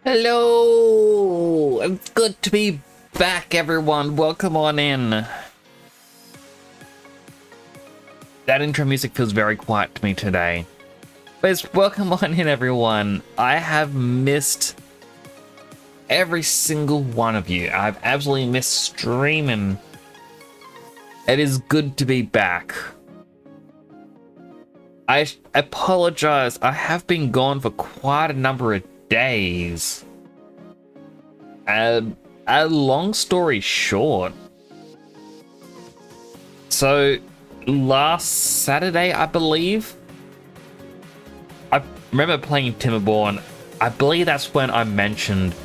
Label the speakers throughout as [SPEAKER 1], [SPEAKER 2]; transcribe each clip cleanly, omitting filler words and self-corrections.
[SPEAKER 1] Hello! It's good to be back, everyone. Welcome on in. That intro music feels very quiet to me today. But it's welcome on in, everyone. I have missed every single one of you. I've absolutely missed streaming. It is good to be back. I apologize. I have been gone for quite a number of days. A long story short. So last Saturday, I believe, I remember playing Timberborn. I believe that's when I mentioned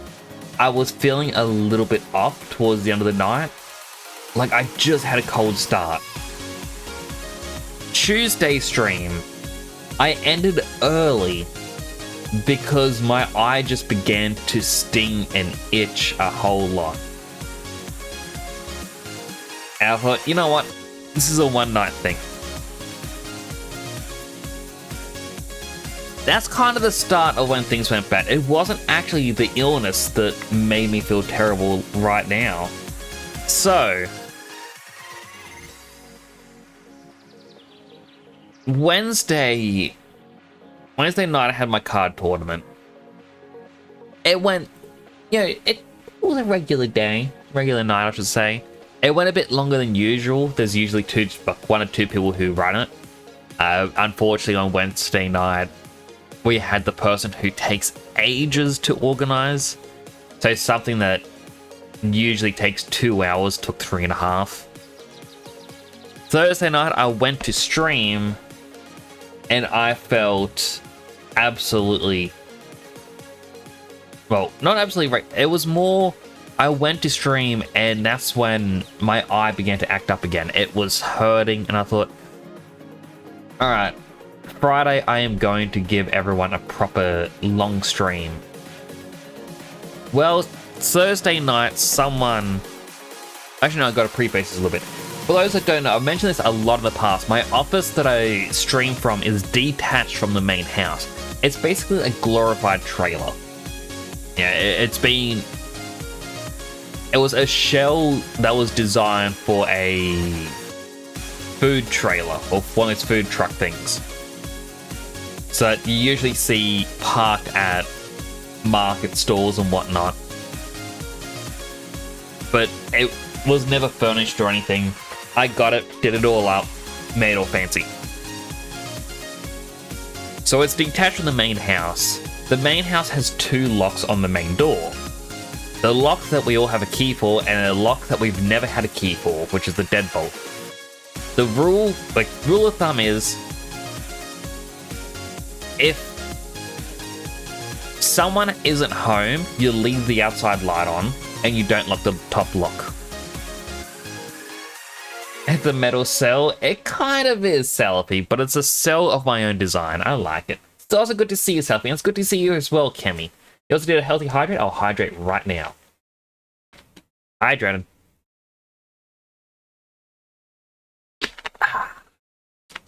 [SPEAKER 1] I was feeling a little bit off towards the end of the night. Like I just had a cold start. Tuesday stream, I ended early because my eye just began to sting and itch a whole lot. And I thought, you know what? This is a one-night thing. That's kind of the start of when things went bad. It wasn't actually the illness that made me feel terrible right now. So Wednesday night I had my card tournament. It went, it was a regular night I should say. It went a bit longer than usual. There's usually one or two people who run it. Unfortunately on Wednesday night, we had the person who takes ages to organize. So something that usually takes 2 hours took 3.5. Thursday night I went to stream and I felt absolutely, well, not absolutely right. It was more, I went to stream and that's when my eye began to act up again. It was hurting and I thought, all right, Friday I am going to give everyone a proper long stream. Well, Thursday night, actually no, I got to preface this a little bit. For those that don't know, I've mentioned this a lot in the past. My office that I stream from is detached from the main house. It's basically a glorified trailer. Yeah, it was a shell that was designed for a food trailer, or one of those food truck things. So that you usually see parked at market stores and whatnot. But it was never furnished or anything. I got it, did it all up, made it all fancy. So it's detached from the main house. The main house has 2 locks on the main door. The lock that we all have a key for, and a lock that we've never had a key for, which is the deadbolt. The rule of thumb is, if someone isn't home, you leave the outside light on, and you don't lock the top lock. The metal cell, it kind of is Selfie, but it's a cell of my own design. I like it. It's also good to see you, Selfie, and it's good to see you as well, Kemi. You also did a healthy hydrate? I'll hydrate right now. Hydrated.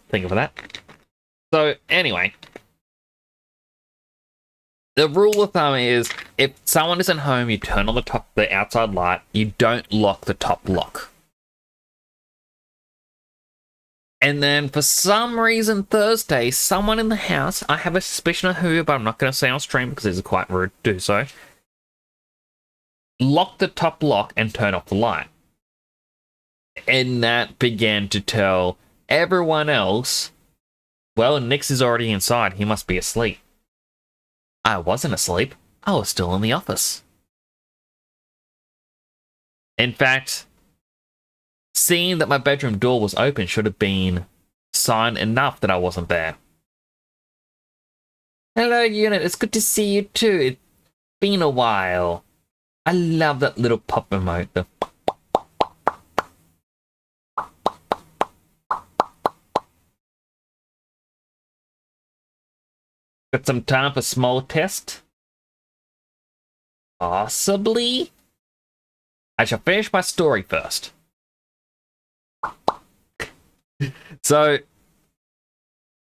[SPEAKER 1] Think of that. So, anyway. The rule of thumb is, if someone isn't home, you turn on the outside light, you don't lock the top lock. And then, for some reason, Thursday, someone in the house, I have a suspicion of who, but I'm not going to say on stream because it's quite rude to do so, locked the top lock and turned off the light. And that began to tell everyone else, well, Nix is already inside, he must be asleep. I wasn't asleep, I was still in the office. In fact, seeing that my bedroom door was open should have been sign enough that I wasn't there. Hello, unit. It's good to see you too. It's been a while. I love that little pop emote. Got some time for small test? Possibly? I shall finish my story first. So,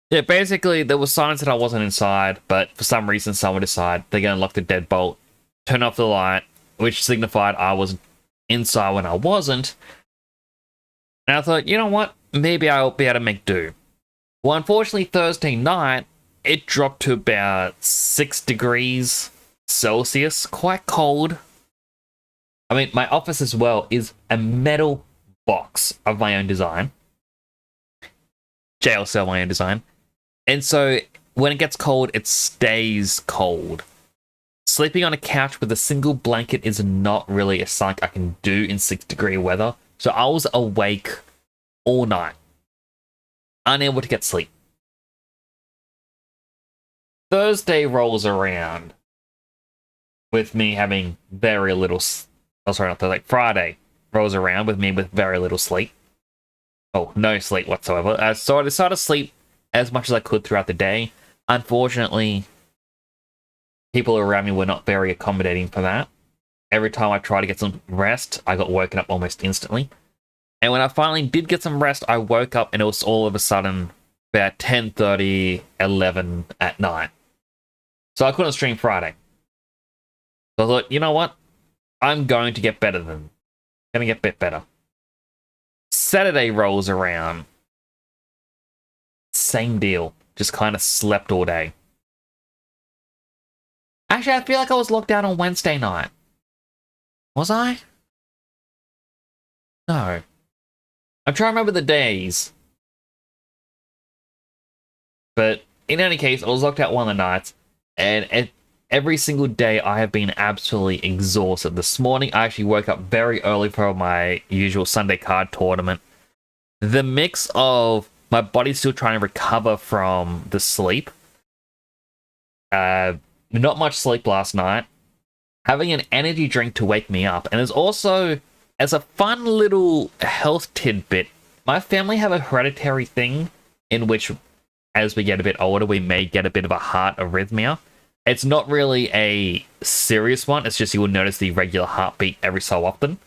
[SPEAKER 1] yeah, basically there was signs that I wasn't inside, but for some reason someone decided they're going to lock the deadbolt turn off the light, which signified I was inside when I wasn't. And I thought, you know what? Maybe I'll be able to make do. Well, unfortunately, Thursday night, it dropped to about 6 degrees Celsius. Quite cold. I mean, my office as well is a metal box of my own design. Jail cell, my own design. And so, when it gets cold, it stays cold. Sleeping on a couch with a single blanket is not really a something I can do in 6-degree weather. So I was awake all night, unable to get sleep. Thursday rolls around with me having very little. Oh, sorry, not Thursday. Friday rolls around with me with very little sleep. Oh, no sleep whatsoever. So I decided to sleep as much as I could throughout the day. Unfortunately, people around me were not very accommodating for that. Every time I tried to get some rest, I got woken up almost instantly. And when I finally did get some rest, I woke up and it was all of a sudden about 10:30, 11 at night. So I couldn't stream Friday. So I thought, you know what? I'm going to get better than. Gonna get a bit better. Saturday rolls around. Same deal. Just kind of slept all day. Actually, I feel like I was locked out on Wednesday night. Was I? No. I'm trying to remember the days. But in any case, I was locked out one of the nights. And every single day I have been absolutely exhausted. This morning I actually woke up very early for my usual Sunday card tournament. The mix of my body still trying to recover from the sleep. Not much sleep last night. Having an energy drink to wake me up. And there's also, as a fun little health tidbit, my family have a hereditary thing in which, as we get a bit older, we may get a bit of a heart arrhythmia. It's not really a serious one. It's just you will notice the regular heartbeat every so often.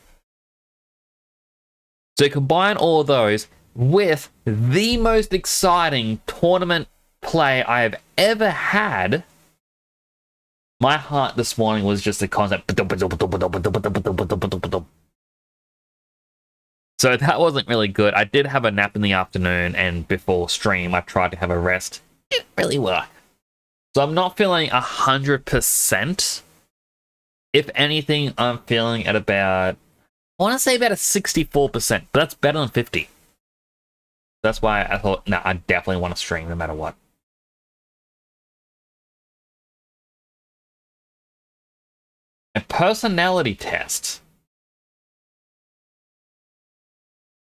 [SPEAKER 1] So combine all of those with the most exciting tournament play I have ever had. My heart this morning was just a constant. So that wasn't really good. I did have a nap in the afternoon, and before stream, I tried to have a rest. It didn't really work. So I'm not feeling 100%. If anything, I'm feeling at about, I want to say about a 64%, but that's better than 50. That's why I thought, nah, I definitely want to stream no matter what. A personality test.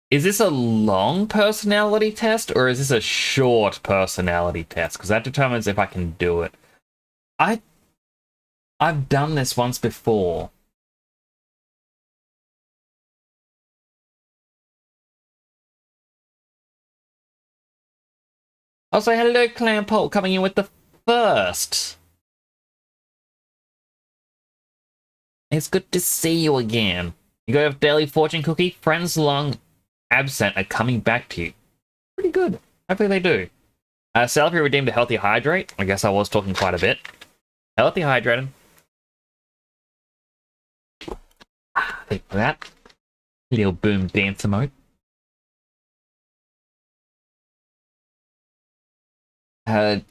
[SPEAKER 1] Is this a long personality test, or is this a short personality test? Because that determines if I can do it. I've done this once before. Also, hello, Clampole, coming in with the first. It's good to see you again. You go have daily fortune cookie. Friends long absent are coming back to you. Pretty good. Hopefully they do. Salary redeemed a healthy hydrate. I guess I was talking quite a bit. Healthy hydrated. Thank you for that. Little boom dance emote.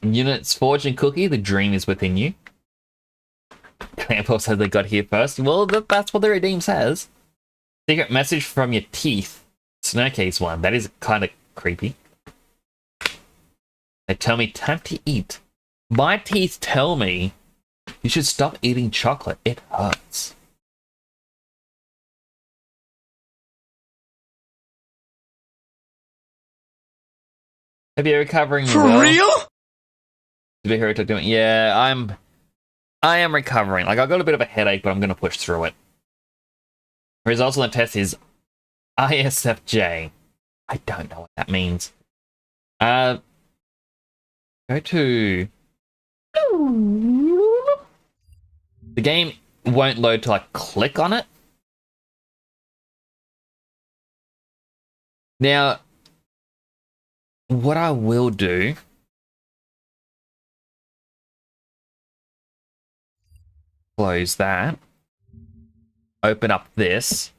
[SPEAKER 1] Units fortune cookie. The dream is within you. Clampo said they got here first. Well, that's what the redeem says. Secret message from your teeth. Snowcase one. That is kind of creepy. They tell me time to eat. My teeth tell me you should stop eating chocolate. It hurts. Have you recovering
[SPEAKER 2] For
[SPEAKER 1] well?
[SPEAKER 2] real?
[SPEAKER 1] Yeah, I am recovering. Like, I got a bit of a headache, but I'm gonna push through it. Results on the test is ISFJ. I don't know what that means. Go to... The game won't load till I click on it. Now, what I will do... Close that. Open up this.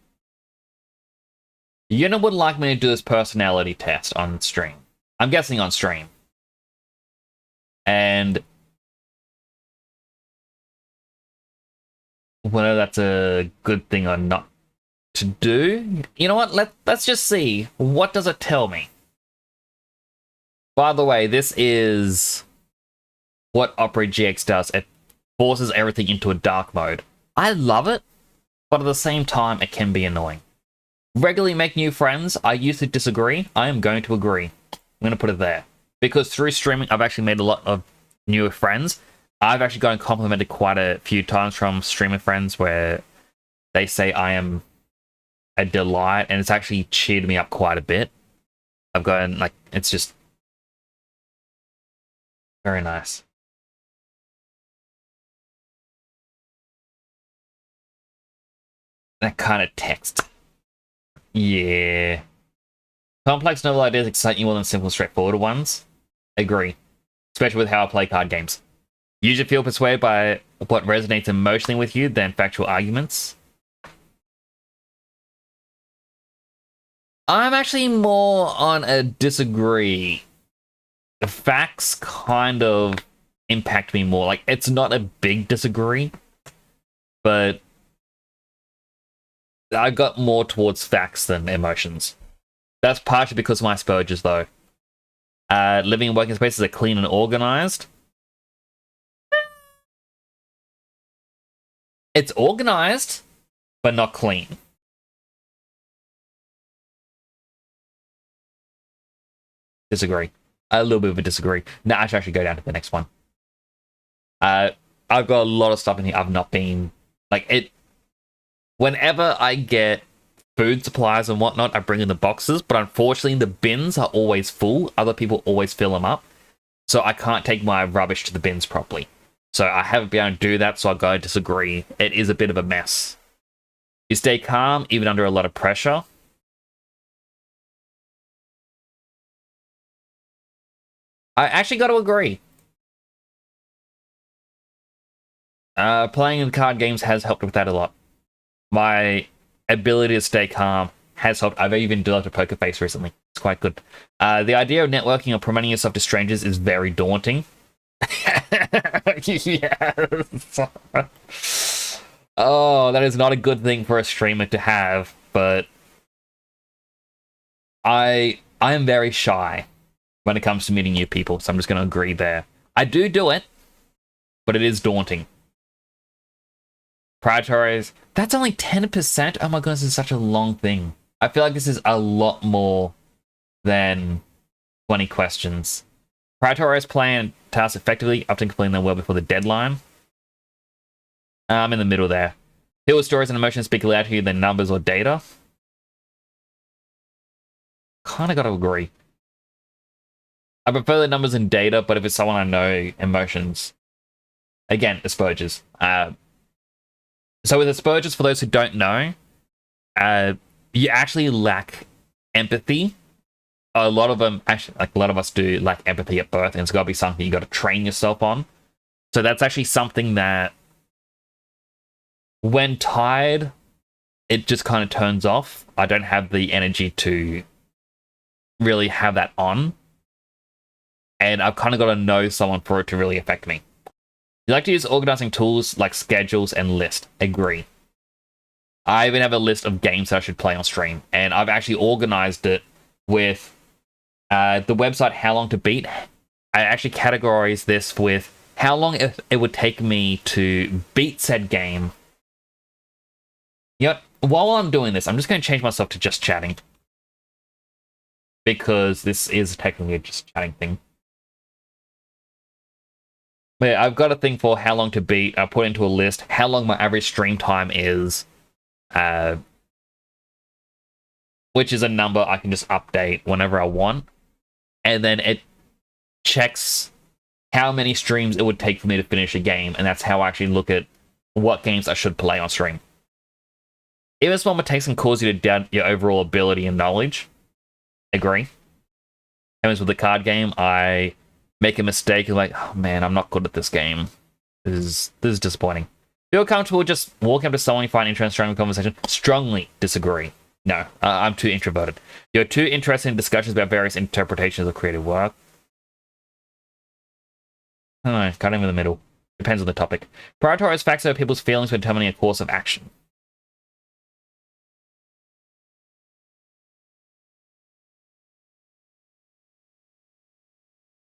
[SPEAKER 1] Yuna would like me to do this personality test on stream. I'm guessing on stream. And whether that's a good thing or not to do, you know what? Let's just see. What does it tell me? By the way, this is what Opera GX does. It forces everything into a dark mode. I love it, but at the same time, it can be annoying. Regularly make new friends. I used to disagree. I am going to agree. I'm going to put it there. Because through streaming, I've actually made a lot of newer friends. I've actually gotten complimented quite a few times from streamer friends where they say I am a delight, and it's actually cheered me up quite a bit. I've gotten, like, it's just very nice. That kind of text. Yeah. Complex novel ideas excite you more than simple, straightforward ones. Agree. Especially with how I play card games. Usually feel persuaded by what resonates emotionally with you than factual arguments. I'm actually more on a disagree. The facts kind of impact me more. Like, it's not a big disagree, but I got more towards facts than emotions. That's partially because of my Spurges, though. Living and working spaces are clean and organized. It's organized, but not clean. Disagree. A little bit of a disagree. No, I should actually go down to the next one. I've got a lot of stuff in here I've not been... Like, it... Whenever I get food supplies and whatnot, I bring in the boxes, but unfortunately the bins are always full. Other people always fill them up. So I can't take my rubbish to the bins properly. So I haven't been able to do that, so I'll go disagree. It is a bit of a mess. You stay calm, even under a lot of pressure. I actually got to agree. Playing in card games has helped with that a lot. My ability to stay calm has helped. I've even developed a poker face recently. It's quite good. The idea of networking or promoting yourself to strangers is very daunting. Yes. Oh, that is not a good thing for a streamer to have, but I am very shy when it comes to meeting new people, so I'm just going to agree there. I do it, but it is daunting. Prioritize. That's only 10%? Oh my goodness, this is such a long thing. I feel like this is a lot more than 20 questions. Prioritize plan tasks effectively, often completing them well before the deadline. I'm in the middle there. Feel with stories and emotions speak louder to you than numbers or data. Kinda gotta agree. I prefer the numbers and data, but if it's someone I know, emotions. Again, Asperger's. So with Asperger's, for those who don't know, you actually lack empathy. A lot of them, actually, like a lot of us do lack empathy at birth, and it's got to be something you got to train yourself on. So that's actually something that, when tired, it just kind of turns off. I don't have the energy to really have that on. And I've kind of got to know someone for it to really affect me. You like to use organizing tools like schedules and list. Agree. I even have a list of games that I should play on stream, and I've actually organized it with the website How Long to Beat. I actually categorize this with how long it would take me to beat said game. Yep. While I'm doing this, I'm just going to change myself to just chatting, because this is technically a just chatting thing. But yeah, I've got a thing for how long to beat. I put into a list how long my average stream time is, which is a number I can just update whenever I want. And then it checks how many streams it would take for me to finish a game, and that's how I actually look at what games I should play on stream. Even small mistakes can cause you to doubt your overall ability and knowledge. Agree. As with the card game, I make a mistake and like, oh man, I'm not good at this game. This is disappointing. Feel comfortable just walking up to someone you find interesting in the conversation? Strongly disagree. No, I'm too introverted. You're too interested in discussions about various interpretations of creative work. I don't know, kind of in the middle. Depends on the topic. Prioritize facts over people's feelings when determining a course of action.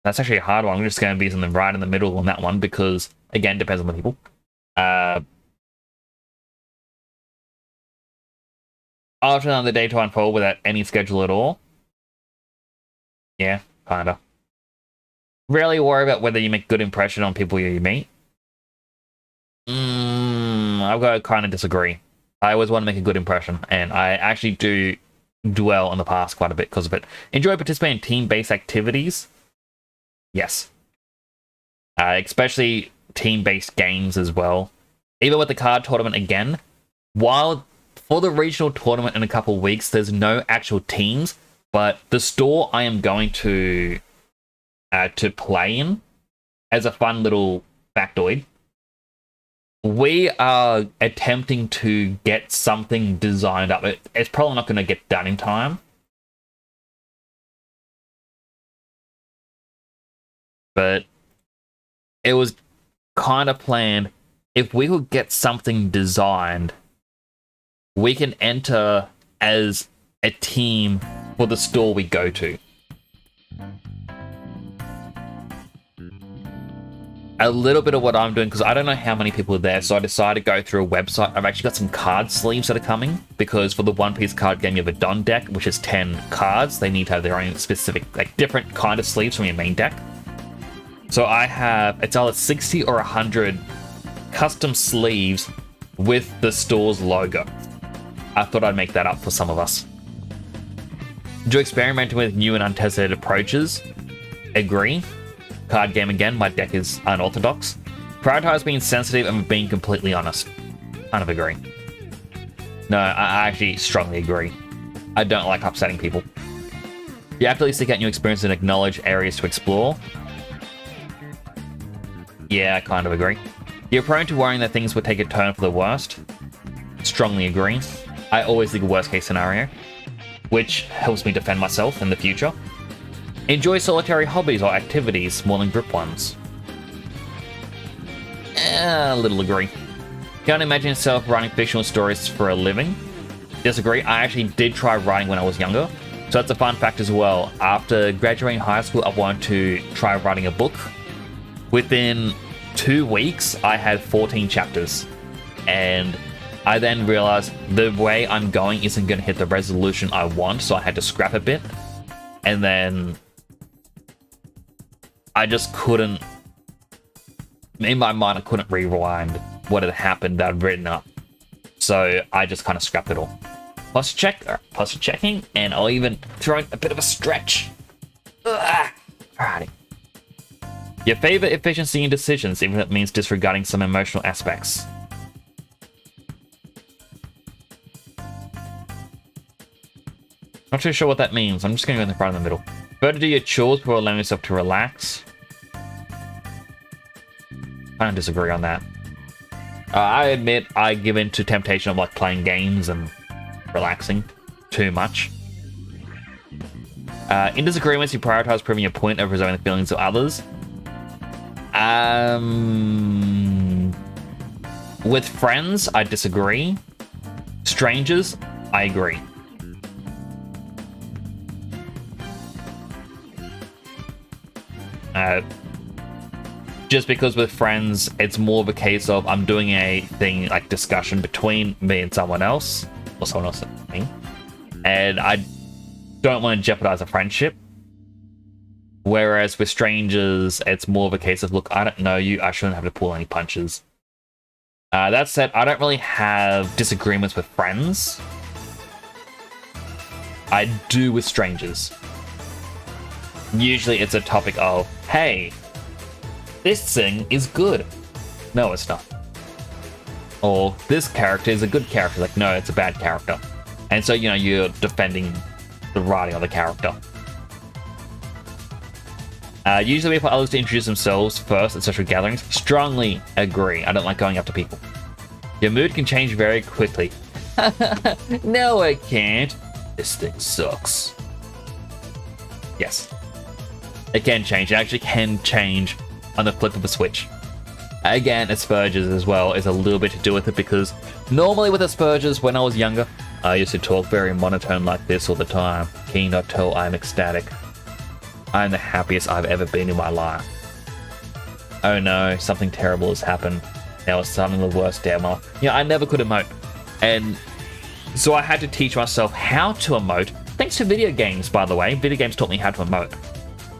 [SPEAKER 1] That's actually a hard one. I'm just going to be something right in the middle on that one because, again, depends on the people. After another day to unfold without any schedule at all. Yeah, kinda. Rarely worry about whether you make good impression on people you meet. I've got to kind of disagree. I always want to make a good impression, and I actually do dwell on the past quite a bit because of it. Enjoy participating in team-based activities. Yes. Especially team-based games as well. Even with the card tournament again, while for the regional tournament in a couple of weeks, there's no actual teams, but the store I am going to play in, as a fun little factoid, we are attempting to get something designed up. It's probably not going to get done in time. But it was kind of planned. If we could get something designed, we can enter as a team for the store we go to. A little bit of what I'm doing, because I don't know how many people are there, so I decided to go through a website. I've actually got some card sleeves that are coming, because for the One Piece card game, you have a Don deck, which is 10 cards. They need to have their own specific, like, different kind of sleeves from your main deck. So I have, it's either 60 or 100 custom sleeves with the store's logo. I thought I'd make that up for some of us. Do experimenting with new and untested approaches? Agree. Card game again, my deck is unorthodox. Prioritize being sensitive and being completely honest. Kind of agree. No, I actually strongly agree. I don't like upsetting people. You actively seek out new experiences and acknowledge areas to explore. Yeah, I kind of agree. You're prone to worrying that things would take a turn for the worst. Strongly agree. I always think a worst case scenario, which helps me defend myself in the future. Enjoy solitary hobbies or activities more than group ones. A little agree. Can't imagine yourself writing fictional stories for a living. Disagree. I actually did try writing when I was younger, so that's a fun fact as well. After graduating high school, I wanted to try writing a book. Within 2 weeks, I had 14 chapters, and I then realized the way I'm going isn't going to hit the resolution I want, so I had to scrap a bit, and then I just couldn't, in my mind, I couldn't rewind what had happened that I'd written up, so I just kind of scrapped it all. Posture checking, and I'll even throw in a bit of a stretch. Alrighty. You favor efficiency in decisions, even if it means disregarding some emotional aspects. Not too sure what that means. I'm just going to go in the front of the middle. Better do your chores before allowing yourself to relax. I don't disagree on that. I admit I give in to temptation of like playing games and relaxing too much. In disagreements, you prioritize proving your point over resolving the feelings of others. With friends, I disagree. Strangers, I agree. Just because with friends, it's more of a case of I'm doing a thing like discussion between me and someone else, or someone else and me, and I don't want to jeopardize a friendship. Whereas with strangers, it's more of a case of, look, I don't know you, I shouldn't have to pull any punches. That said, I don't really have disagreements with friends. I do with strangers. Usually it's a topic of, hey, this thing is good. No, it's not. Or this character is a good character. Like, no, it's a bad character. And so, you know, you're defending the writing of the character. Usually wait for others to introduce themselves first at social gatherings. Strongly agree. I don't like going up to people. Your mood can change very quickly. No, it can't. This thing sucks. Yes. It can change. It actually can change on the flip of a switch. Again, Asperger's as well is a little bit to do with it, because normally with Asperger's, when I was younger, I used to talk very monotone like this all the time. Can you not tell I'm ecstatic? I'm the happiest I've ever been in my life. Oh no, something terrible has happened. Now it's something the worst day of my life. I never could emote. And so I had to teach myself how to emote. Thanks to video games, by the way. Video games taught me how to emote.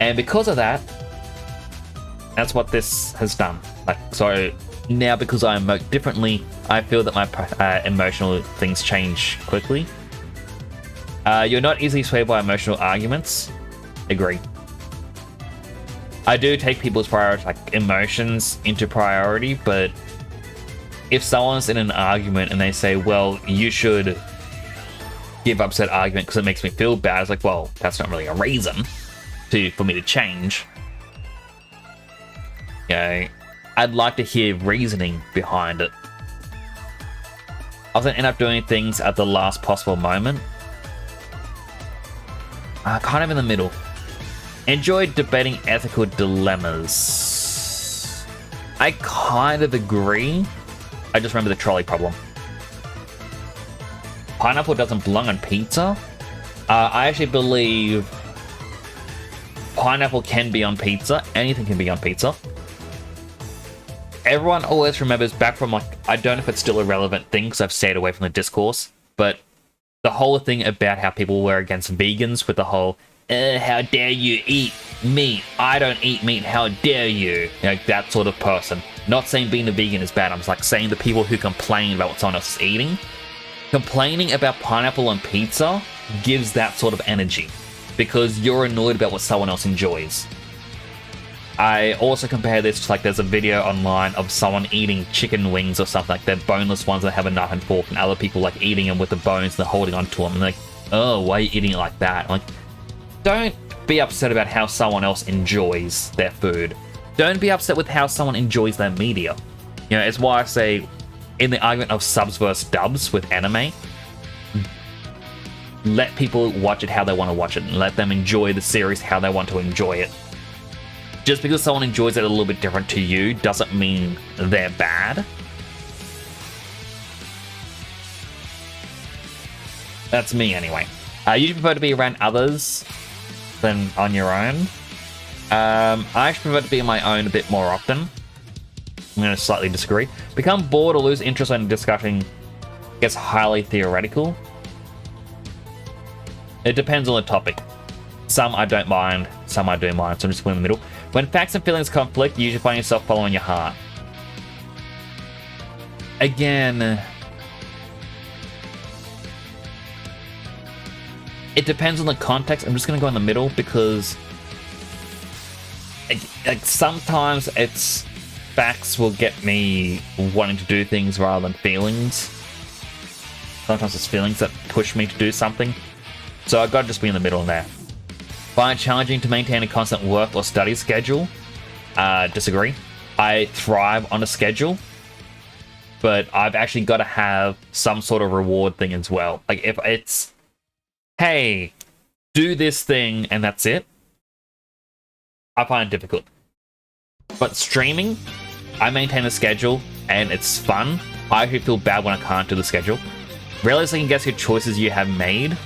[SPEAKER 1] And because of that, that's what this has done. So now, because I emote differently, I feel that my emotional things change quickly. You're not easily swayed by emotional arguments. Agree. I do take people's emotions into priority, but if someone's in an argument and they say, well, you should give up said argument because it makes me feel bad, it's like, well, that's not really a reason for me to change. I'd like to hear reasoning behind it. I was going to end up doing things at the last possible moment. Kind of in the middle. Enjoyed debating ethical dilemmas. I kind of agree. I just remember the trolley problem. Pineapple doesn't belong on pizza. I actually believe pineapple can be on pizza. Anything can be on pizza. Everyone always remembers back from, I don't know if it's still a relevant thing because I've stayed away from the discourse, but the whole thing about how people were against vegans with the whole, how dare you eat meat? I don't eat meat, how dare you? That sort of person. Not saying being a vegan is bad, I'm just saying the people who complain about what someone else is eating. Complaining about pineapple on pizza gives that sort of energy, because you're annoyed about what someone else enjoys. I also compare this to, there's a video online of someone eating chicken wings or something, they're boneless ones that have a knife and fork, and other people eating them with the bones and they're holding onto them, and oh, why are you eating it like that? Don't be upset about how someone else enjoys their food. Don't be upset with how someone enjoys their media. It's why I say, in the argument of subs versus dubs with anime, let people watch it how they want to watch it, and let them enjoy the series how they want to enjoy it. Just because someone enjoys it a little bit different to you doesn't mean they're bad. That's me anyway. You prefer to be around others than on your own. I actually prefer to be on my own a bit more often. I'm going to slightly disagree. Become bored or lose interest in discussing gets highly theoretical. It depends on the topic. Some I don't mind, some I do mind, so I'm just going in the middle. When facts and feelings conflict, you usually find yourself following your heart. Again, it depends on the context. I'm just going to go in the middle because sometimes it's facts will get me wanting to do things rather than feelings. Sometimes it's feelings that push me to do something. So I've got to just be in the middle there. Find it challenging to maintain a constant work or study schedule. Disagree. I thrive on a schedule, but I've actually got to have some sort of reward thing as well. If it's, hey, do this thing and that's it, I find it difficult. But streaming, I maintain a schedule and it's fun. I actually feel bad when I can't do the schedule. Rarely second guess your choices you have made.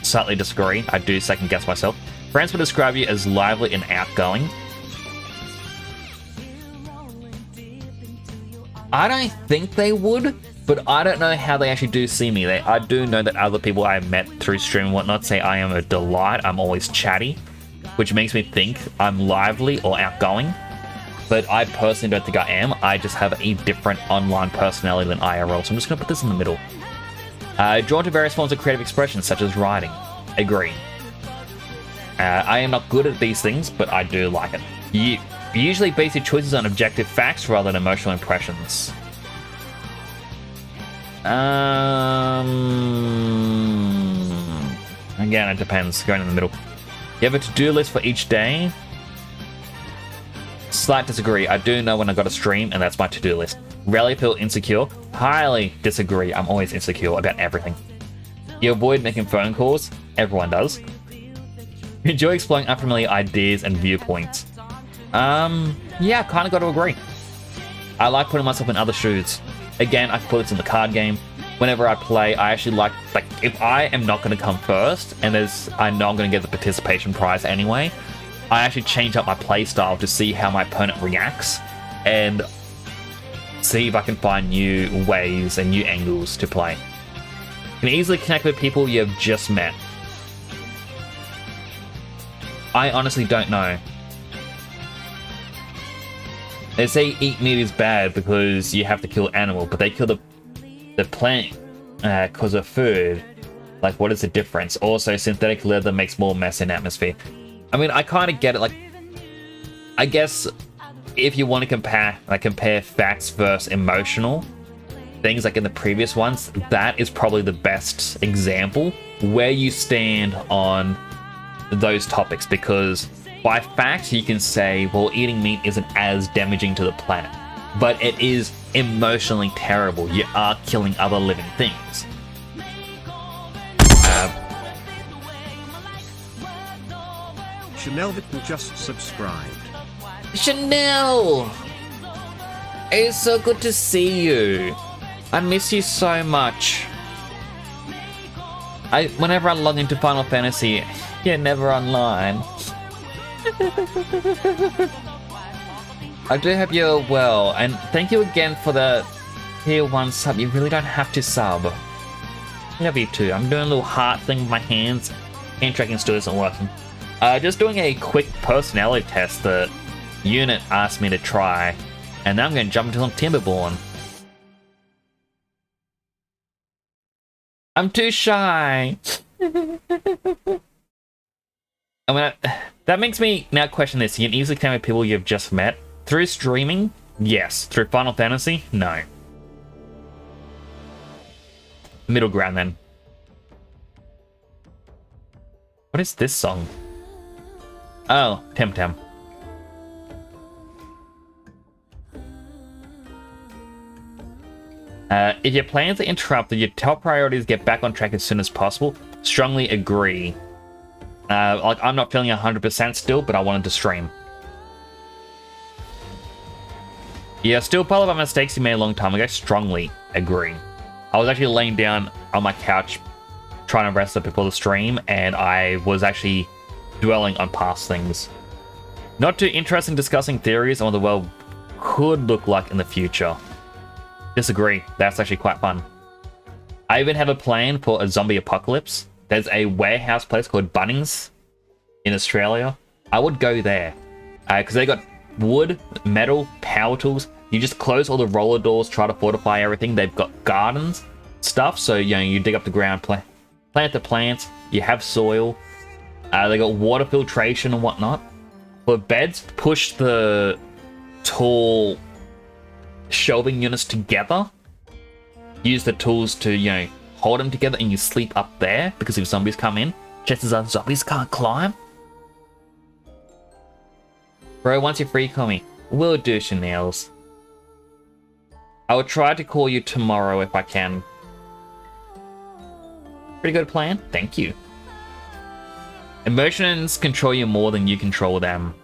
[SPEAKER 1] Slightly disagree. I do second guess myself. Friends would describe you as lively and outgoing. I don't think they would, but I don't know how they actually do see me. I do know that other people I've met through stream and whatnot say I am a delight. I'm always chatty, which makes me think I'm lively or outgoing. But I personally don't think I am. I just have a different online personality than IRL, so I'm just going to put this in the middle. Drawn to various forms of creative expression, such as writing. Agree. I am not good at these things, but I do like it. You usually base your choices on objective facts rather than emotional impressions. Again, it depends. Going in the middle. You have a to-do list for each day? Slight disagree. I do know when I got a stream, and that's my to-do list. Rarely feel insecure. Highly disagree. I'm always insecure about everything. You avoid making phone calls. Everyone does. You enjoy exploring unfamiliar ideas and viewpoints. Yeah, kind of got to agree. I like putting myself in other shoes. Again, I can put this in the card game. Whenever I play, I actually like if I am not going to come first, and I know I'm going to get the participation prize anyway, I actually change up my play style to see how my opponent reacts, and see if I can find new ways and new angles to play. You can easily connect with people you have just met. I honestly don't know. They say eat meat is bad because you have to kill animal, but they kill the plant because of food. Like, what is the difference? Also, synthetic leather makes more mess in atmosphere. I mean, I kind of get it. Like, I guess if you want to compare facts versus emotional things, like in the previous ones, that is probably the best example where you stand on those topics, because by fact you can say, well, eating meat isn't as damaging to the planet, but it is emotionally terrible. You are killing other living things.
[SPEAKER 2] Chanel Vitton just subscribed.
[SPEAKER 1] Chanel! It's so good to see you. I miss you so much. Whenever I log into Final Fantasy, you're never online. I do hope you're well, and thank you again for the tier 1 sub. You really don't have to sub. I love you too. I'm doing a little heart thing with my hands. Hand tracking still isn't working. Just doing a quick personality test that Unit asked me to try, and now I'm going to jump into some Timberborn. I'm too shy. I mean, that makes me now question this. You can easily connect with people you've just met. Through streaming? Yes. Through Final Fantasy? No. Middle ground, then. What is this song? Oh, Temtem. If your plans are interrupted, your top priority is get back on track as soon as possible. Strongly agree. Like, I'm not feeling 100% still, but I wanted to stream. Yeah, still part of my mistakes you made a long time ago. Strongly agree. I was actually laying down on my couch trying to rest up before the stream, and I was actually dwelling on past things. Not too interested in discussing theories on what the world could look like in the future. Disagree. That's actually quite fun. I even have a plan for a zombie apocalypse. There's a warehouse place called Bunnings in Australia. I would go there because they got wood, metal, power tools. You just close all the roller doors, try to fortify everything. They've got gardens, stuff. So you dig up the ground, plant the plants. You have soil. They got water filtration and whatnot. For beds, push the tall shelving units together. Use the tools to, hold them together, and you sleep up there, because if zombies come in, chances are zombies can't climb. Bro, once you're free, call me. Will do, Chanels. I will try to call you tomorrow if I can. Pretty good plan. Thank you. Emotions control you more than you control them.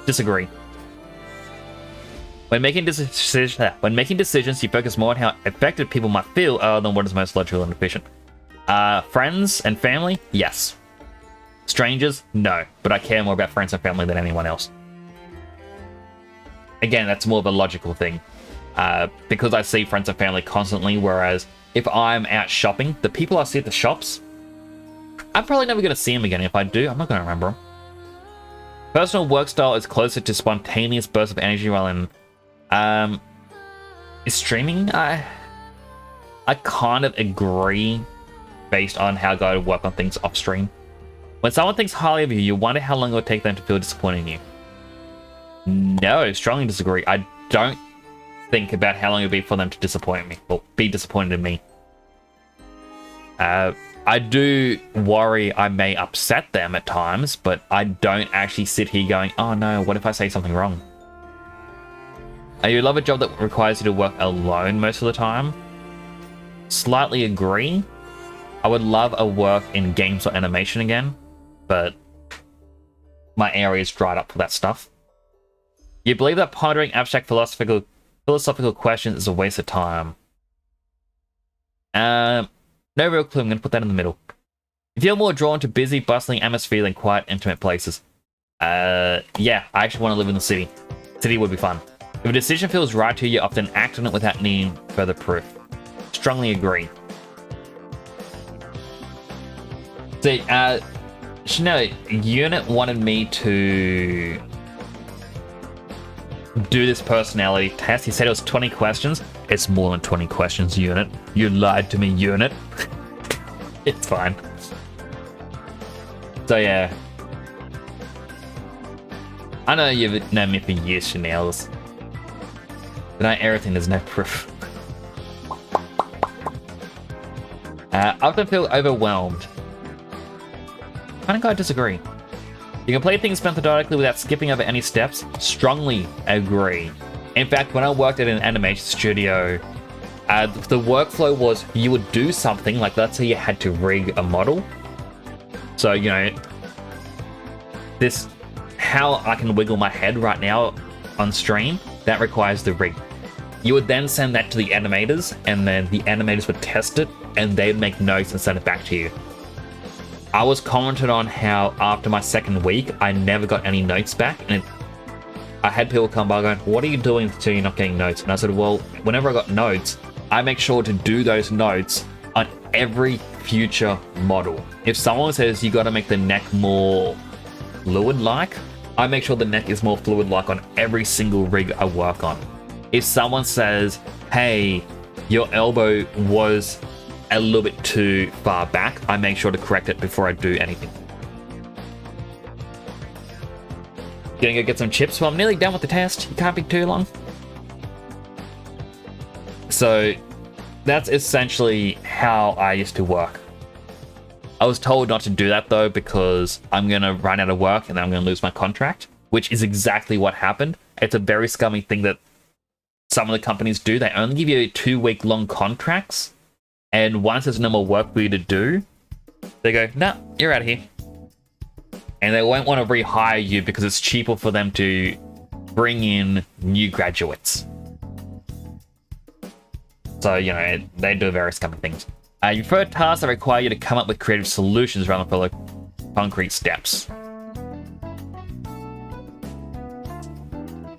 [SPEAKER 1] Disagree. When making decisions, you focus more on how effective people might feel other than what is most logical and efficient. Friends and family? Yes. Strangers? No. But I care more about friends and family than anyone else. Again, that's more of a logical thing. Because I see friends and family constantly, whereas if I'm out shopping, the people I see at the shops, I'm probably never going to see them again. If I do, I'm not going to remember them. Personal work style is closer to spontaneous bursts of energy rather than is streaming? I kind of agree based on how I go to work on things off stream. When someone thinks highly of you, you wonder how long it would take them to feel disappointed in you. No, strongly disagree. I don't think about how long it would be for them to disappoint me, or be disappointed in me. I do worry I may upset them at times, but I don't actually sit here going, oh no, what if I say something wrong? You love a job that requires you to work alone most of the time? Slightly agree. I would love a work in games or animation again, but my area is dried up for that stuff. You believe that pondering abstract philosophical questions is a waste of time? No real clue. I'm going to put that in the middle. You feel more drawn to busy, bustling atmosphere than quiet, intimate places. Yeah, I actually want to live in the city. City would be fun. If a decision feels right to you, you often act on it without needing further proof. Strongly agree. See, Chanel, Unit wanted me to do this personality test. He said it was 20 questions. It's more than 20 questions, Unit. You lied to me, Unit. It's fine. So yeah. I know you've known me for years, Chanel's. Deny everything, there's no proof. I often feel overwhelmed. I think I disagree. You can play things methodically without skipping over any steps. Strongly agree. In fact, when I worked at an animation studio, the workflow was you would do something, like let's say you had to rig a model. So, you know, this, how I can wiggle my head right now on stream, that requires the rig. You would then send that to the animators, and then the animators would test it, and they'd make notes and send it back to you. I was commented on how after my second week, I never got any notes back, and I had people come by going, what are you doing so you're not getting notes? And I said, well, whenever I got notes, I make sure to do those notes on every future model. If someone says you got to make the neck more fluid-like, I make sure the neck is more fluid-like on every single rig I work on. If someone says, hey, your elbow was a little bit too far back, I make sure to correct it before I do anything. Gonna go get some chips? Well, I'm nearly done with the test. You can't be too long. So that's essentially how I used to work. I was told not to do that though, because I'm gonna run out of work and then I'm gonna lose my contract, which is exactly what happened. It's a very scummy thing that some of the companies do. They only give you 2-week long contracts, and once there's no more work for you to do, they go, nah, you're out of here. And they won't want to rehire you because it's cheaper for them to bring in new graduates. So, you know, they do various kind of things. You prefer tasks that require you to come up with creative solutions rather than follow concrete steps.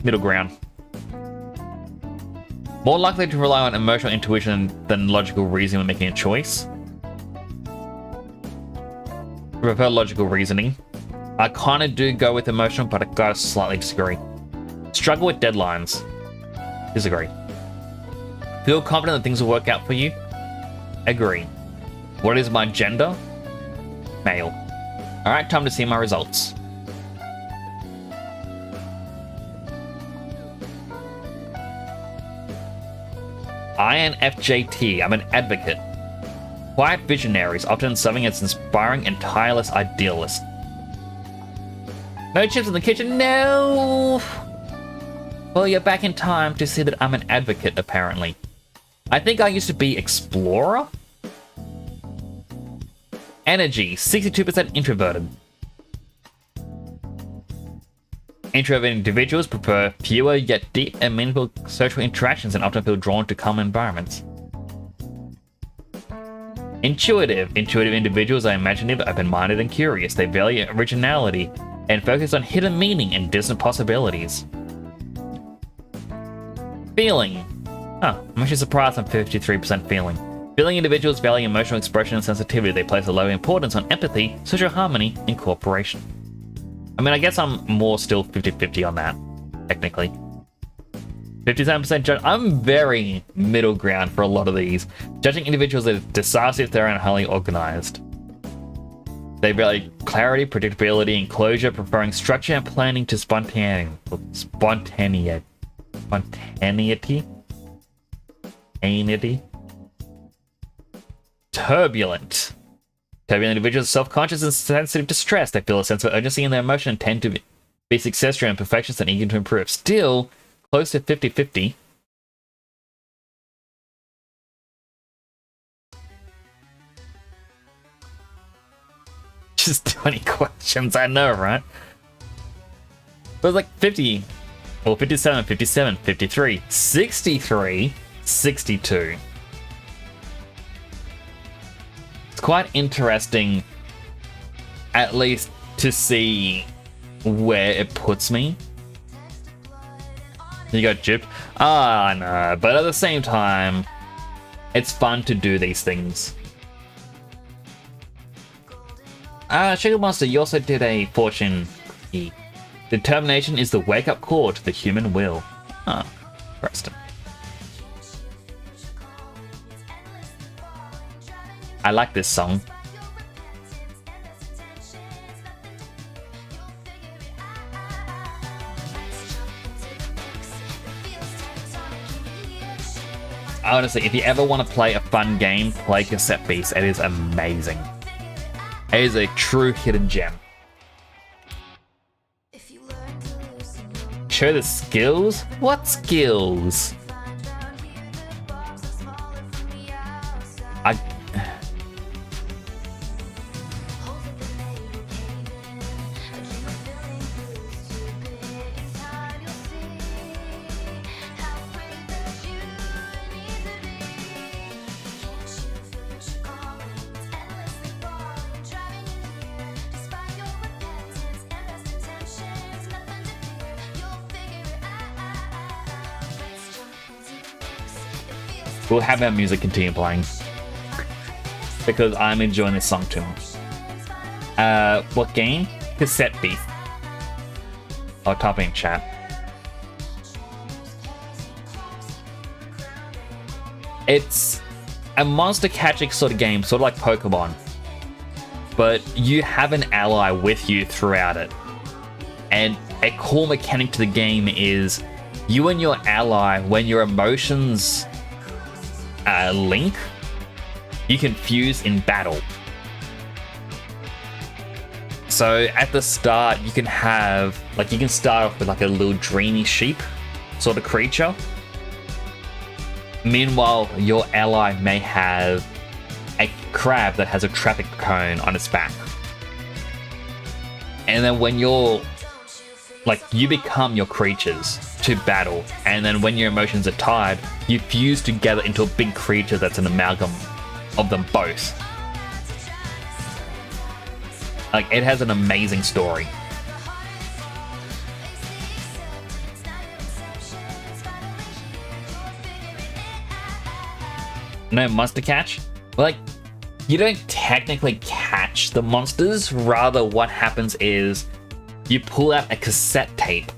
[SPEAKER 1] Middle ground. More likely to rely on emotional intuition than logical reasoning when making a choice. Prefer logical reasoning. I kind of do go with emotional, but I gotta slightly disagree. Struggle with deadlines. Disagree. Feel confident that things will work out for you. Agree. What is my gender? Male. Alright, time to see my results. INFJT, I'm an advocate. Quiet visionaries, often serving as inspiring and tireless idealists. No chips in the kitchen, no! Well, you're back in time to see that I'm an advocate, apparently. I think I used to be explorer? Energy, 62% introverted. Introverted individuals prefer fewer yet deep and meaningful social interactions and often feel drawn to calm environments. Intuitive. Intuitive individuals are imaginative, open-minded, and curious. They value originality and focus on hidden meaning and distant possibilities. Feeling. Huh, I'm actually surprised I'm 53% feeling. Feeling individuals value emotional expression and sensitivity. They place a low importance on empathy, social harmony, and cooperation. I mean, I guess I'm more still 50-50 on that, technically. 57% judge. I'm very middle ground for a lot of these. Judging individuals as decisive, thorough, and highly organized. They value clarity, predictability, and closure, preferring structure and planning to spontaneity. Turbulent. Turbulent individuals are self-conscious and sensitive to stress. They feel a sense of urgency in their emotion and tend to be success-driven, perfectionists, and eager to improve. Still, close to 50-50. Just 20 questions, I know, right? But it's like 50, or 57, 57, 53, 63, 62. It's quite interesting, at least to see where it puts me. You got gypped? Ah, no, but at the same time, it's fun to do these things. Sugar Monster, you also did a fortune key. Determination is the wake-up call to the human will. Ah, interesting. I like this song. Honestly, if you ever want to play a fun game, play Cassette Beast. It is amazing. It is a true hidden gem. Show the skills? What skills? We'll have our music continue playing because I'm enjoying this song too much. What game? Cassette Beast. I'll type in chat. It's a monster catching sort of game, sort of like Pokemon, but you have an ally with you throughout it. And a core mechanic to the game is you and your ally, when your emotions link, you can fuse in battle. So at the start, you can have, like, you can start off with like a little dreamy sheep sort of creature. Meanwhile, your ally may have a crab that has a traffic cone on its back. And then when you're, like, you become your creatures to battle, and then when your emotions are tied, you fuse together into a big creature that's an amalgam of them both. Like, it has an amazing story. No monster catch? Like, you don't technically catch the monsters, rather what happens is you pull out a cassette tape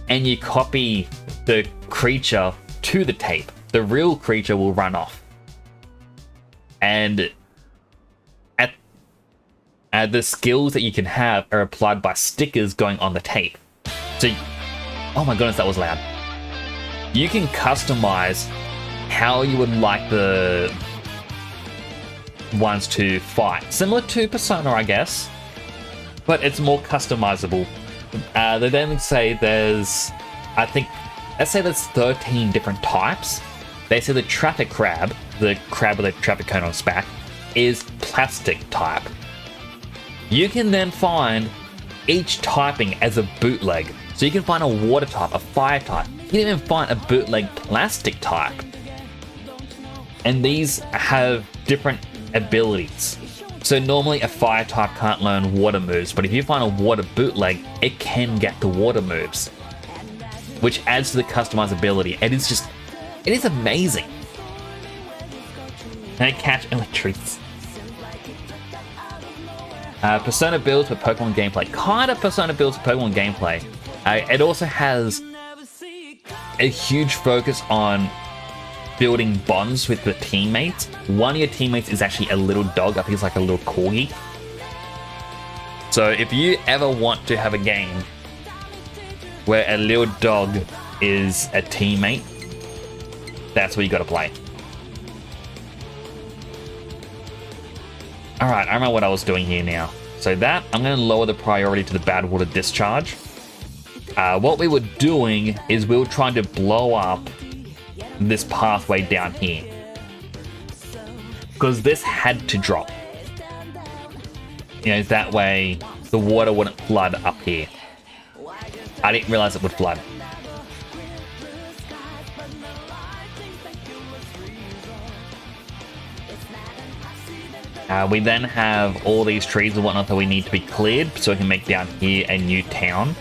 [SPEAKER 1] and you copy the creature to the tape. The real creature will run off. And the skills that you can have are applied by stickers going on the tape. So, oh my goodness, that was loud. You can customize how you would like the ones to fight. Similar to Persona, I guess, but it's more customizable. They then say there's, I think, let's say there's 13 different types. They say the traffic crab, the crab with a traffic cone on its back, is plastic type. You can then find each typing as a bootleg. So you can find a water type, a fire type. You can even find a bootleg plastic type. And these have different abilities. So normally a fire type can't learn water moves, but if you find a water bootleg, it can get the water moves, which adds to the customizability. It is amazing. And it catch electrics. Persona builds with Pokemon gameplay. Kind of Persona builds with Pokemon gameplay. It also has a huge focus on building bonds with the teammates. One of your teammates is actually a little dog. I think it's like a little corgi. So if you ever want to have a game where a little dog is a teammate, that's where you gotta play. Alright, I remember what I was doing here now. So that, I'm gonna lower the priority to the bad water discharge. What we were doing is we were trying to blow up this pathway down here. Because this had to drop. You know, that way the water wouldn't flood up here. I didn't realize it would flood. We then have all these trees and whatnot that we need to be cleared so we can make down here a new town.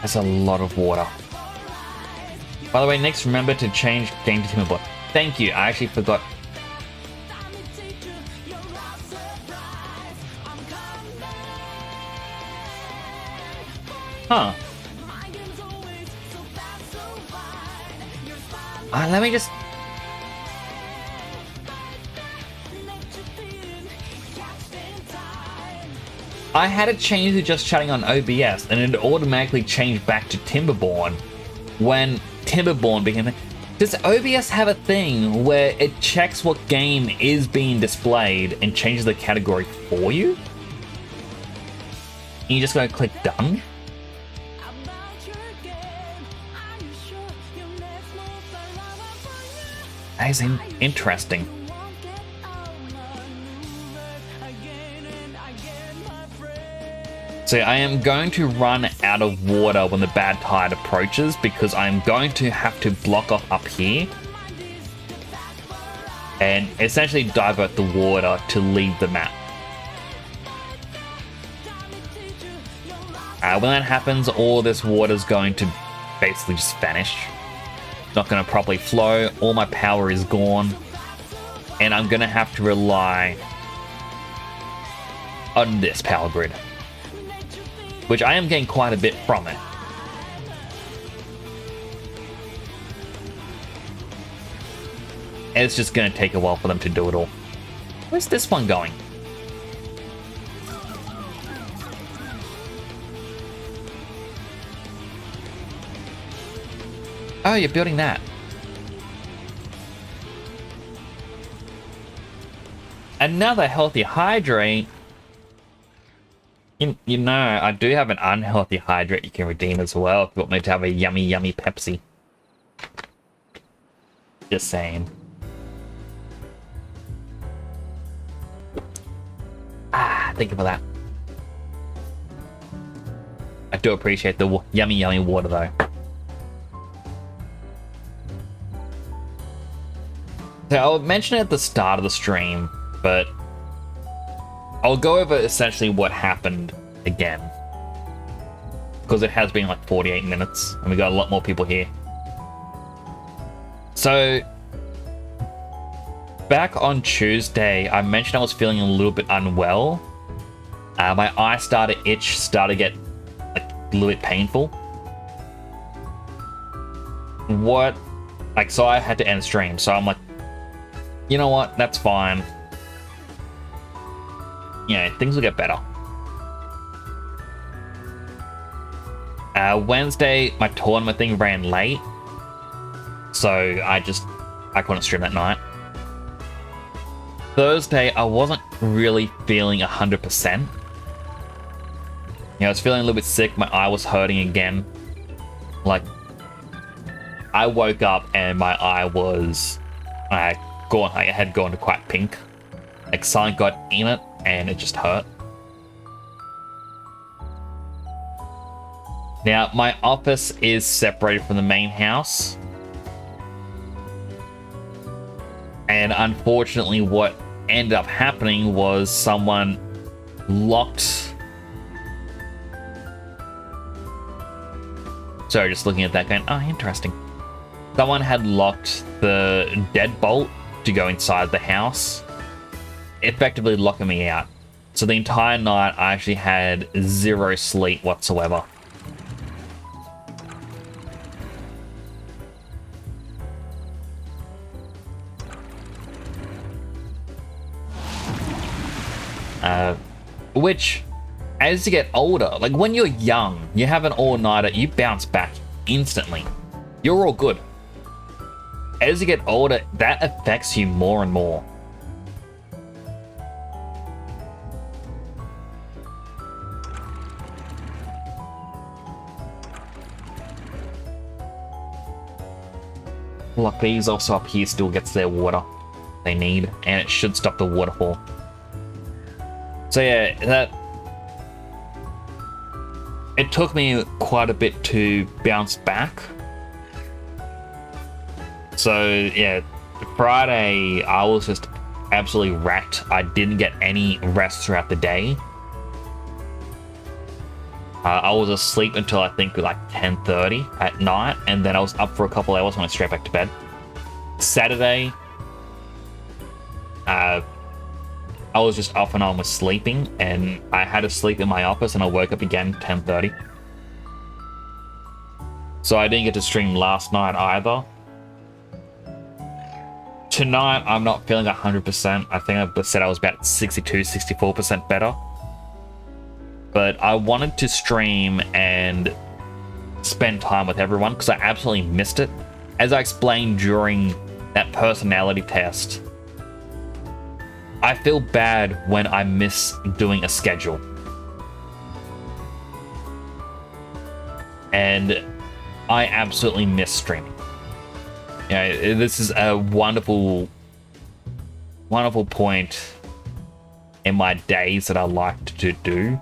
[SPEAKER 1] That's a lot of water. By the way, next remember to change game to Timberborn. Thank you, I actually forgot. Huh. Let me just... I had it changed to just shutting on OBS, and it automatically changed back to Timberborn when Timberborn became... Does OBS have a thing where it checks what game is being displayed and changes the category for you? And you just gotta click done? That is interesting. So I am going to run out of water when the bad tide approaches because I'm going to have to block off up here and essentially divert the water to leave the map. When that happens, all this water is going to basically just vanish. Not going to properly flow, all my power is gone, and I'm going to have to rely on this power grid, which I am getting quite a bit from it. And it's just going to take a while for them to do it all. Where's this one going? Oh, you're building that. Another healthy hydrate. You know, I do have an unhealthy hydrate you can redeem as well if you want me to have a yummy, yummy Pepsi. Just saying. Thank you for that. I do appreciate the yummy, yummy water though. So I'll mention it at the start of the stream, but I'll go over essentially what happened again. Because it has been like 48 minutes, and we got a lot more people here. So, back on Tuesday, I mentioned I was feeling a little bit unwell. My eye started to itch, started to get like, a little bit painful. So I had to end stream, so I'm like, you know what, that's fine. Yeah, things will get better. Wednesday, my tournament thing ran late. So I couldn't stream that night. Thursday, I wasn't really feeling 100%. You know, I was feeling a little bit sick, my eye was hurting again. Like, I woke up and my eye was... I had gone to quite pink. Like something got in it and it just hurt. Now, my office is separated from the main house. And unfortunately, what ended up happening was someone locked... Sorry, just looking at that going, oh, interesting. Someone had locked the deadbolt to go inside the house, effectively locking me out. So the entire night I actually had zero sleep whatsoever. Which, as you get older, like when you're young, you have an all-nighter, you bounce back instantly. You're all good. As you get older, that affects you more and more. Like these also up here still gets their water they need, and it should stop the waterfall. So yeah, it took me quite a bit to bounce back. So yeah, Friday I was just absolutely wrecked. I didn't get any rest throughout the day. I was asleep until I think like 10:30 at night, and then I was up for a couple hours and went straight back to bed. Saturday, I was just off and on with sleeping, and I had to sleep in my office, and I woke up again 10:30. So I didn't get to stream last night either. Tonight, I'm not feeling 100%. I think I said I was about 62, 64% better. But I wanted to stream and spend time with everyone because I absolutely missed it. As I explained during that personality test, I feel bad when I miss doing a schedule. And I absolutely miss streaming. You know, this is a wonderful, wonderful point in my days that I like to do.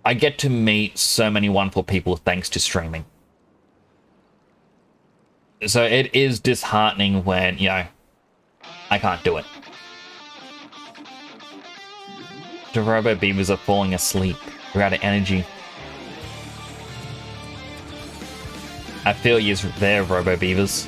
[SPEAKER 1] I get to meet so many wonderful people thanks to streaming. So it is disheartening when, you know, I can't do it. The Robo Beavers are falling asleep. We're out of energy. I feel you there, Robo Beavers.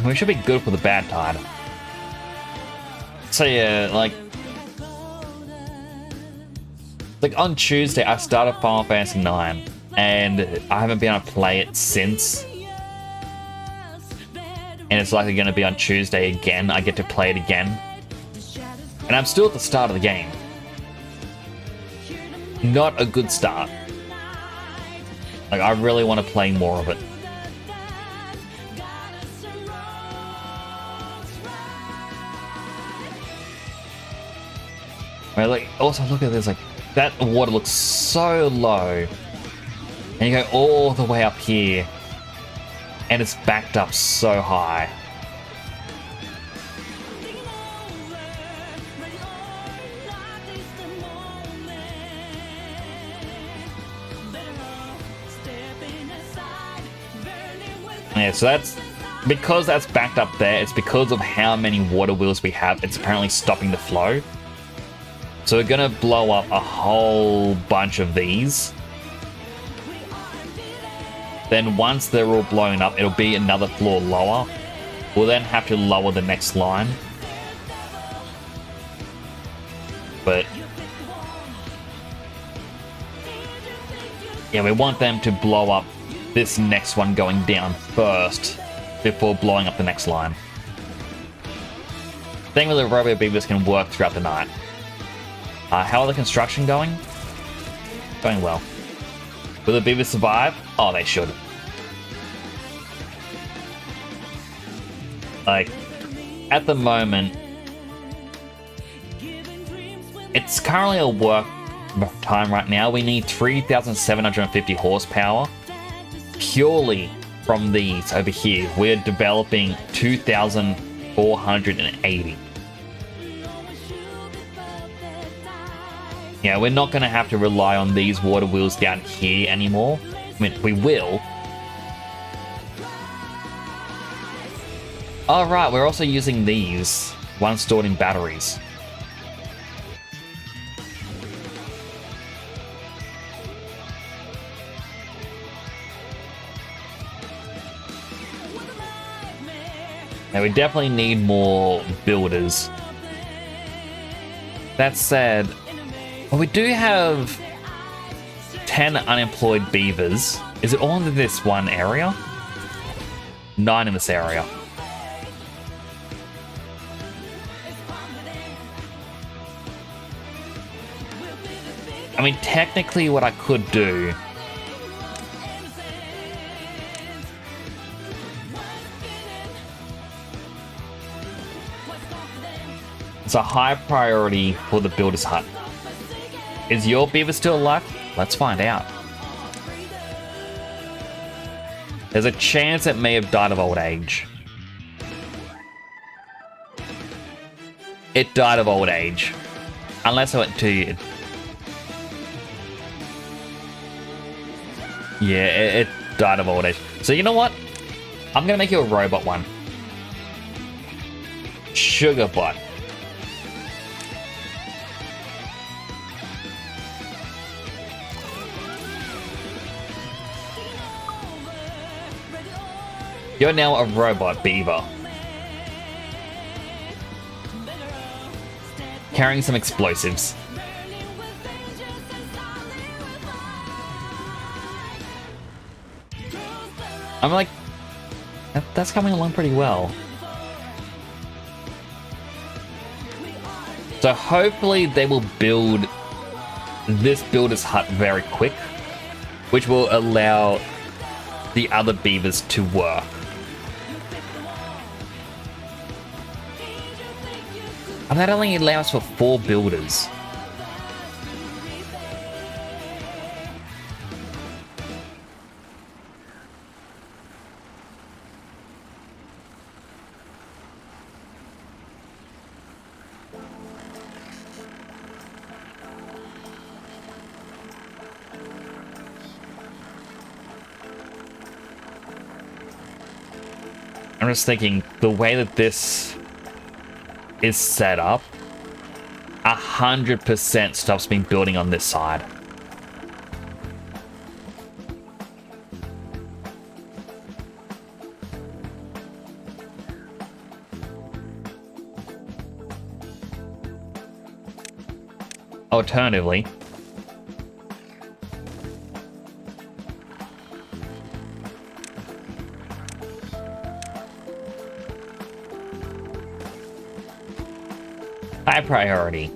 [SPEAKER 1] We should be good for the bad tide. So yeah, like on Tuesday I started Final Fantasy 9 and I haven't been able to play it since. And it's likely going to be on Tuesday again. I get to play it again. And I'm still at the start of the game. Not a good start. Like, I really want to play more of it. Right, like, also look at this, like, that water looks so low. And you go all the way up here. And it's backed up so high. Yeah, so that's because that's backed up there. It's because of how many water wheels we have. It's apparently stopping the flow. So we're gonna blow up a whole bunch of these. Then once they're all blown up, it'll be another floor lower. We'll then have to lower the next line. But yeah, we want them to blow up this next one going down first before blowing up the next line. Thing with the Robo Beavers can work throughout the night. How are the construction going? Going well. Will the Beavers survive? Oh, they should. Like, at the moment, it's currently a work time right now. We need 3,750 horsepower. Purely from these over here, we're developing 2,480. Yeah, we're not going to have to rely on these water wheels down here anymore. I mean, we will. Oh, right, we're also using these, one stored in batteries. Now, we definitely need more builders. That said, well, we do have 10 unemployed beavers. Is it all in this one area? 9 in this area. I mean, technically what I could do It's a high priority for the builder's hut. Is your beaver still alive? Let's find out. There's a chance it may have died of old age. It died of old age. Unless I went to... Yeah, it died of old age. So you know what? I'm gonna make you a robot one. Sugarbot. You're now a robot beaver. Carrying some explosives. I'm like, that's coming along pretty well. So hopefully they will build this builder's hut very quick, which will allow the other beavers to work. And that only allows for 4 builders. I'm just thinking, the way that this is set up, 100% stops me building on this side. Alternatively, high priority.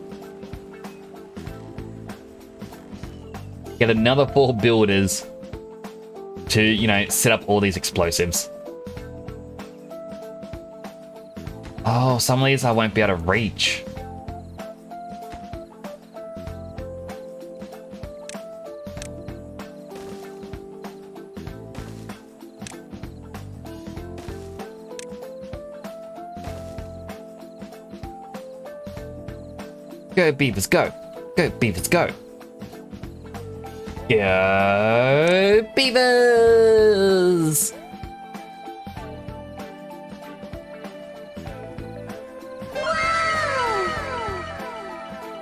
[SPEAKER 1] Get another 4 builders to, you know, set up all these explosives. Oh, some of these I won't be able to reach. Go beavers, go! Go beavers, go! Go beavers!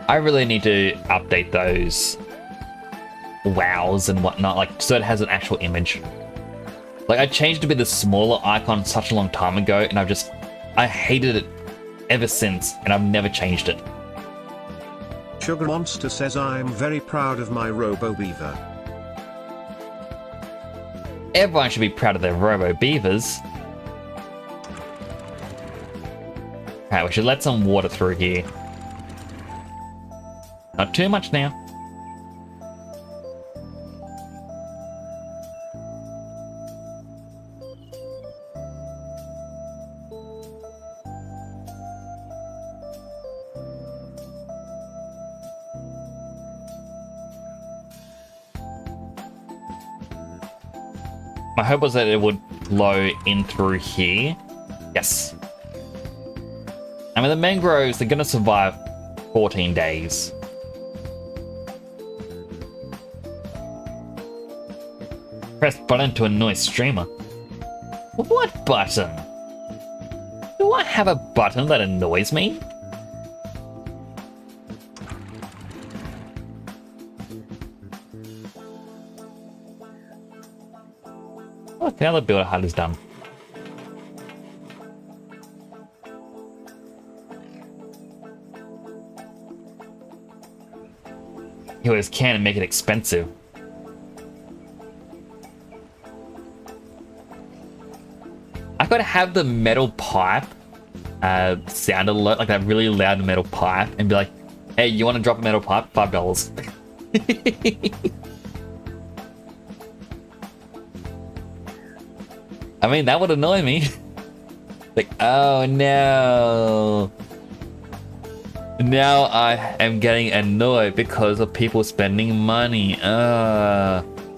[SPEAKER 1] I really need to update those wows and whatnot, like, so it has an actual image. Like, I changed to be the smaller icon such a long time ago, and I hated it ever since, and I've never changed it.
[SPEAKER 2] Sugar Monster says I'm very proud of my Robo Beaver.
[SPEAKER 1] Everyone should be proud of their Robo Beavers. Alright, we should let some water through here. Not too much now. My hope was that it would flow in through here. Yes. I mean, the mangroves, they're gonna survive 14 days. Press button to annoy streamer. What button? Do I have a button that annoys me? Look, now the builder hut is done. You always can and make it expensive. I could have the metal pipe sound alert, like that really loud metal pipe, and be like, hey, you want to drop a metal pipe? $5. I mean, that would annoy me. Like, oh no. Now I am getting annoyed because of people spending money.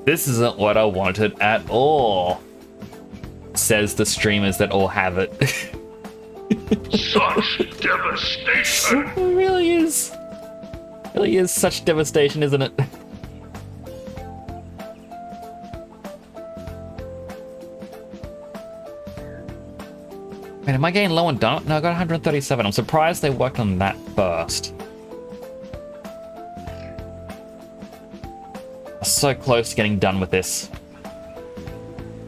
[SPEAKER 1] This isn't what I wanted at all. Says the streamers that all have it.
[SPEAKER 3] Such devastation!
[SPEAKER 1] It really is. It really is such devastation, isn't it? Man, am I getting low on done? No, I got 137. I'm surprised they worked on that first. So close to getting done with this.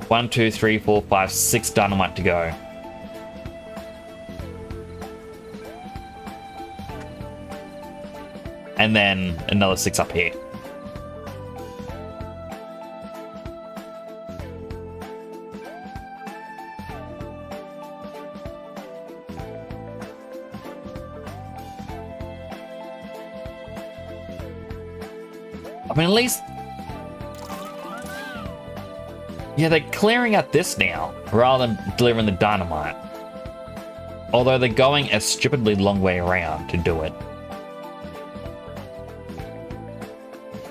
[SPEAKER 1] 1, 2, 3, 4, 5, 6 dynamite to go. And then another 6 up here. I mean, at least... Yeah, they're clearing out this now, rather than delivering the dynamite. Although they're going a stupidly long way around to do it.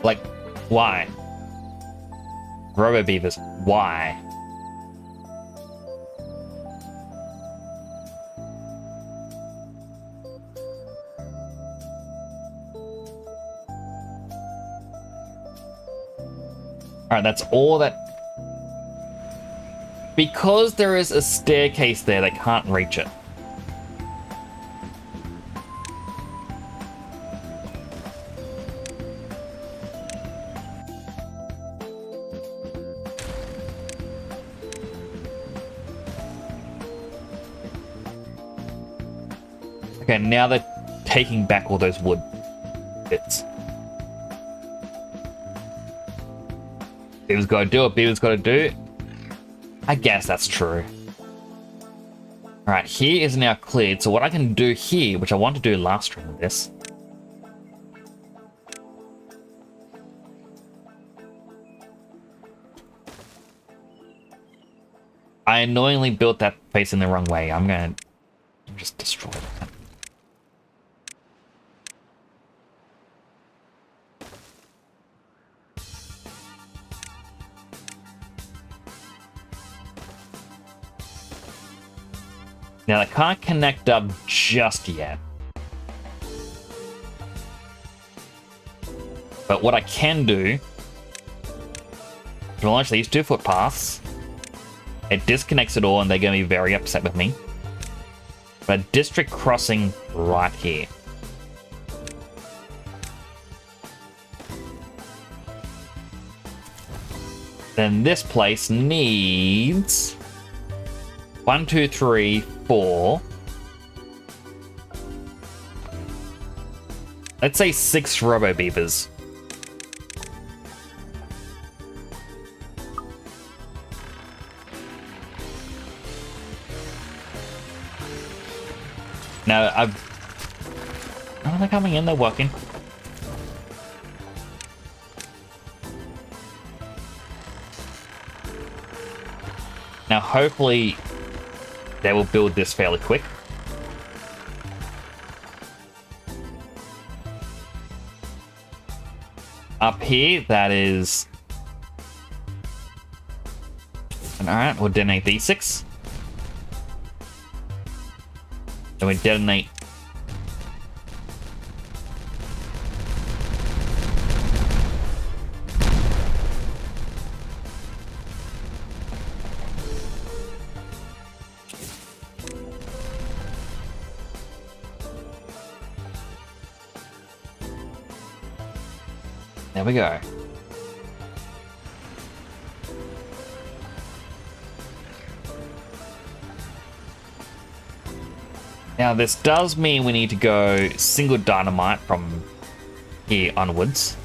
[SPEAKER 1] Like, why? Robo Beavers, why? Alright, that's all that... Because there is a staircase there, they can't reach it. Okay, now they're taking back all those wood bits. Beaver's gotta do what Beaver's gotta do. I guess that's true. Alright, here is now cleared. So what I can do here, which I want to do last stream with this. I annoyingly built that facing the wrong way. I'm gonna just destroy that. Now, I can't connect up just yet. But what I can do is launch these 2 footpaths. It disconnects it all and they're going to be very upset with me. But a district crossing right here. Then this place needs... 1, 2, 3, 4. Let's say 6 Robo Beavers. Now oh, they're coming in, they're working. Now hopefully they will build this fairly quick. Up here, that is... Alright, we'll detonate these 6. Then we detonate... There we go. Now this does mean we need to go single dynamite from here onwards.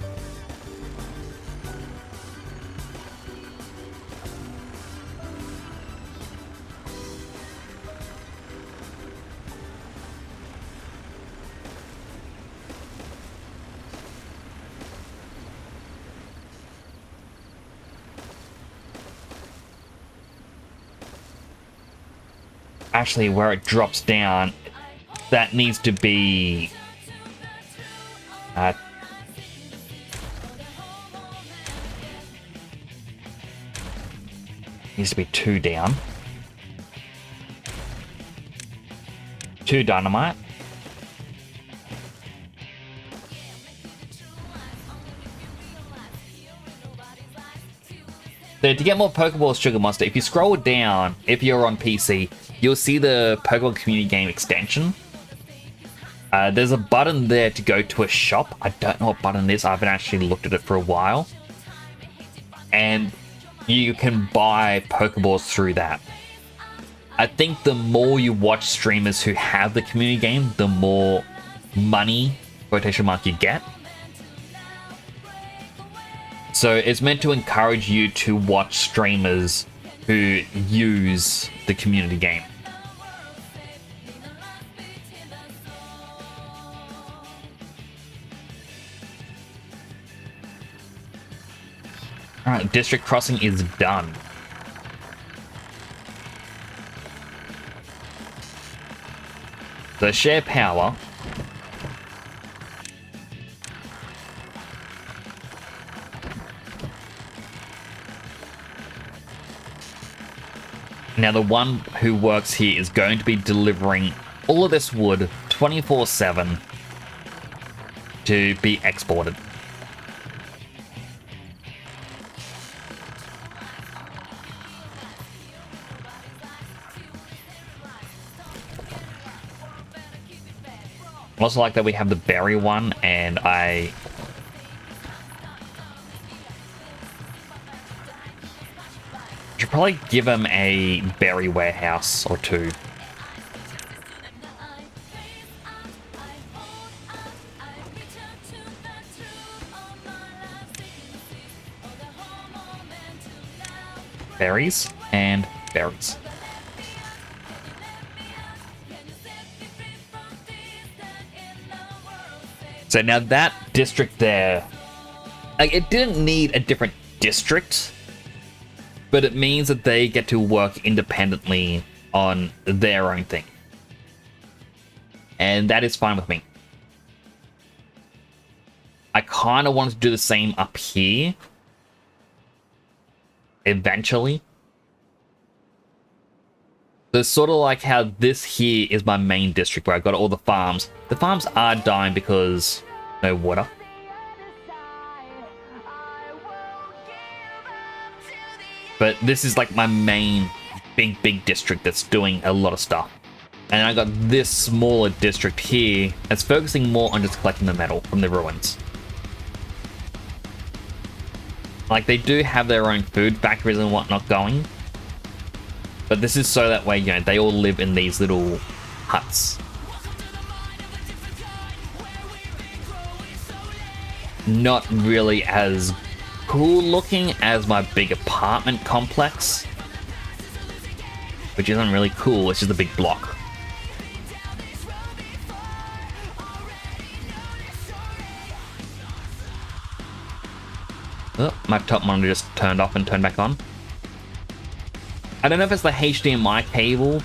[SPEAKER 1] Actually, where it drops down, that needs to be Needs to be 2 down. 2 dynamite. So to get more Pokeballs, Sugar Monster, if you scroll down, if you're on PC, you'll see the Pokemon Community Game extension. There's a button there to go to a shop. I don't know what button it is. I haven't actually looked at it for a while. And you can buy Pokeballs through that. I think the more you watch streamers who have the community game, the more money, quotation mark, you get. So it's meant to encourage you to watch streamers who use the community game. Alright, district crossing is done. So share power. Now the one who works here is going to be delivering all of this wood 24/7 to be exported. I also like that we have the berry one, and I should probably give him a berry warehouse or 2. Berries and berries. So now that district there, like, it didn't need a different district, but it means that they get to work independently on their own thing. And that is fine with me. I kind of wanted to do the same up here. Eventually. So it's sort of like how this here is my main district where I've got all the farms. The farms are dying because no water. But this is like my main big district that's doing a lot of stuff. And I got this smaller district here that's focusing more on just collecting the metal from the ruins. Like, they do have their own food factories and whatnot going. But this is so that way, you know, they all live in these little huts. Not really as cool looking as my big apartment complex, which isn't really cool, it's just a big block. Oh, my top monitor just turned off and turned back on. I don't know if it's the HDMI cable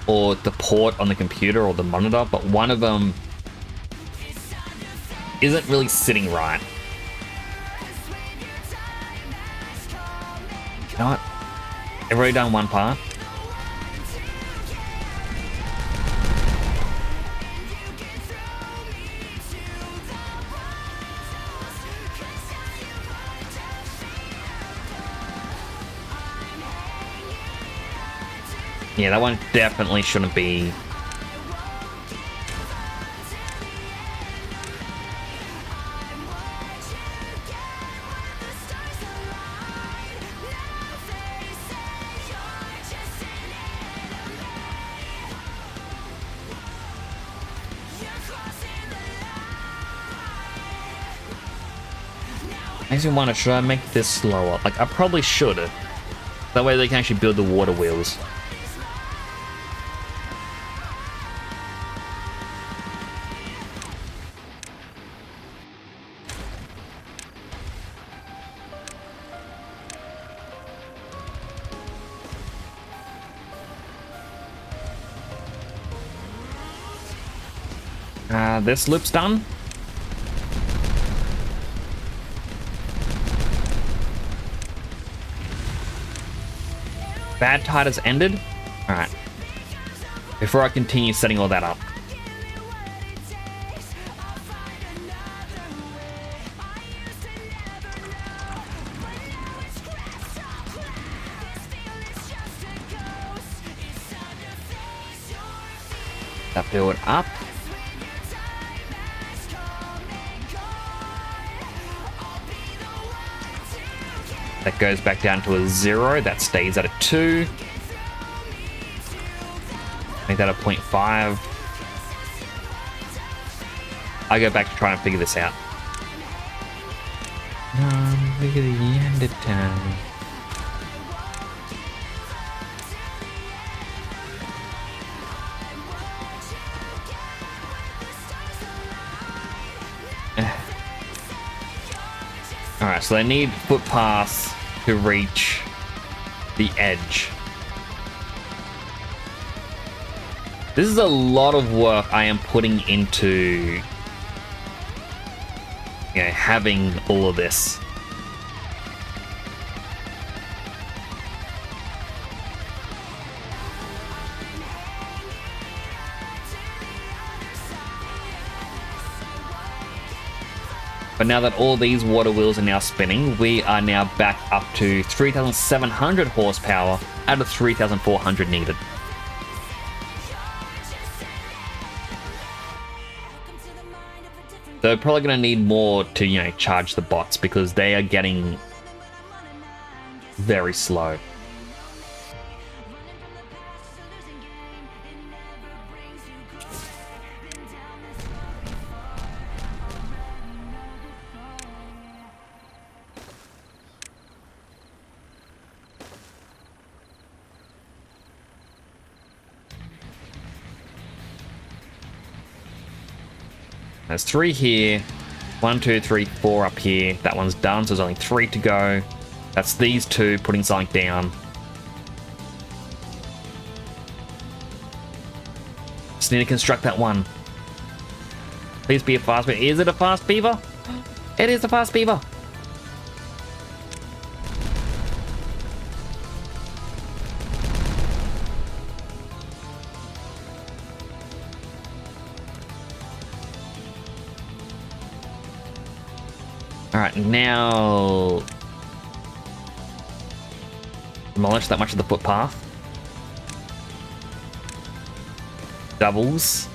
[SPEAKER 1] or the port on the computer or the monitor, but one of them isn't really sitting right. You know what? I've already done one part. Yeah, that one definitely shouldn't be. Makes me wonder, should I make this slower? Like, I probably should. That way they can actually build the water wheels. This loop's done. Bad tide has ended. All right. Before I continue setting all that up. That build up. That goes back down to a 0. That stays at a 2. Make that a 0.5. I go back to try and figure this out. Look at the end of time. Alright, so they need footpaths to reach the edge. This is a lot of work I am putting into, having all of this. But now that all these water wheels are now spinning, we are now back up to 3,700 horsepower out of 3,400 needed. They're probably going to need more to, charge the bots because they are getting very slow. There's 3 here. 1, 2, 3, 4 up here. That one's done, so there's only 3 to go. That's these 2 putting something down. Just need to construct that one. Please be a fast beaver. Is it a fast beaver? It is a fast beaver. Alright, now demolish that much of the footpath. Doubles.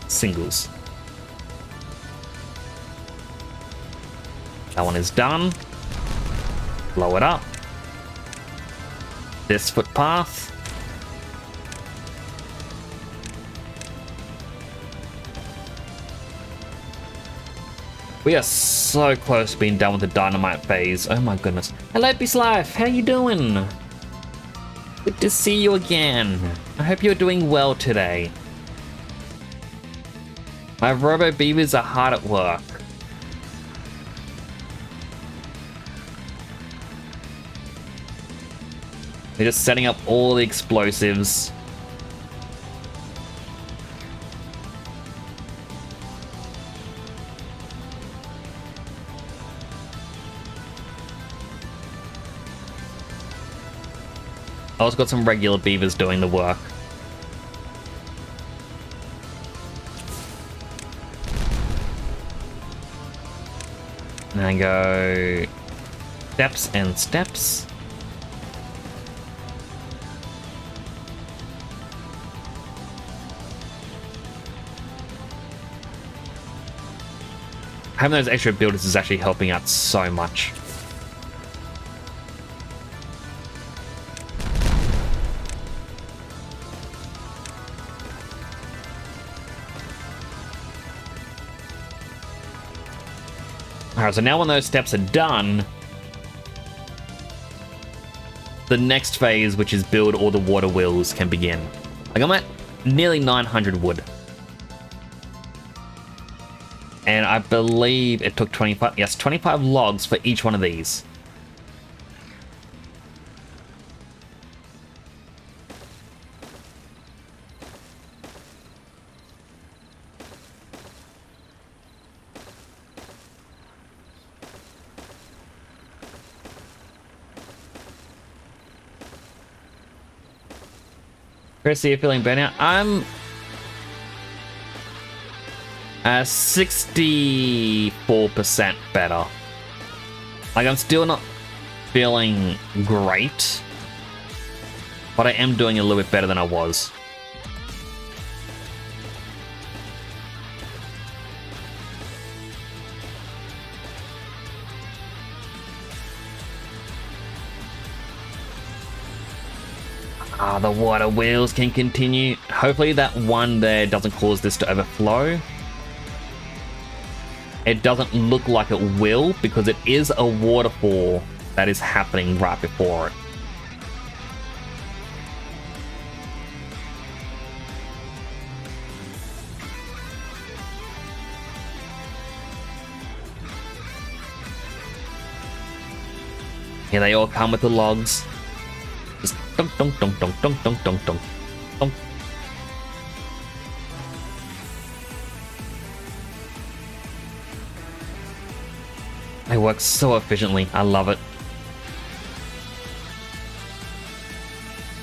[SPEAKER 1] Singles. That one is done. Blow it up. This footpath. We are so close to being done with the dynamite phase. Oh my goodness. Hello, Peace Life. How you doing? Good to see you again. I hope you're doing well today. My Robo Beavers are hard at work. They're just setting up all the explosives. I also got some regular beavers doing the work. And I go steps and steps. Having those extra builders is actually helping out so much. Alright, so now when those steps are done, the next phase, which is build all the water wheels, can begin. Like, I'm at nearly 900 wood. And I believe it took 25 logs for each one of these. Chris, are you feeling burnout? I'm 64% better. Like, I'm still not feeling great, but I am doing a little bit better than I was. The water wheels can continue. Hopefully that one there doesn't cause this to overflow. It doesn't look like it will because it is a waterfall that is happening right before it. Yeah, they all come with the logs. Just dunk, dunk, dunk, dunk, dunk, dunk, dunk, dunk, dunk. They work so efficiently. I love it.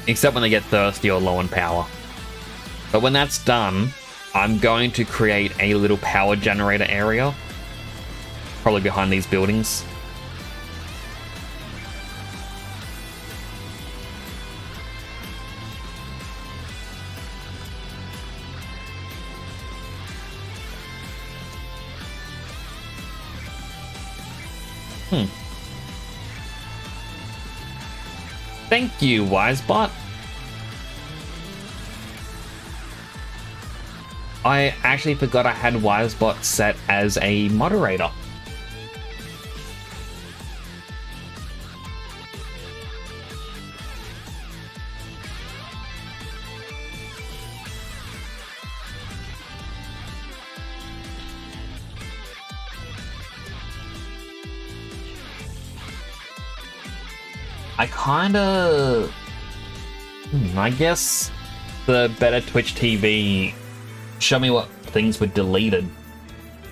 [SPEAKER 1] Except when they get thirsty or low on power. But when that's done, I'm going to create a little power generator area. Probably behind these buildings. Thank you, Wisebot. I actually forgot I had Wisebot set as a moderator. I kinda... I guess the better Twitch TV show me what things were deleted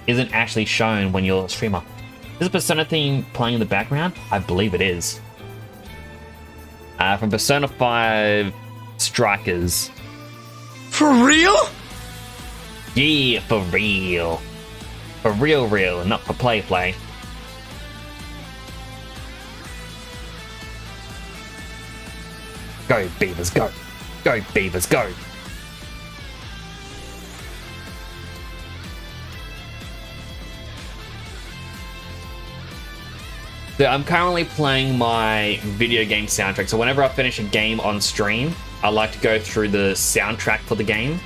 [SPEAKER 1] isn't actually shown when you're a streamer. Is a Persona theme playing in the background? I believe it is. From Persona 5 Strikers.
[SPEAKER 4] For real?
[SPEAKER 1] Yeah, for real. For real, not for play. Go, Beavers, go. Go, Beavers, go. So I'm currently playing my video game soundtrack. So whenever I finish a game on stream, I like to go through the soundtrack for the game.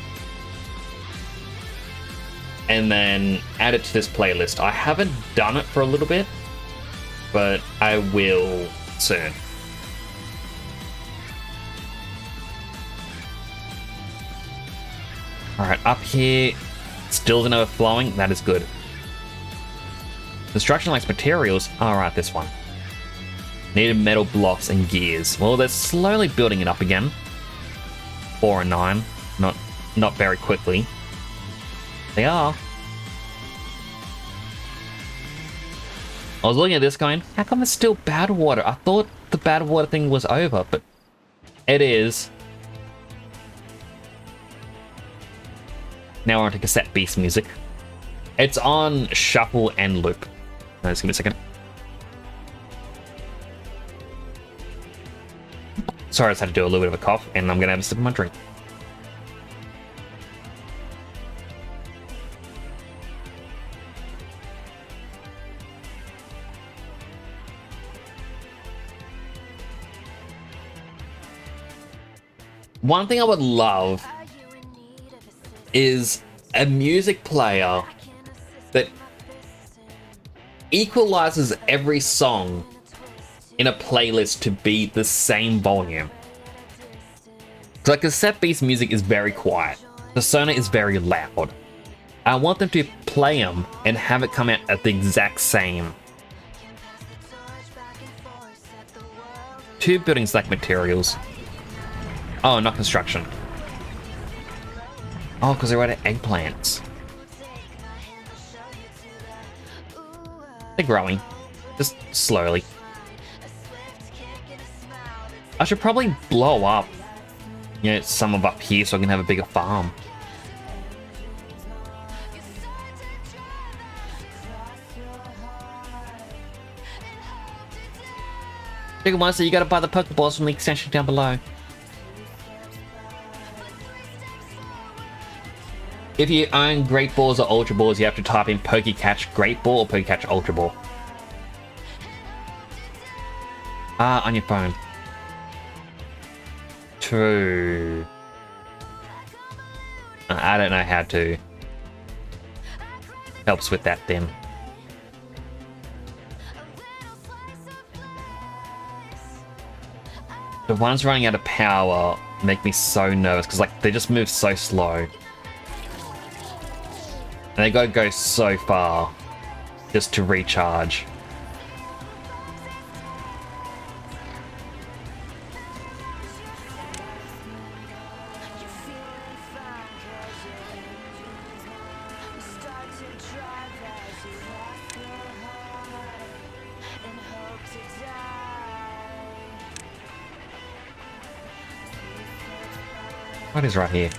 [SPEAKER 1] And then add it to this playlist. I haven't done it for a little bit, but I will soon. Alright, up here, still isn't overflowing. That is good. Construction likes materials. Alright, this one. Needed metal blocks and gears. Well, they're slowly building it up again. 4 and 9. Not very quickly. They are. I was looking at this going, how come it's still bad water? I thought the bad water thing was over, but it is. Now we're on to cassette beast music. It's on shuffle and loop. Just give me a second. Sorry, I just had to do a little bit of a cough, and I'm gonna have a sip of my drink. One thing I would love is a music player that equalizes every song in a playlist to be the same volume. Like, cassette beast music is very quiet. Persona is very loud. I want them to play them and have it come out at the exact same. 2 buildings lack materials. Oh, not construction. Oh, because they're out of eggplants. They're growing. Just slowly. I should probably blow up You know, some of up here so I can have a bigger farm. Bigger one, so you gotta buy the Pokeballs from the extension down below. If you own Great Balls or Ultra Balls, you have to type in Pokecatch Great Ball or Pokecatch Ultra Ball. On your phone. True. I don't know how to. Helps with that then. The ones running out of power make me so nervous because like they just move so slow. And they gotta go so far just to recharge. What is right here?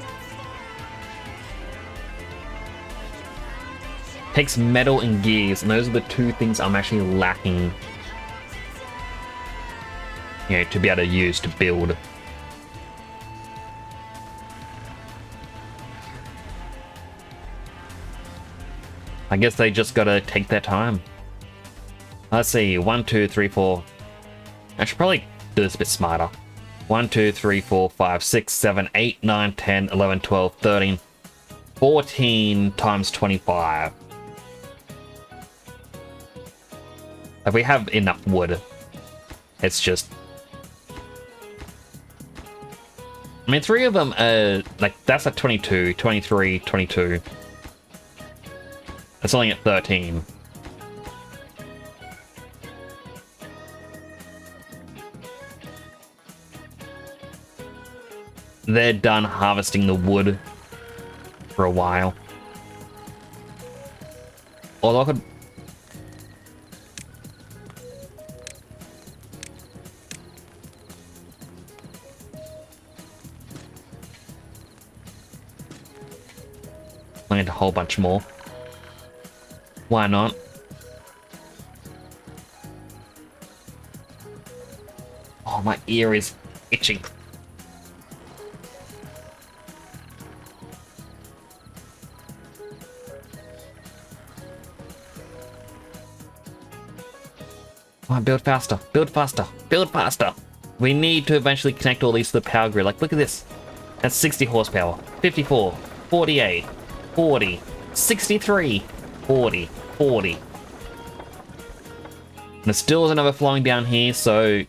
[SPEAKER 1] Takes metal and gears, and those are the two things I'm actually lacking, you know, to be able to use to build. I guess they just gotta take their time. Let's see, 1, 2, 3, 4. I should probably do this a bit smarter. 1, 2, 3, 4, 5, 6, 7, 8, 9, 10, 11, 12, 13, 14 times 25. If we have enough wood, it's just... I mean, 3 of them are, like, that's at 22, 23, 22. That's only at 13. They're done harvesting the wood for a while. Although I could... plant a whole bunch more. Why not? Oh, my ear is itching. Come on, build faster, build faster, build faster. We need to eventually connect all these to the power grid. Like, look at this. That's 60 horsepower, 54, 48, 40, 63, 40, 40. And there still isn't overflowing down here, so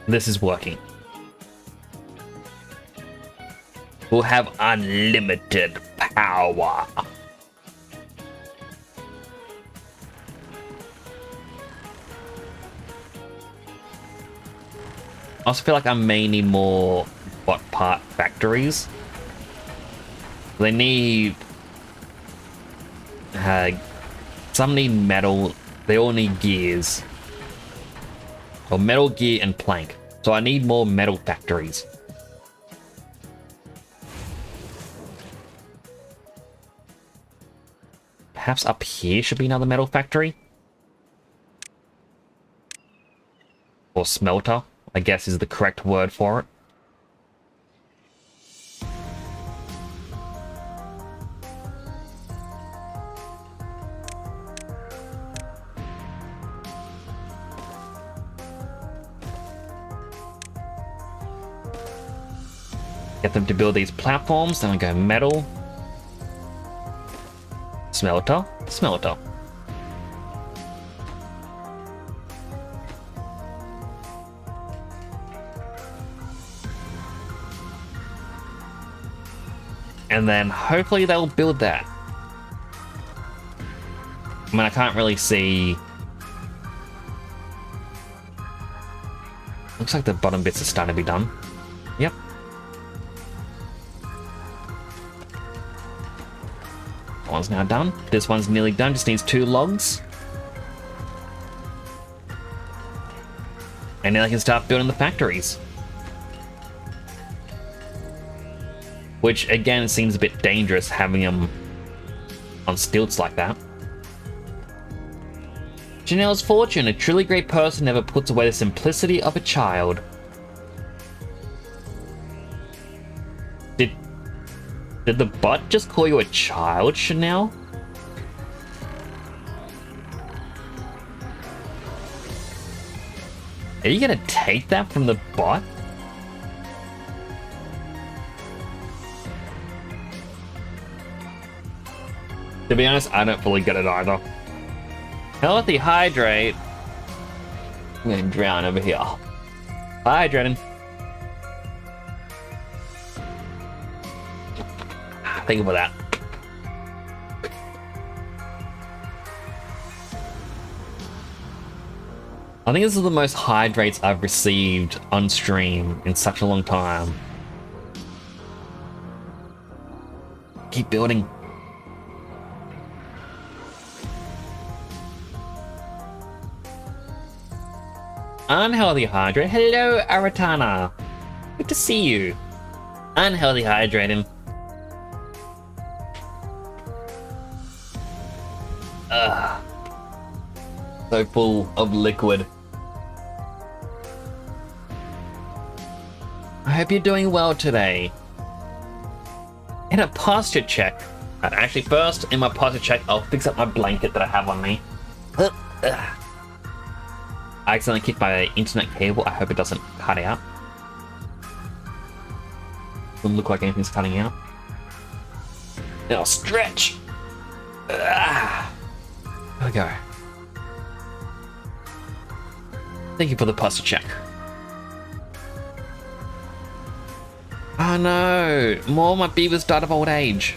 [SPEAKER 1] this is working. We'll have unlimited power. I also feel like I may need more bot part factories. They need... some need metal. They all need gears. Or metal, gear, and plank. So I need more metal factories. Perhaps up here should be another metal factory? Or smelter, I guess is the correct word for it. Get them to build these platforms, then I go metal, smelter, smelter. And then hopefully they'll build that. I mean, I can't really see. Looks like the bottom bits are starting to be done. Yep. One's now done. This one's nearly done, just needs 2 logs. And now I can start building the factories. which again seems a bit dangerous having him on stilts like that. Janelle's fortune, a truly great person never puts away the simplicity of a child. Did the bot just call you a child, Chanel? Are you gonna take that from the bot? To be honest, I don't fully get it either. Healthy hydrate. I'm gonna drown over here. Hydrating. Think about that. I think this is the most hydrates I've received on stream in such a long time. Keep building. Unhealthy hydrate. Hello, Aratana. Good to see you. Unhealthy hydrating. Ugh. So full of liquid. I hope you're doing well today. In a posture check. Actually, first, in my posture check, I'll fix up my blanket that I have on me. Ugh. I accidentally kicked my internet cable. I hope it doesn't cut out. Doesn't look like anything's cutting out. Now stretch. There we go. Thank you for the posture check. Oh no! More of my beavers died of old age.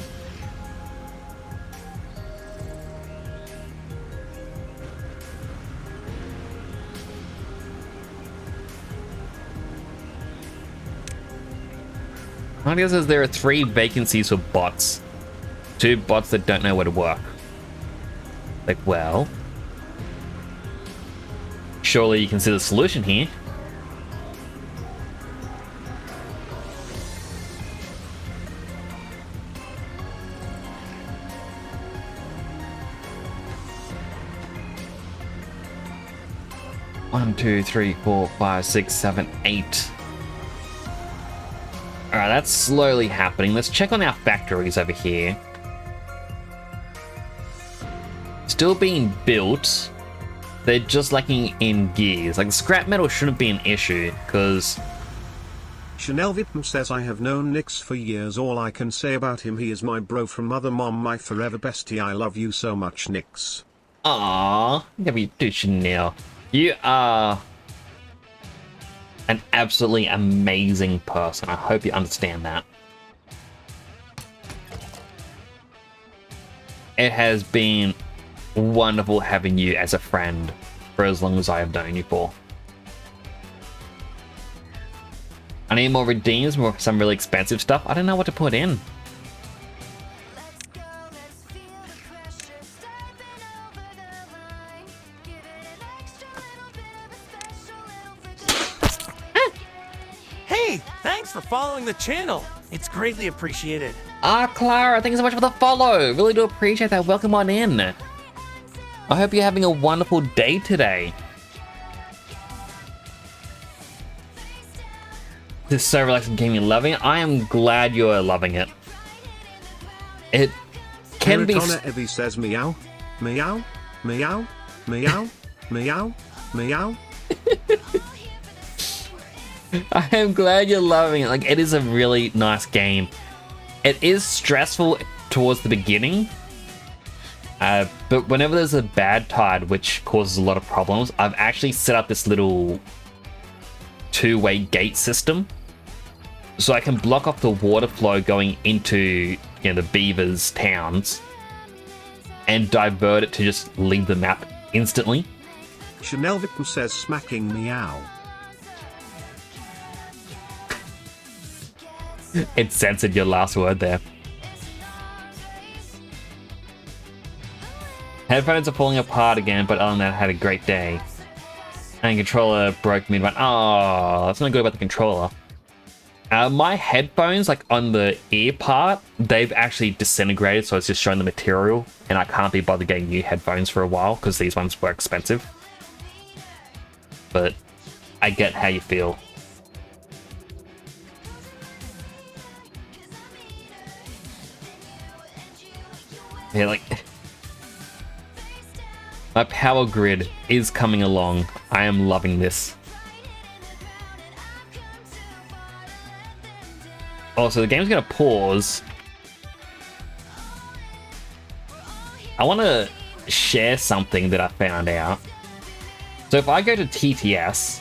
[SPEAKER 1] I guess says there are 3 vacancies for bots. 2 bots that don't know where to work. Like, well... surely you can see the solution here. One, 2, 3, 4, 5, 6, 7, 8. Alright, that's slowly happening. Let's check on our factories over here. Still being built. They're just lacking in gears. Like, the scrap metal shouldn't be an issue, because...
[SPEAKER 2] Chanel Vipm says, I have known Nix for years. All I can say about him, he is my bro from Mother Mom, my forever bestie. I love you so much, Nix.
[SPEAKER 1] Aww. Yeah, we do, Chanel. You are... an absolutely amazing person. I hope you understand that. It has been wonderful having you as a friend for as long as I have known you for. I need more redeems, more some really expensive stuff. I don't know what to put in.
[SPEAKER 4] Hey, thanks for following the channel. It's greatly appreciated.
[SPEAKER 1] Clara, thank you so much for the follow. Really do appreciate that. Welcome on in. I hope you're having a wonderful day today. This is so relaxing gaming, loving it. I am glad you're loving it. It can be...
[SPEAKER 2] Evie says meow, meow, meow, meow, meow, meow.
[SPEAKER 1] I am glad you're loving it. Like, it is a really nice game. It is stressful towards the beginning. But whenever there's a bad tide, which causes a lot of problems, I've actually set up this little 2-way gate system. So I can block off the water flow going into, you know, the beavers' towns and divert it to just leave the map instantly.
[SPEAKER 2] Chanel Vipm says smacking meow.
[SPEAKER 1] It censored your last word there. Headphones are falling apart again, but other than that, I had a great day. And controller broke mid-run. Oh, that's not good about the controller. My headphones, like on the ear part, they've actually disintegrated, so it's just showing the material, and I can't be bothered getting new headphones for a while because these ones were expensive. But I get how you feel. Yeah, like my power grid is coming along. I am loving this. Also, the game's gonna pause. I want to share something that I found out. So if I go to TTS,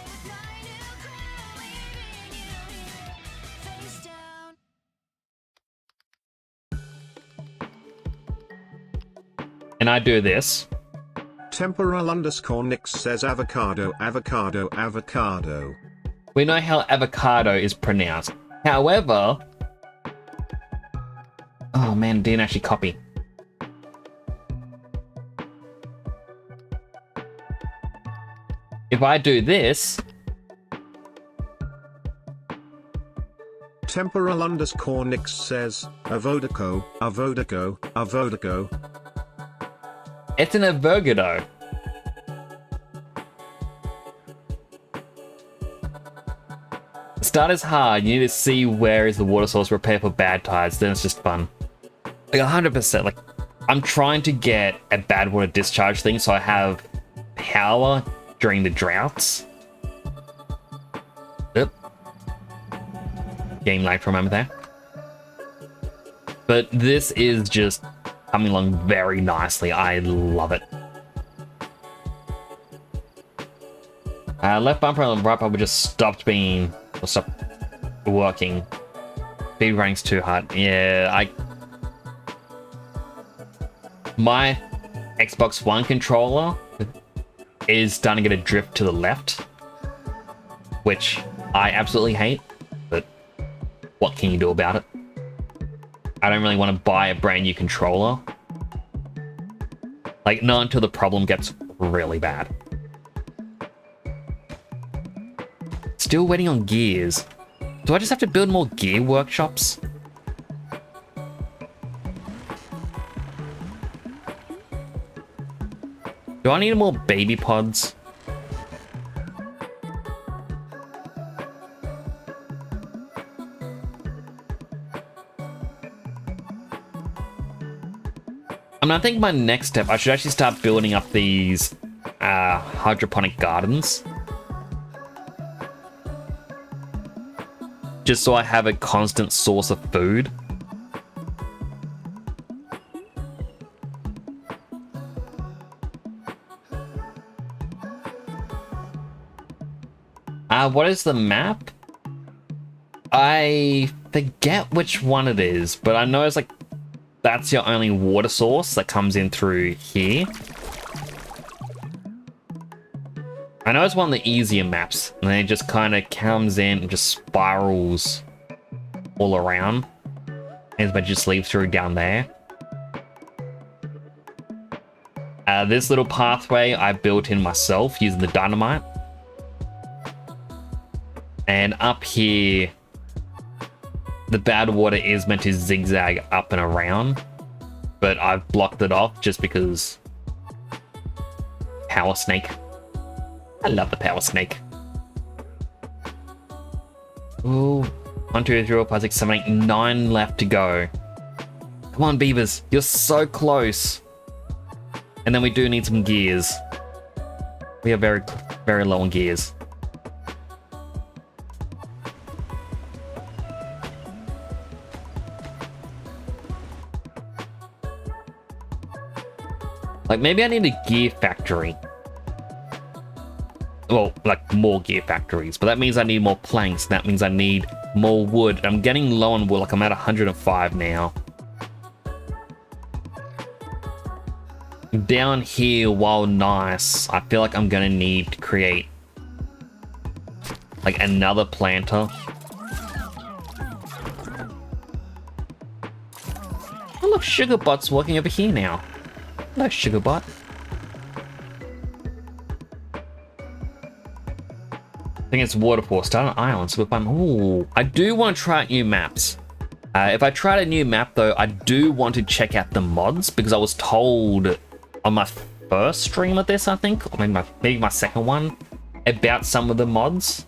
[SPEAKER 1] and I do this.
[SPEAKER 2] Temporal_Nix says avocado, avocado, avocado.
[SPEAKER 1] We know how avocado is pronounced. However, oh man, didn't actually copy. If I do this,
[SPEAKER 2] Temporal_Nix says avodaco, avodaco, avodaco.
[SPEAKER 1] it's an avocado. Start is hard. You need to see where is the water source, prepare for bad tides, then it's just fun. Like 100%, like I'm trying to get a bad water discharge thing so I have power during the droughts. Yep. Game lag for a moment there. But this is just coming along very nicely. I love it. Left bumper and right bumper just stopped being, or stopped working. Speed running's too hard. Yeah, my Xbox One controller is starting to get a drift to the left, which I absolutely hate, but what can you do about it? I don't really want to buy a brand new controller. Like, not until the problem gets really bad. Still waiting on gears. Do I just have to build more gear workshops? Do I need more baby pods? I mean, I think my next step, I should actually start building up these hydroponic gardens. Just so I have a constant source of food. What is the map? I forget which one it is, but I know it's like that's your only water source that comes in through here. I know it's one of the easier maps, and then it just kind of comes in and just spirals all around. And but just leave through down there. This little pathway I built in myself using the dynamite. And up here, the bad water is meant to zigzag up and around, but I've blocked it off just because power snake. I love the power snake. Ooh, 1, 2, 3, 4, 5, 6, 7, 8, 9 left to go. Come on, beavers, you're so close. And then we do need some gears. We are very, very low on gears. Like, maybe I need a gear factory. Well, like, more gear factories. But that means I need more planks. That means I need more wood. I'm getting low on wood. Like, I'm at 105 now. Down here, while nice, I feel like I'm gonna need to create, like, another planter. Oh, look, Sugarbot's walking over here now. Hello, Sugarbot. I think it's waterfall. Start an island. So if I'm... Ooh. I do want to try out new maps. If I tried a new map, though, I do want to check out the mods, because I was told on my first stream of this, I think, or maybe my second one, about some of the mods.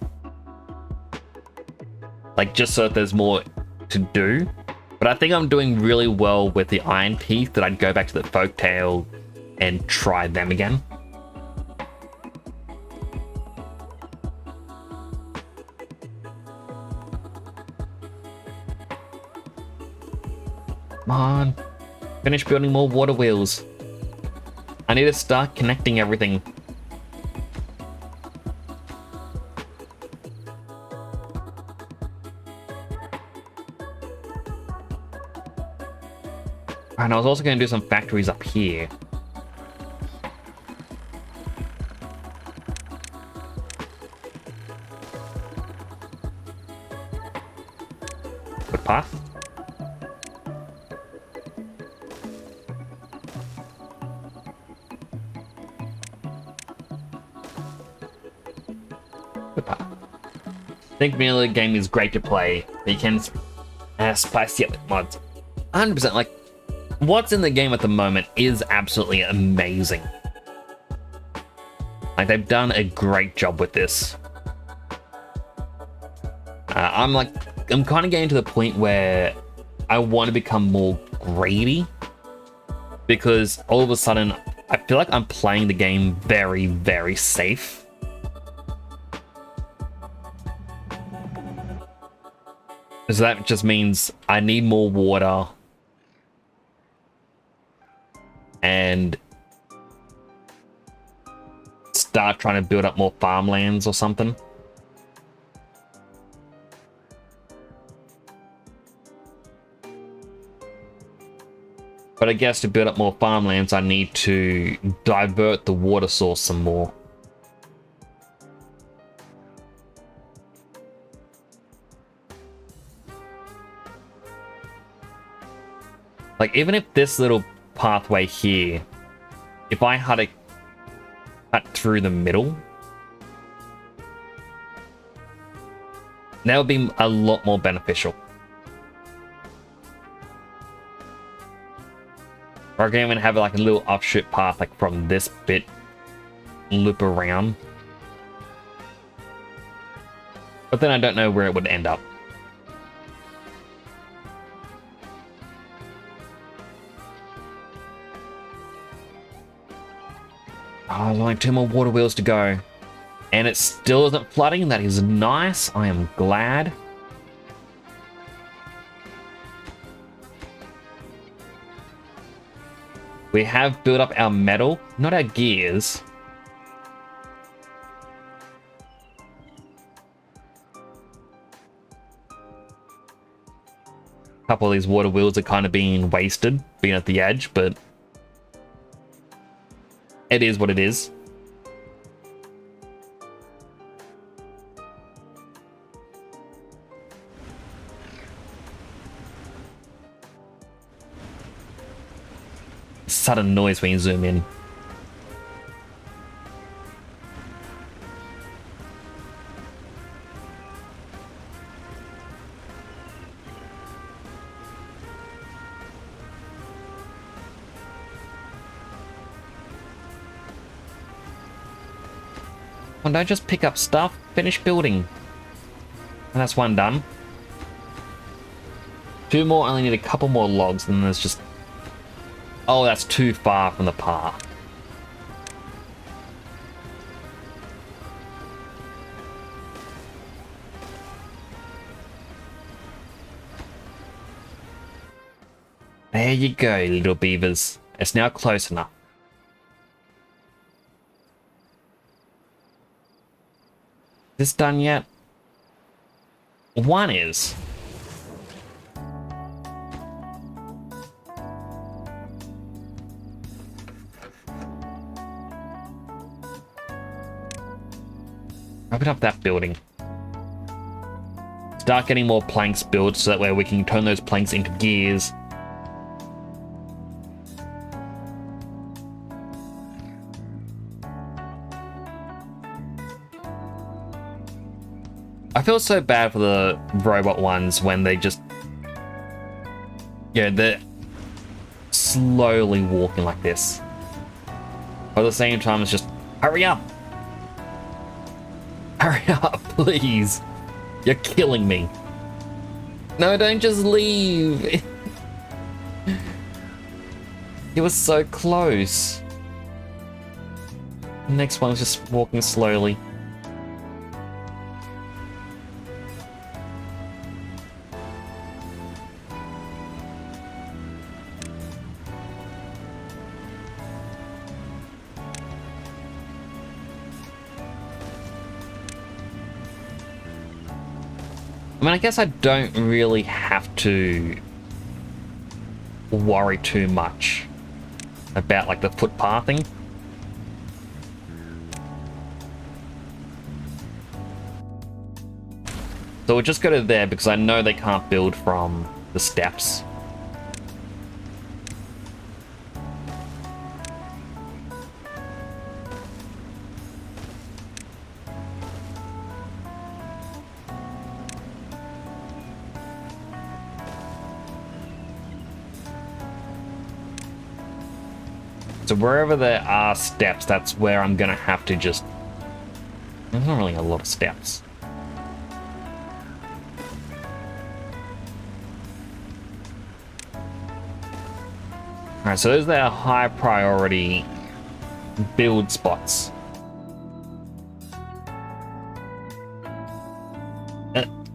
[SPEAKER 1] Like, just so that there's more to do. But I think I'm doing really well with the Iron Teeth that I'd go back to the Folktale and try them again. Come on. Finish building more water wheels. I need to start connecting everything. And I was also going to do some factories up here. Good path. Good path. I think vanilla game is great to play, but you can spice it up with mods. 100%, like, what's in the game at the moment is absolutely amazing. Like, they've done a great job with this. I'm kind of getting to the point where I want to become more greedy, because all of a sudden I feel like I'm playing the game very, very safe. So that just means I need more water and start trying to build up more farmlands or something. But I guess to build up more farmlands, I need to divert the water source some more. Like, even if this little pathway here, if I had to cut through the middle, that would be a lot more beneficial. Or I can even have like a little offshoot path, like from this bit, loop around. But then I don't know where it would end up. Oh, there's only 2 more water wheels to go. And it still isn't flooding. That is nice. I am glad. We have built up our metal, not our gears. A couple of these water wheels are kind of being wasted, being at the edge, but it is what it is. Sudden noise when you zoom in. Well, don't just pick up stuff, finish building. And that's one done. 2 more, I only need a couple more logs, and then there's just... Oh, that's too far from the path. There you go, little beavers. It's now close enough. Is this done yet? One is. Open up that building. Start getting more planks built so that way we can turn those planks into gears. I feel so bad for the robot ones when they just... Yeah, they're slowly walking like this. But at the same time, it's just, hurry up! Hurry up, please! You're killing me. No, don't just leave! It was so close. The next one's just walking slowly. I mean, I guess I don't really have to worry too much about like the footpathing. So we'll just go to there because I know they can't build from the steps. So wherever there are steps, that's where I'm gonna have to just... There's not really a lot of steps. Alright, so those are our high priority build spots.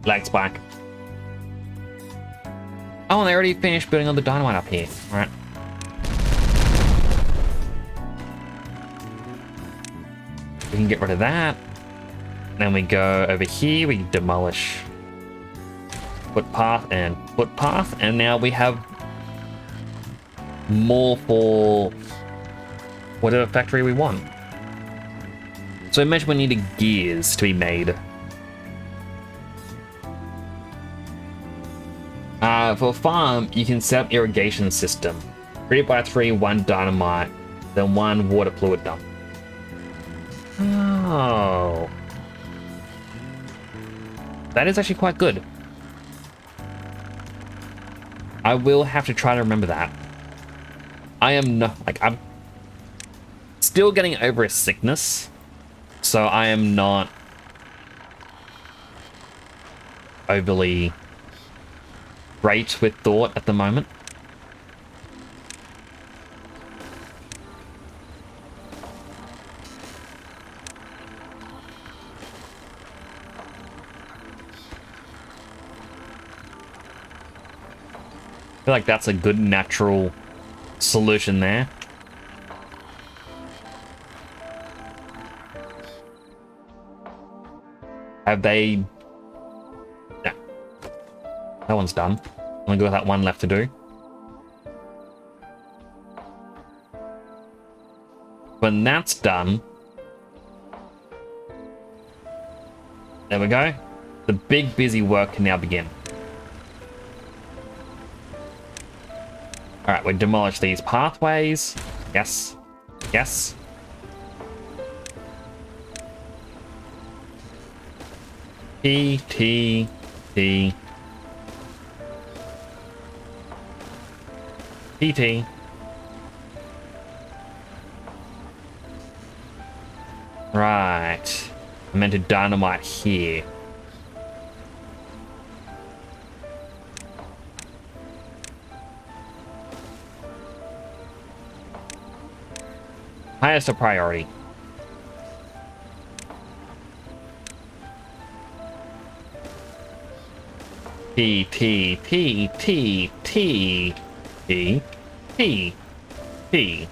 [SPEAKER 1] Lag spike. Oh, and they already finished building all the dynamite up here. Alright. We can get rid of that. Then we go over here, we demolish footpath, and now we have more for whatever factory we want. So I mentioned we needed gears to be made. For a farm, you can set up irrigation system. 3x3, 1 dynamite, then 1 water fluid dump. Oh. That is actually quite good. I will have to try to remember that. I am not, like, I'm still getting over a sickness, so I am not overly great with thought at the moment. I feel like that's a good natural solution there. Have they... No. That one's done. I'm gonna go with that one left to do. When that's done... There we go. The big busy work can now begin. Alright, we demolish these pathways. Yes. Yes. T, T, T. T, T. Right. I meant to dynamite here. Highest of priority. T, T, T, T, T, T, T, T.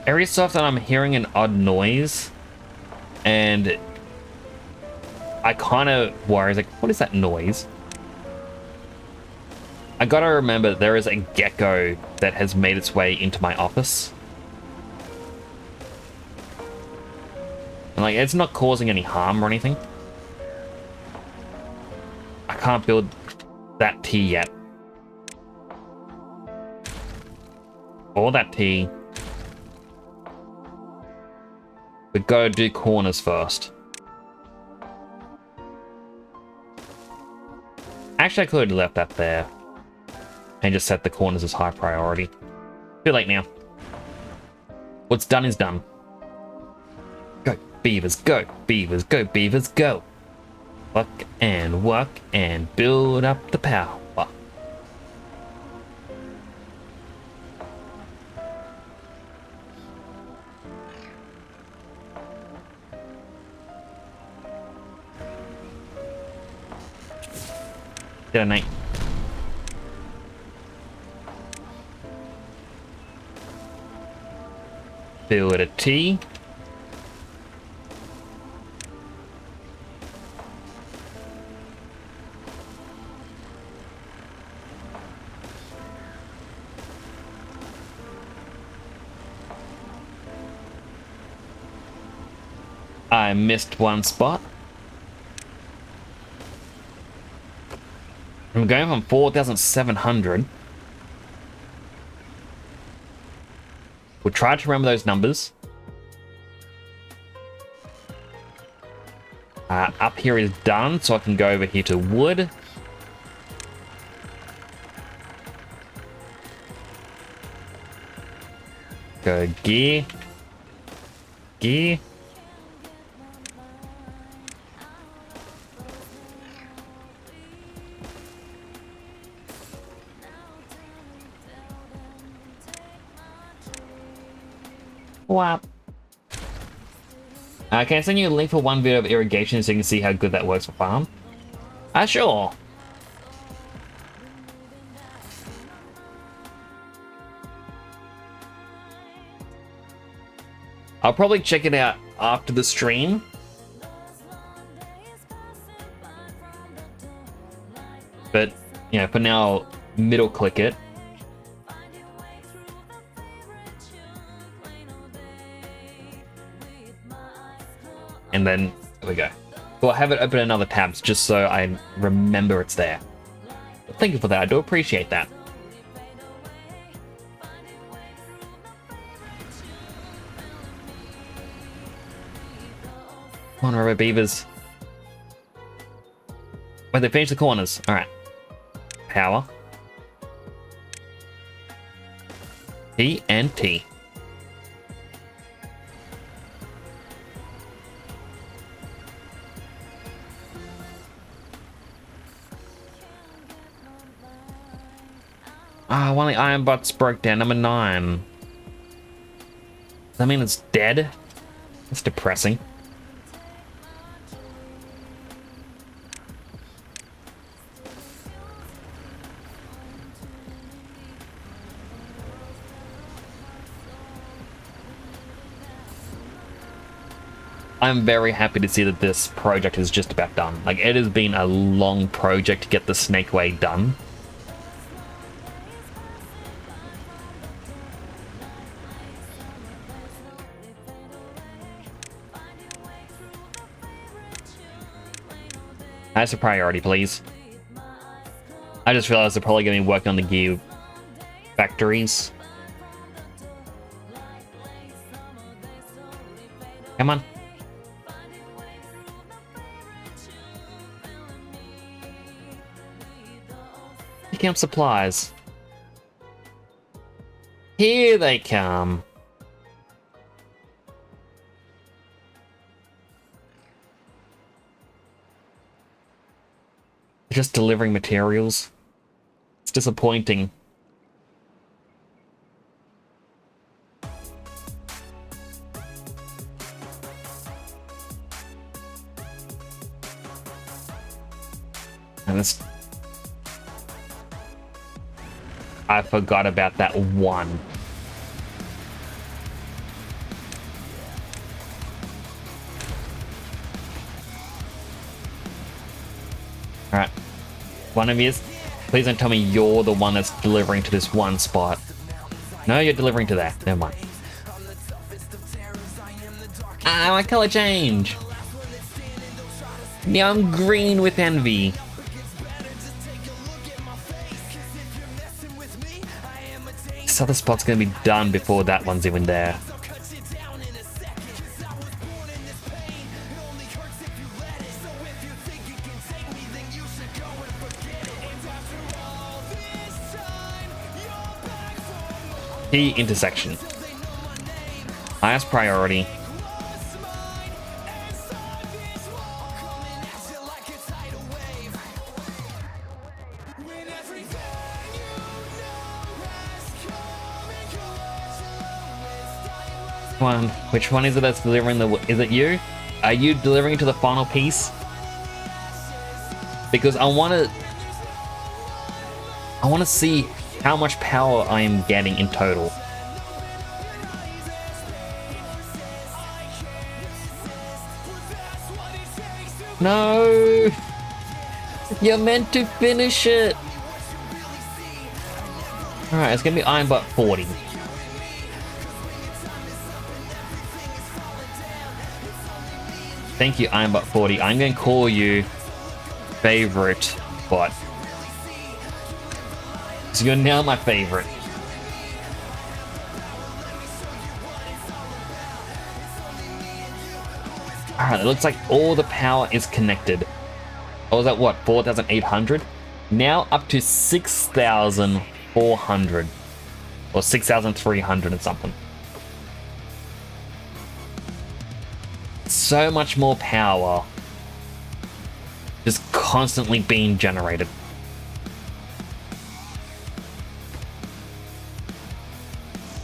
[SPEAKER 1] Every so often I'm hearing an odd noise, and I kind of worry, like, what is that noise? I gotta remember there is a gecko that has made its way into my office. And like, it's not causing any harm or anything. I can't build that T yet. Or that T. We gotta do corners first. Actually, I could have left that there. And just set the corners as high priority. Too late now. What's done is done. Go, beavers, go! Beavers, go, beavers, go! Work and build up the power. Detonate. Build a T. I missed one spot. I'm going from 4,700. We'll try to remember those numbers. Up here is done, so I can go over here to wood. Go gear. Gear. Wow. Can I send you a link for one video of irrigation so you can see how good that works for farm? Sure. I'll probably check it out after the stream. But, you know, for now, middle click it. And then, there we go. Well, I have it open in other tabs just so I remember it's there. But thank you for that, I do appreciate that. Come on, rubber beavers. Wait, they finished the corners. Alright. Power. T and T. One of the iron butts broke down. Number 9. Does that mean it's dead? That's depressing. I'm very happy to see that this project is just about done. Like, it has been a long project to get the Snake Way done. That's a priority, please. I just realized they're probably going to be working on the gear factories. Come on. Picking up supplies. Here they come. Just delivering materials. It's disappointing. And this... I forgot about that one. Alright. One of you, please don't tell me you're the one that's delivering to this one spot. No, you're delivering to that. Never mind. Ah, my color change! Now I'm green with envy. This other spot's gonna be done before that one's even there. Key intersection. Highest priority. Which one is it that's delivering the... Is it you? Are you delivering to the final piece? Because I want to see how much power I am getting in total. No! You're meant to finish it! Alright, it's gonna be Iron Butt 40. Thank you, Iron Butt 40. I'm gonna call you favorite bot. So you're now my favorite. Alright, it looks like all the power is connected. I was at what, 4,800? Now up to 6,400. Or 6,300 and something. So much more power just constantly being generated.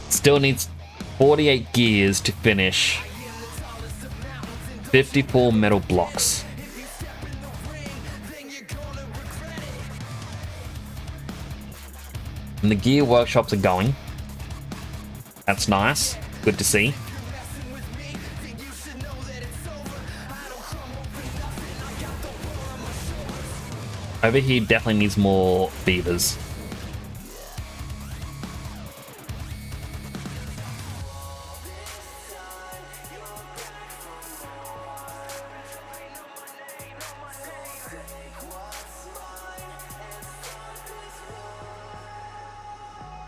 [SPEAKER 1] Still needs 48 gears to finish 54 metal blocks. And the gear workshops are going. That's nice. Good to see. Over here definitely needs more beavers.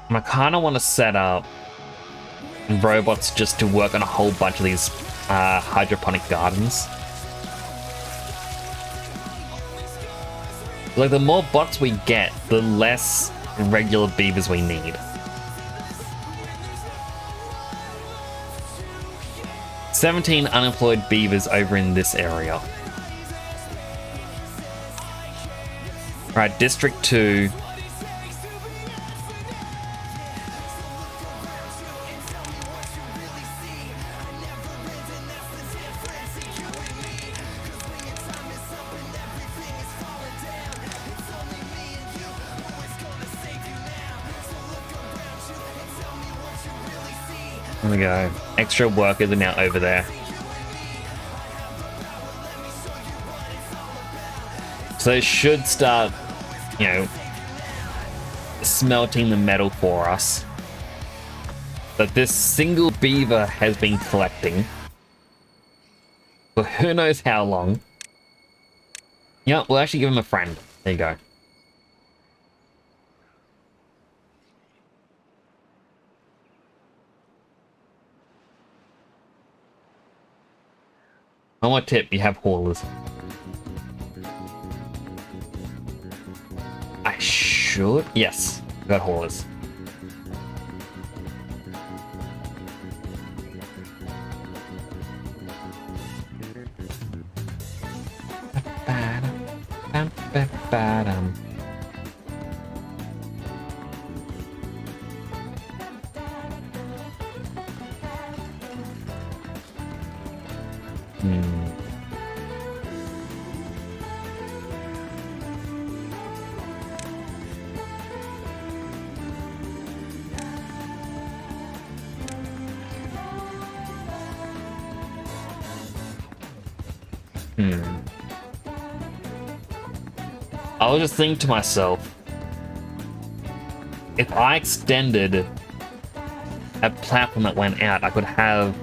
[SPEAKER 1] I kind of want to set up robots just to work on a whole bunch of these hydroponic gardens. Like, the more bots we get, the less regular beavers we need. "17 unemployed beavers over in this area." Alright, District 2. There we go. Extra workers are now over there. So they should start, you know, smelting the metal for us. But this single beaver has been collecting for who knows how long. Yeah, we'll actually give him a friend. There you go. One more tip, you have haulers. I should? Yes, I got haulers. I was just thinking to myself, if I extended a platform that went out, I could have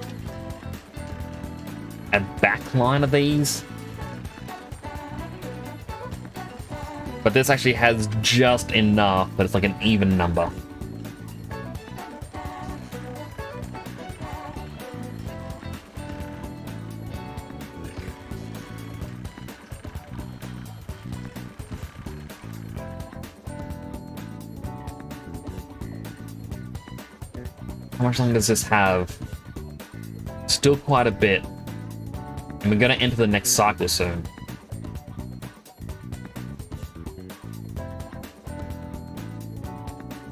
[SPEAKER 1] a backline of these. But this actually has just enough, but it's like an even number. How much longer does this have? Still quite a bit. And we're gonna enter the next cycle soon.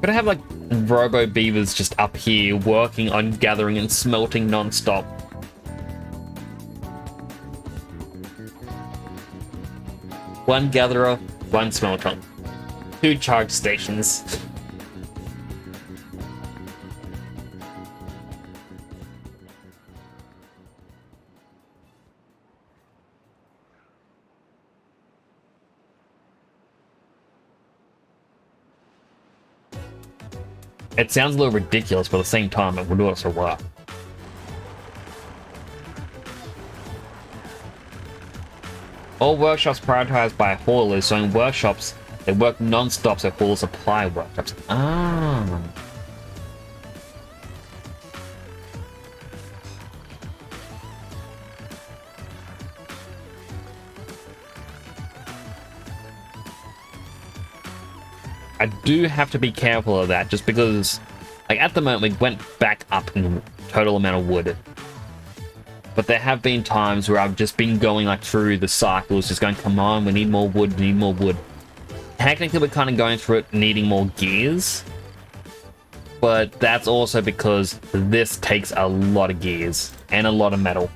[SPEAKER 1] Gotta have like robo beavers just up here working on gathering and smelting non-stop. One gatherer, one smelter. 2 charge stations. It sounds a little ridiculous, but at the same time, it would also work. All workshops prioritized by haulers, so in workshops, they work non-stop, so haulers supply workshops. Ah. I do have to be careful of that, just because, like, at the moment, we went back up in total amount of wood. But there have been times where I've just been going, like, through the cycles, just going, come on, we need more wood, we need more wood. Technically, we're kind of going through it needing more gears. But that's also because this takes a lot of gears and a lot of metal.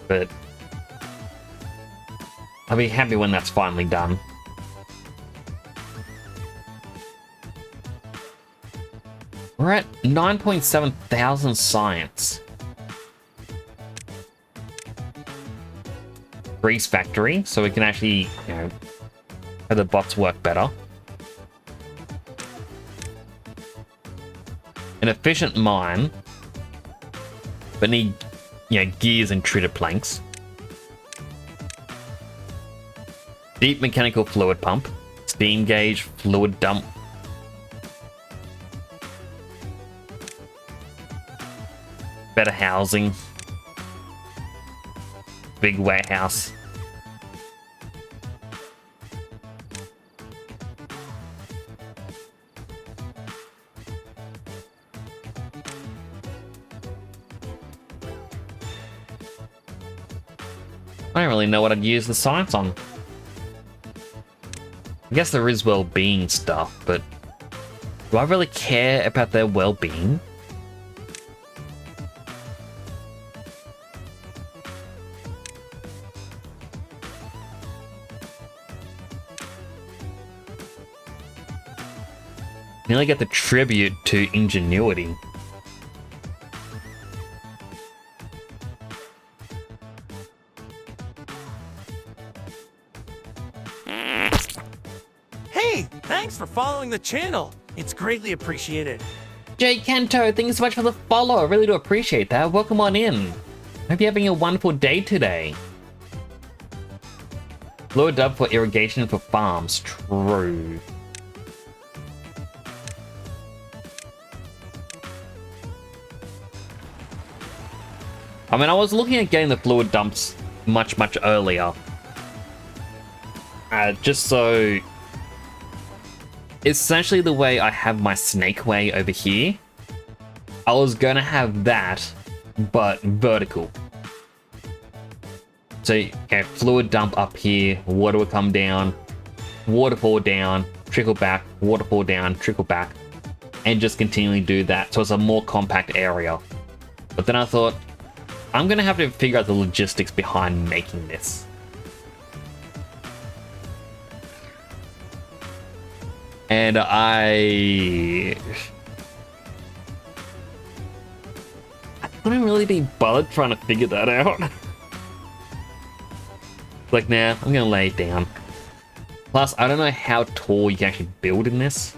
[SPEAKER 1] But I'll be happy when that's finally done. We're at 9.7 thousand science. Grease factory, so we can actually, you know, have the bots work better. An efficient mine, but need, you know, gears and treated planks. Deep mechanical fluid pump, steam gauge, fluid dump. Better housing. Big warehouse. I don't really know what I'd use the science on. I guess there is well-being stuff, but do I really care about their well-being? Nearly get the tribute to ingenuity.
[SPEAKER 4] Hey, thanks for following the channel. It's greatly appreciated.
[SPEAKER 1] Jay Kanto, thank you so much for the follow. I really do appreciate that. Welcome on in. Hope you're having a wonderful day today. Lower dub for irrigation for farms. True. I mean, I was looking at getting the fluid dumps much earlier. Just so... Essentially the way I have my snake way over here, I was gonna have that, but vertical. So, okay, fluid dump up here, water will come down, waterfall down, trickle back, waterfall down, trickle back, and just continually do that. So it's a more compact area. But then I thought, I'm gonna have to figure out the logistics behind making this. And I couldn't really be bothered trying to figure that out. Like, nah, I'm gonna lay it down. Plus, I don't know how tall you can actually build in this.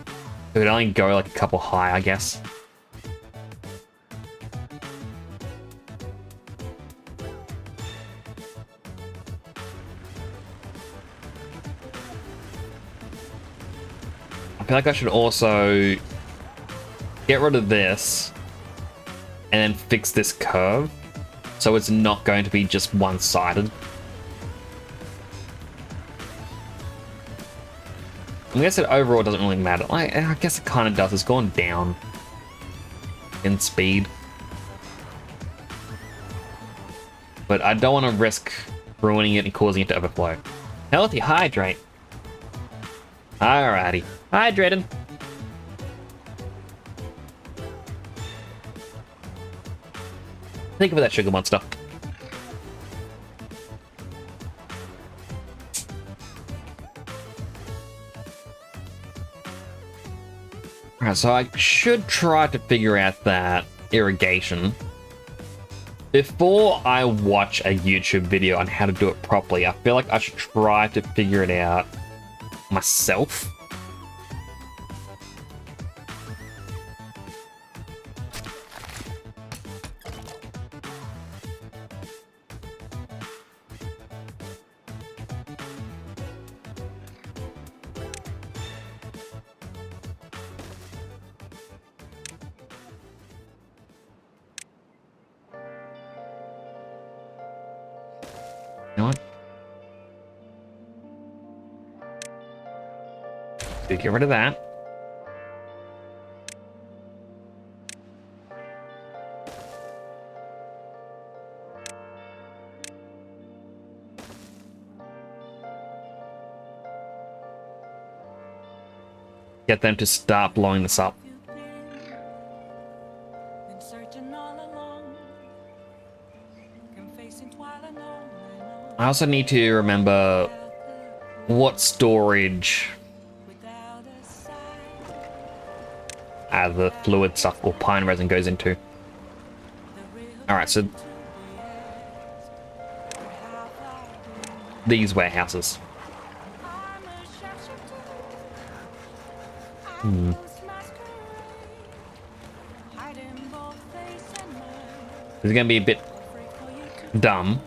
[SPEAKER 1] It would only go like a couple high, I guess. I feel like I should also get rid of this and then fix this curve. so it's not going to be just one-sided. I guess it overall doesn't really matter. I guess it kind of does. It's gone down in speed. But I don't want to risk ruining it and causing it to overflow. Healthy hydrate. Alrighty. Hydrated. Think of that sugar monster. Alright, so I should try to figure out that irrigation before I watch a YouTube video on how to do it properly. I feel like I should try to figure it out myself. You know what? Get rid of that. Get them to start blowing this up. I also need to remember what storage the fluid stuff or pine resin goes into. Alright, so these warehouses. This is gonna be a bit dumb.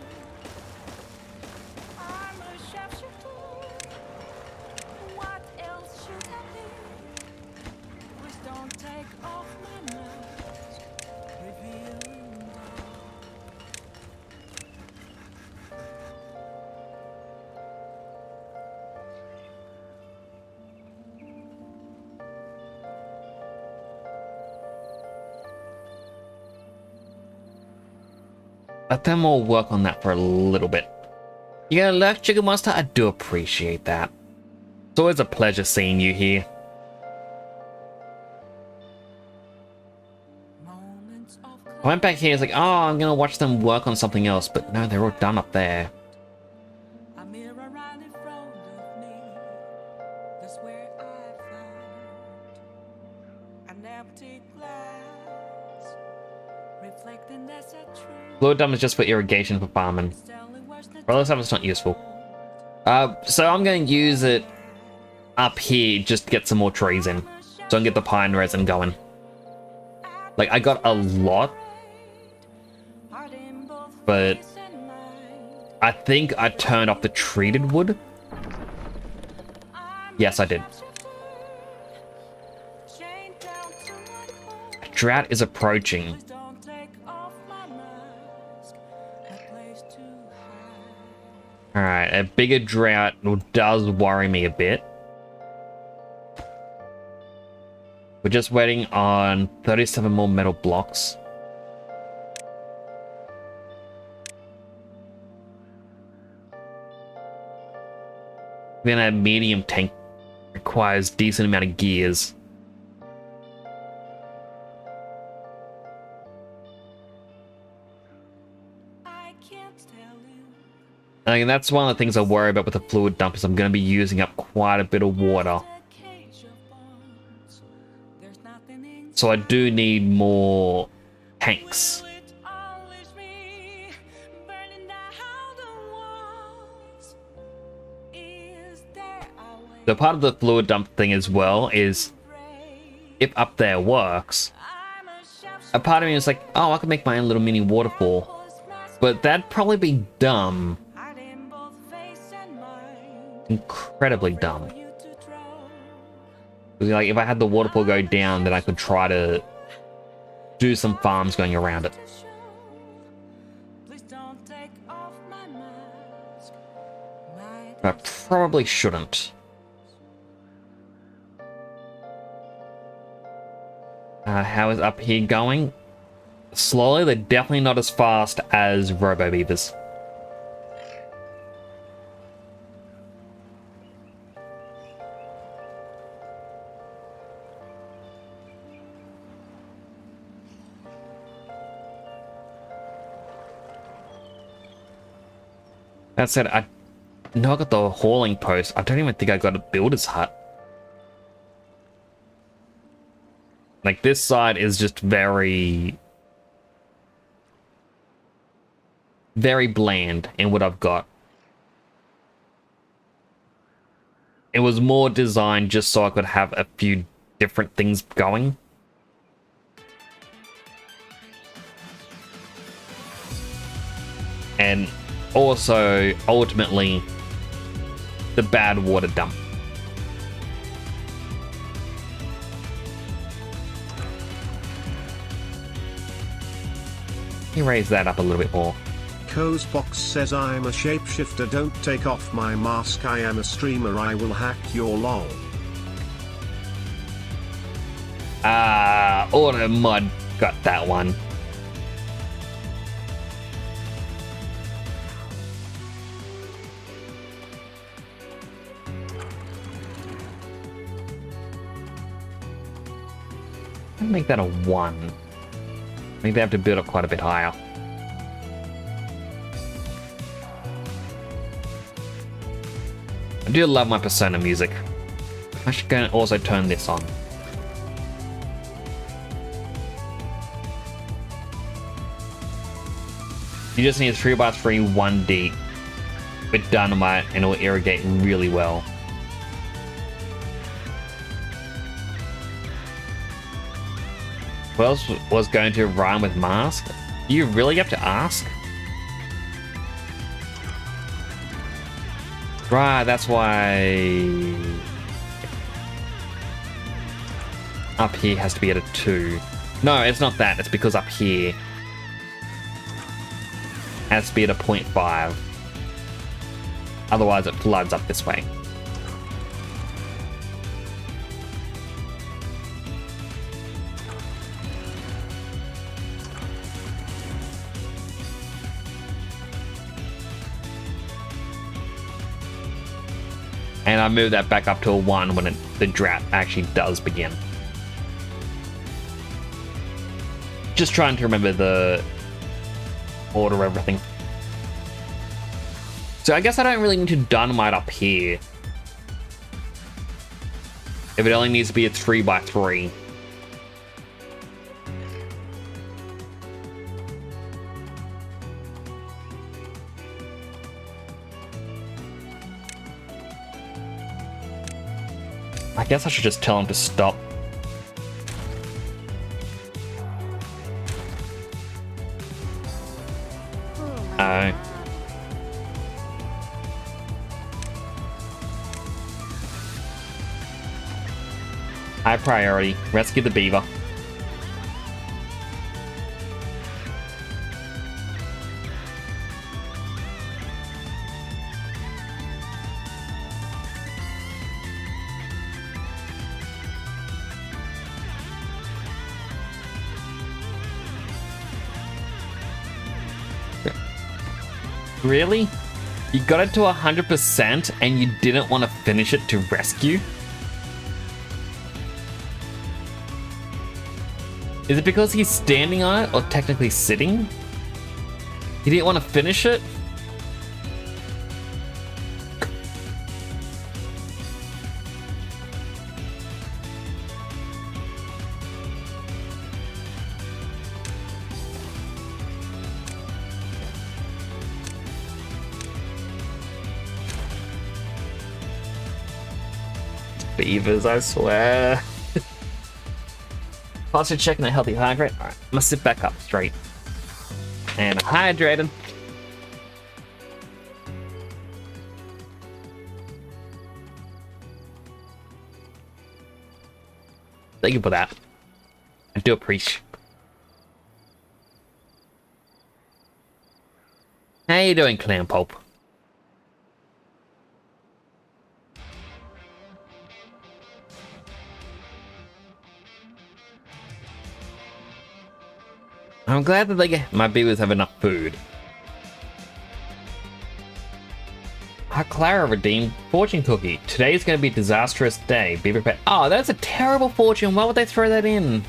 [SPEAKER 1] Let them all work on that for a little bit. You gonna left, Sugar Monster? I do appreciate that. It's always a pleasure seeing you here. I went back here, it's like, oh, I'm gonna watch them work on something else, but no, they're all done up there. Fluid dump is just for irrigation for farming. Or else it's not useful. So I'm going to use it up here just to get some more trees in. So I can get the pine resin going. Like, I got a lot. But I think I turned off the treated wood. Yes, I did. A drought is approaching. Alright, a bigger drought does worry me a bit. We're just waiting on 37 more metal blocks. Then a medium tank requires decent amount of gears. And that's one of the things I worry about with the fluid dump is I'm going to be using up quite a bit of water. So I do need more tanks. So part of the fluid dump thing as well is if up there works, a part of me is like, oh, I could make my own little mini waterfall. But that'd probably be dumb. Incredibly dumb. Because like if I had the waterfall go down, then I could try to do some farms going around it. I probably shouldn't. How is up here going? Slowly, they're definitely not as fast as Robo Beavers. That said, I know I got the hauling post. I don't even think I got a builder's hut. Like, this side is just very bland in what I've got. It was more designed just so I could have a few different things going. And also, ultimately, the bad water dump. Let me raise that up a little bit more.
[SPEAKER 2] Cozebox says I'm a shapeshifter, don't take off my mask, I am a streamer, I will hack your lol.
[SPEAKER 1] Auto mod got that one. I'll make that a 1. I think they have to build up quite a bit higher. I do love my Persona music. I should go and also turn this on. You just need a 3x3 1D with dynamite and it will irrigate really well. What else was going to rhyme with mask? You really have to ask? Right, that's why up here has to be at a 2. No, it's not that. It's because up here has to be at a 0.5. Otherwise, it floods up this way. And I move that back up to a 1 when the drought actually does begin. Just trying to remember the order of everything. So I guess I don't really need to dynamite up here. If it only needs to be a 3x3. I guess I should just tell him to stop. Oh. High priority. Rescue the beaver. Really? You got it to 100% and you didn't want to finish it to rescue? Is it because he's standing on it or technically sitting? He didn't want to finish it? Beavers, I swear. Posture checking a healthy heart rate. Alright, I'm gonna sit back up straight. And hydrated. Thank you for that. I do appreciate. How you doing, Clam Pulp? I'm glad that my beavers have enough food. Clara redeemed fortune cookie. Today's going to be a disastrous day. Be prepared. Oh, that's a terrible fortune. Why would they throw that in?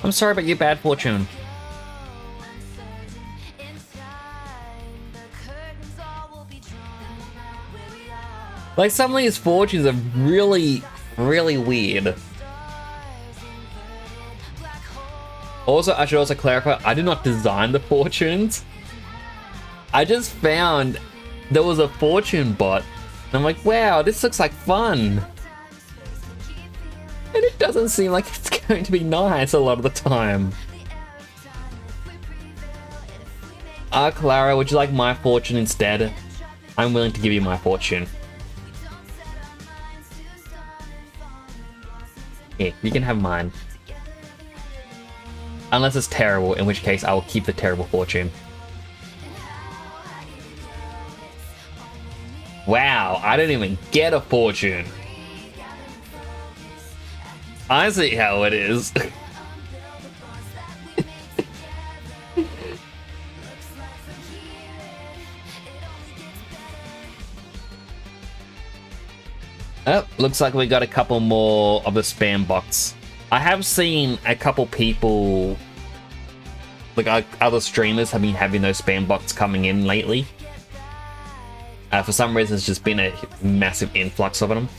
[SPEAKER 1] I'm sorry about your bad fortune. Like, some of these fortunes are really, really weird. Also, I should also clarify, I did not design the fortunes. I just found there was a fortune bot, and I'm like, wow, this looks like fun. And it doesn't seem like it's going to be nice a lot of the time. Clara, would you like my fortune instead? I'm willing to give you my fortune. Here, you can have mine. Unless it's terrible, in which case I will keep the terrible fortune. Wow, I didn't even get a fortune. I see how it is. Oh, looks like we got a couple more of the spam box. I have seen a couple people, like other streamers, have been having those spam bots coming in lately. For some reason, it's just been a massive influx of them.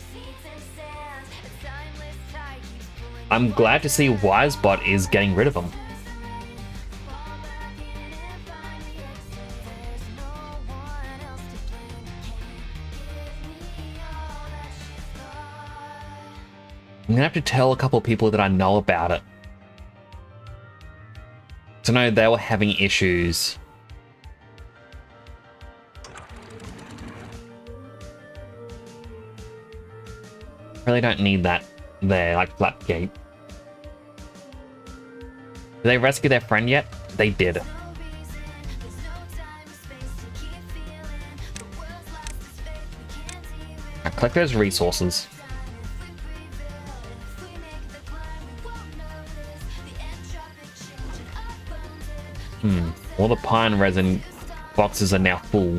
[SPEAKER 1] I'm glad to see Wisebot is getting rid of them. I'm gonna have to tell a couple people that I know about it to know they were having issues. Really don't need that there, like Flatgate. Did they rescue their friend yet? They did. Now collect those resources. All the pine resin boxes are now full.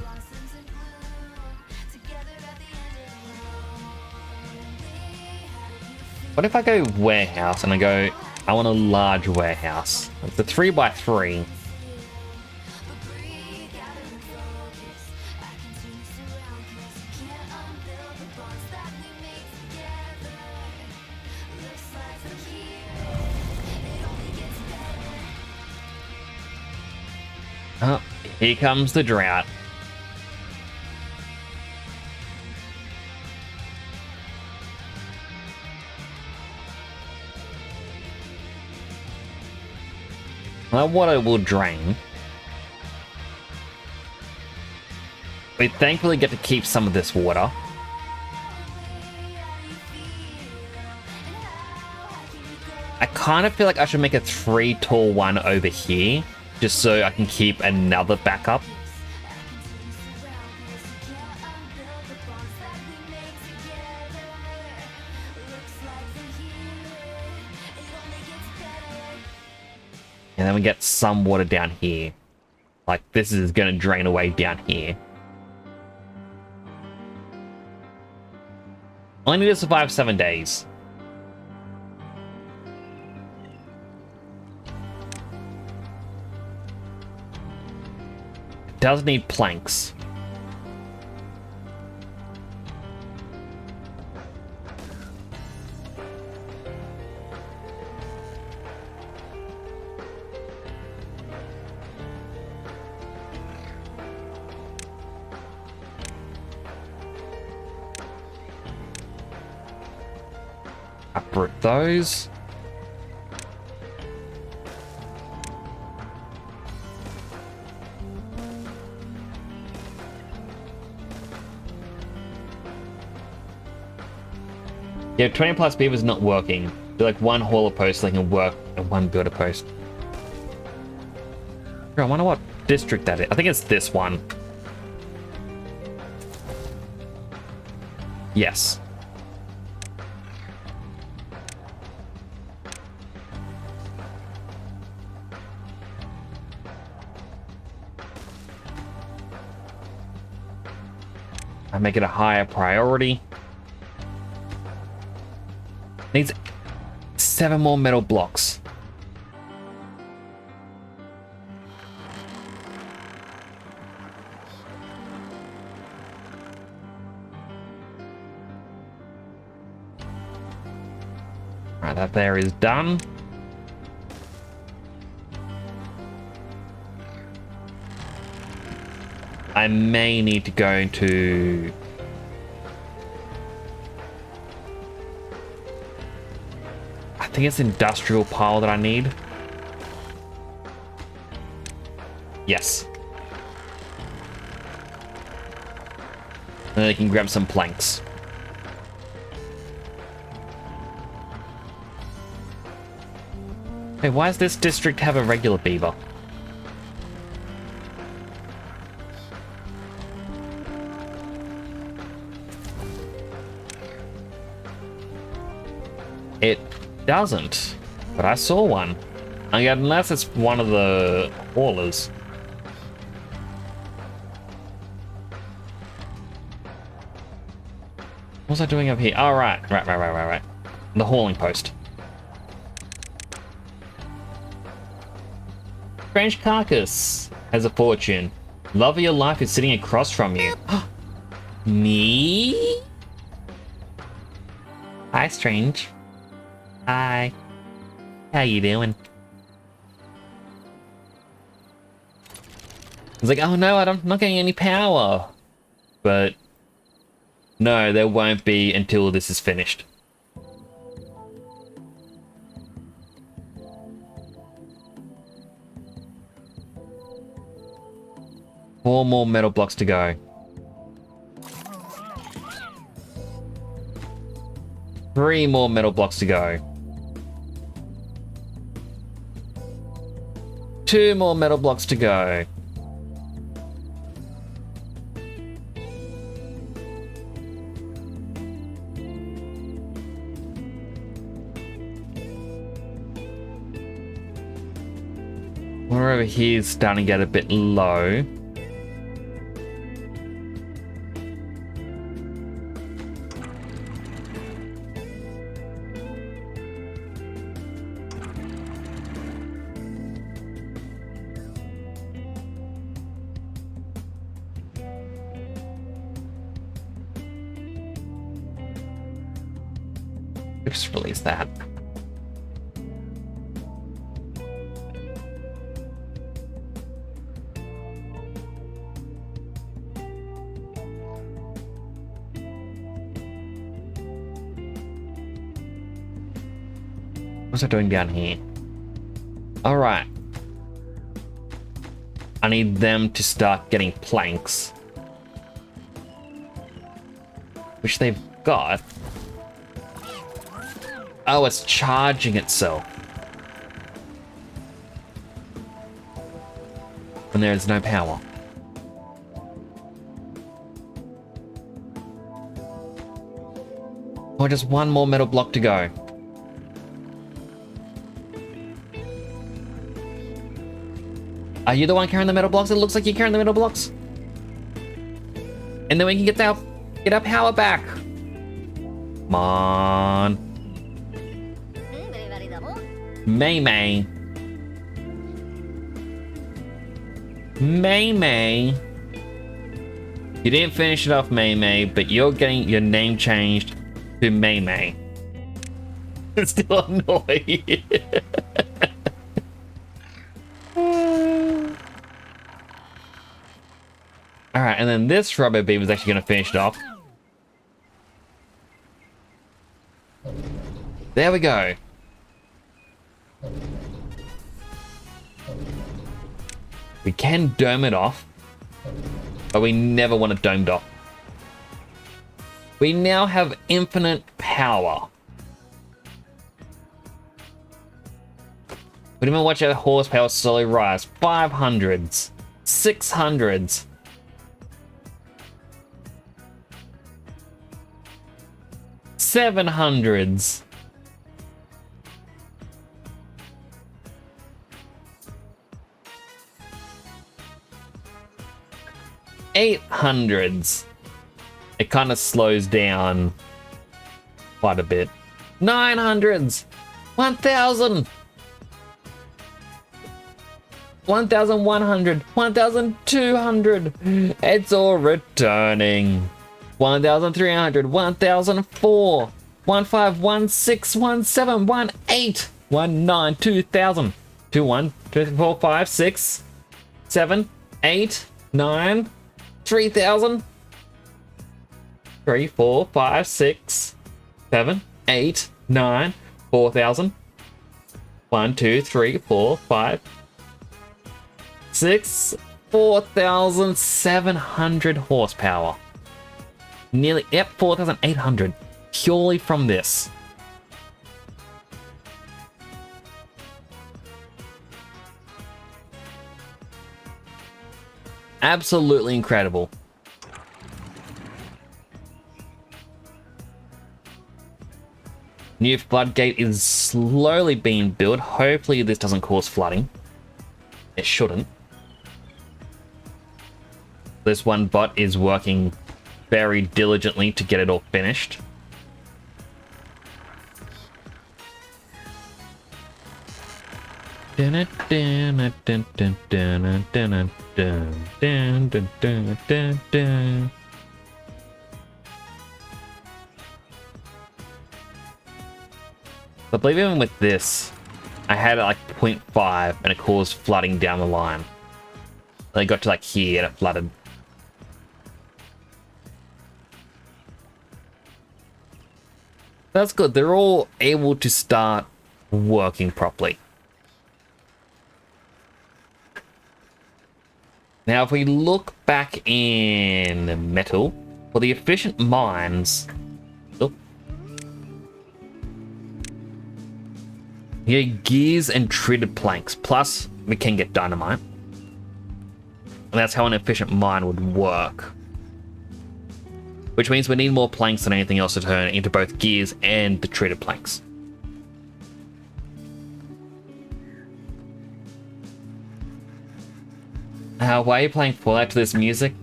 [SPEAKER 1] What if I go warehouse and I want a large warehouse? It's a 3x3. Oh, here comes the drought. Well, water will drain. We thankfully get to keep some of this water. I kind of feel like I should make a 3-tall one over here, just so I can keep another backup. And then we get some water down here. Like, this is going to drain away down here. I need to survive 7 days. It does need planks. Uproot those. Yeah, 20 plus beavers not working. Do like one hauler post so they can work and one builder post. I wonder what district that is. I think it's this one. Yes. make it a higher priority. Needs 7 more metal blocks. Alright, that there is done. I may need to go to... I think it's industrial pile that I need. Yes. And then I can grab some planks. Hey, why does this district have a regular beaver? It doesn't, but I saw one. Unless it's one of the haulers. What was I doing up here? Oh, right. The hauling post. Strange carcass has a fortune. Love of your life is sitting across from you. Me? Hi, Strange. Hi. How you doing? It's like, oh no, I'm not getting any power. But no, there won't be until this is finished. Four more metal blocks to go. 3 more metal blocks to go. 2 more metal blocks to go. We're over here starting to get a bit low. Just release that. What's it doing down here? All right. I need them to start getting planks, which they've got. Oh, it's charging itself when there is no power. Oh, just 1 more metal block to go. Are you the one carrying the metal blocks? It looks like you're carrying the metal blocks. And then we can get our power back. Come on. May May. You didn't finish it off, May, but you're getting your name changed to May. It's still annoying. Alright, and then this rubber beam is actually going to finish it off. There we go. We can dome it off, but we never want it domed off. We now have infinite power. We didn't even watch our horsepower slowly rise. 500s, 600s. 700s. 800s. it kind of slows down quite a bit. 900s, 1,000, 1,100, 1,200. It's all returning. 1,300, 1,004, 1,5, 1,6, 1,7, 1,8, 1,9, 2,000, 2, 1, 2, 3, 4, 5, 6, 7, 8, 9, 3,000. 3, 4, 5, 6, 7, 8, 9, 4,000. 1, 2, 3, 4, 5, 6, 4,700 horsepower. Nearly, yep, 4,800. Purely from this. Absolutely incredible. New floodgate is slowly being built. Hopefully this doesn't cause flooding. It shouldn't. This one bot is working very diligently to get it all finished. I believe even with this, I had it like 0.5 and it caused flooding down the line. Then it got to like here and it flooded. That's good. They're all able to start working properly. Now, if we look back in metal, for the efficient mines, oh, you get gears and treated planks, plus we can get dynamite. And that's how an efficient mine would work. Which means we need more planks than anything else to turn into both gears and the treated planks. Why are you playing Fallout to this music?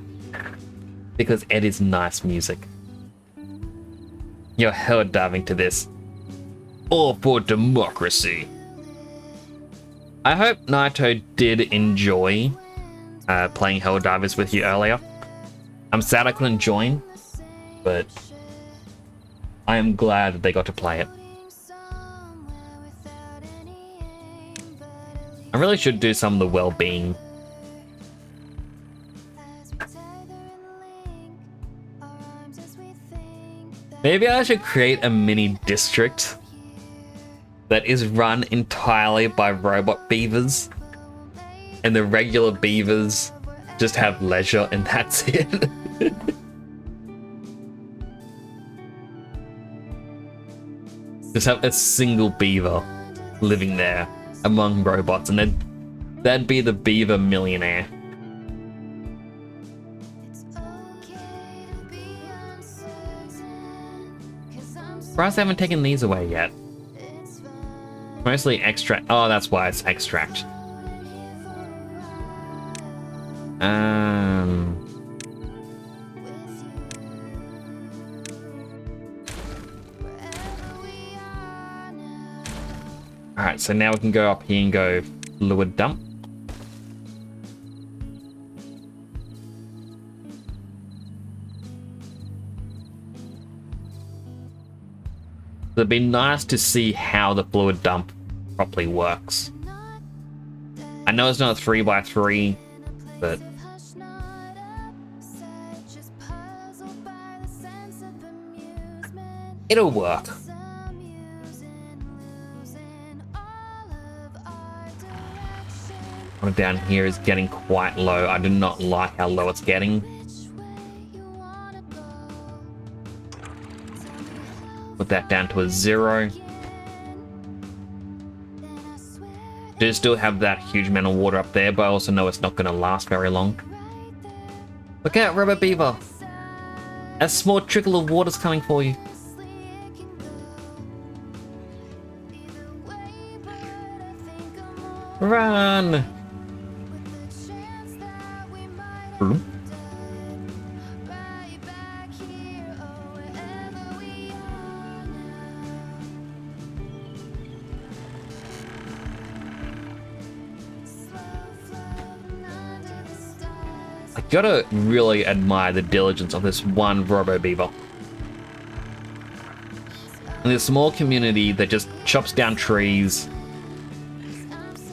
[SPEAKER 1] Because it is nice music. You're hell diving to this. All for democracy. I hope Naito did enjoy playing Helldivers with you earlier. I'm sad I couldn't join, but I am glad that they got to play it. I really should do some of the well-being. Maybe I should create a mini district that is run entirely by robot beavers, and the regular beavers just have leisure and that's it. Just have a single beaver living there among robots, and that'd be the beaver millionaire. Surprised I haven't taken these away yet. Mostly extract. Oh, that's why it's extract. Alright, so now we can go up here and go fluid dump. It'd be nice to see how the fluid dump properly works. I know it's not a 3x3, but it'll work. One down here is getting quite low. I do not like how low it's getting. Put that down to a 0. Do still have that huge amount of water up there, but I also know it's not going to last very long. Look out, Rubber Beaver! A small trickle of water's coming for you. Run! Gotta really admire the diligence of this one Robo Beaver. And this small community that just chops down trees,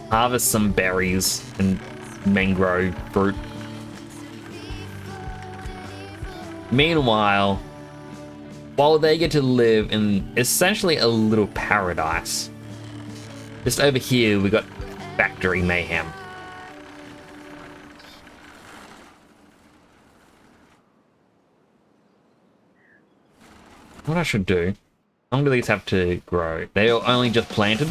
[SPEAKER 1] harvests some berries and mangrove fruit. Meanwhile, while they get to live in essentially a little paradise, just over here we got factory mayhem. What I should do? How long do these have to grow? They are only just planted.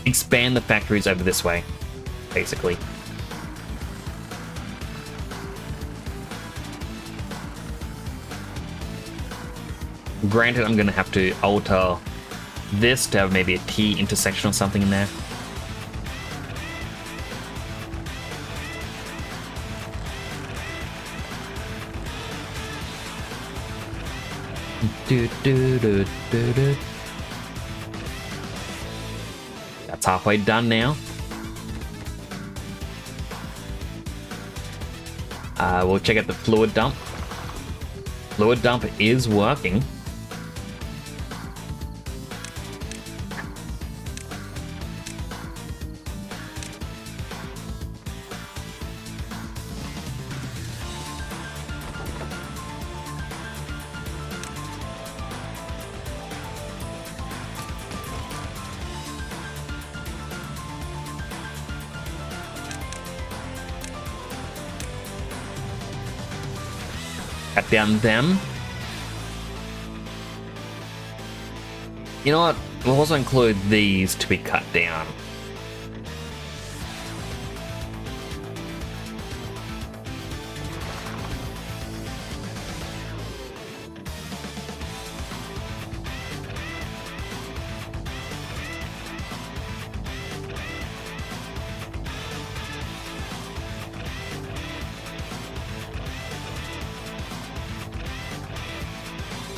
[SPEAKER 1] Expand the factories over this way, basically. Granted, I'm gonna have to alter this to have maybe a T intersection or something in there. That's halfway done now. We'll check out the fluid dump. Fluid dump is working. Cut down them. You know what? We'll also include these to be cut down.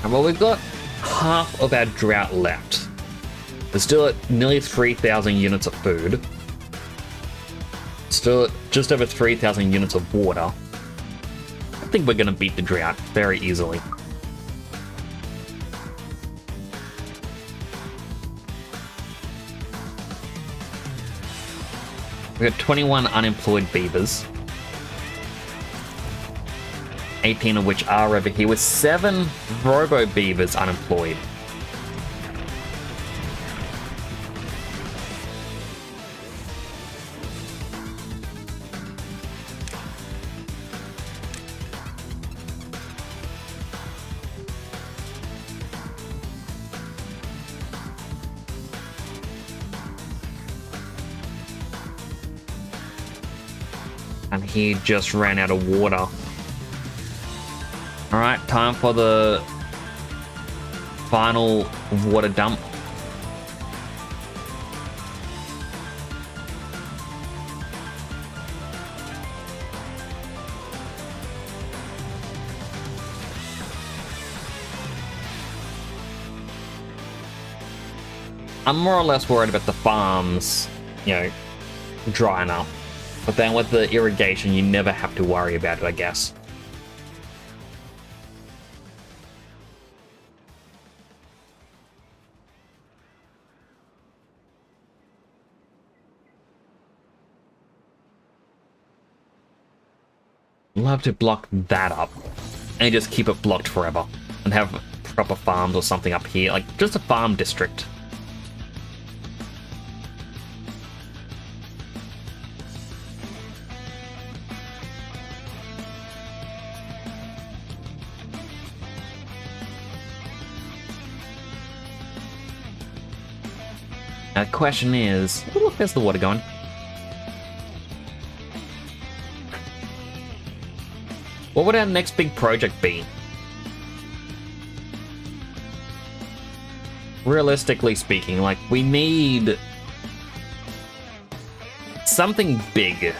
[SPEAKER 1] Well, we've got half of our drought left. We're still at nearly 3,000 units of food. Still at just over 3,000 units of water. I think we're going to beat the drought very easily. We've got 21 unemployed beavers. 18 of which are over here, with 7 Robo Beavers unemployed. And he just ran out of water. Alright, time for the final water dump. I'm more or less worried about the farms, you know, drying up. But then with the irrigation, you never have to worry about it, I guess. Love to block that up and just keep it blocked forever and have proper farms or something up here, like just a farm district. Now the question is, oh, look, there's the water going. What would our next big project be? Realistically speaking, like, we need something big.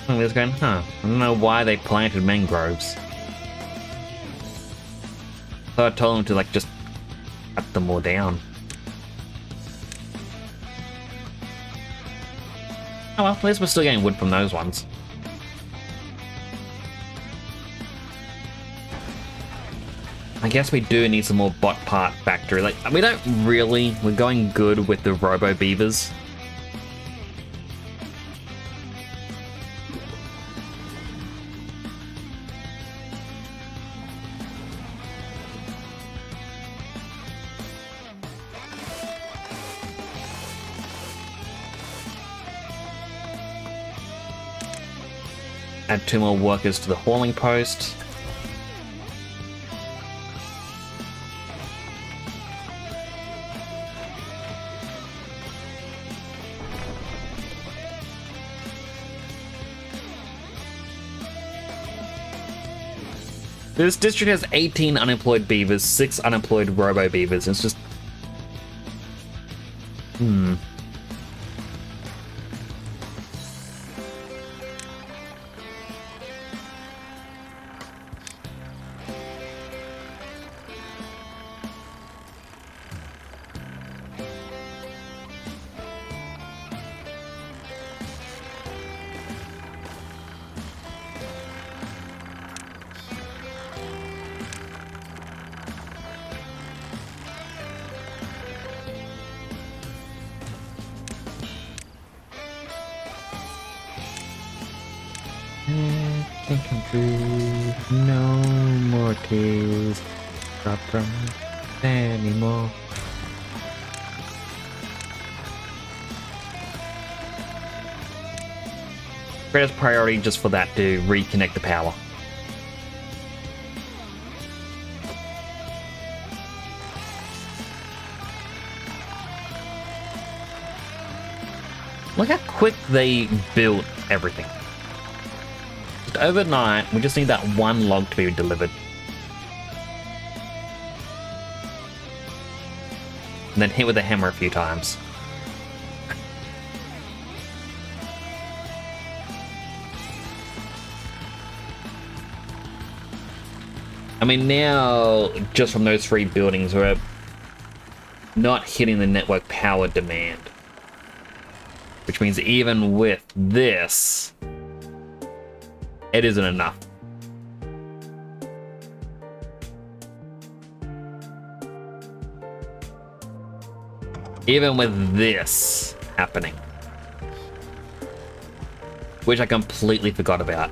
[SPEAKER 1] I was going, I don't know why they planted mangroves. So I told them to, like, just cut them all down. Oh well, at least we're still getting wood from those ones. I guess we do need some more bot part factory. Like, we don't really. We're going good with the Robo Beavers. Add 2 more workers to the hauling post. This district has 18 unemployed beavers, 6 unemployed robo beavers. It's just... No more tears drop from anymore. Greatest priority just for that to reconnect the power. Look how quick they built everything. Just overnight, we just need that one log to be delivered. And then hit with a hammer a few times. I mean, now, just from those 3 buildings, we're not hitting the network power demand. Which means even with this, it isn't enough. Even with this happening. Which I completely forgot about.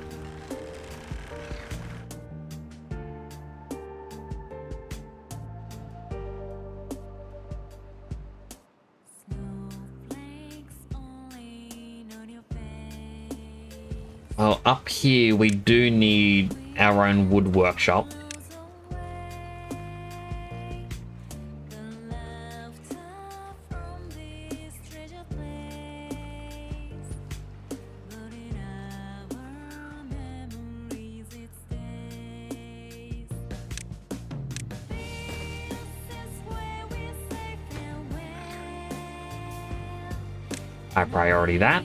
[SPEAKER 1] Well, up here we do need our own wood workshop. I priority that.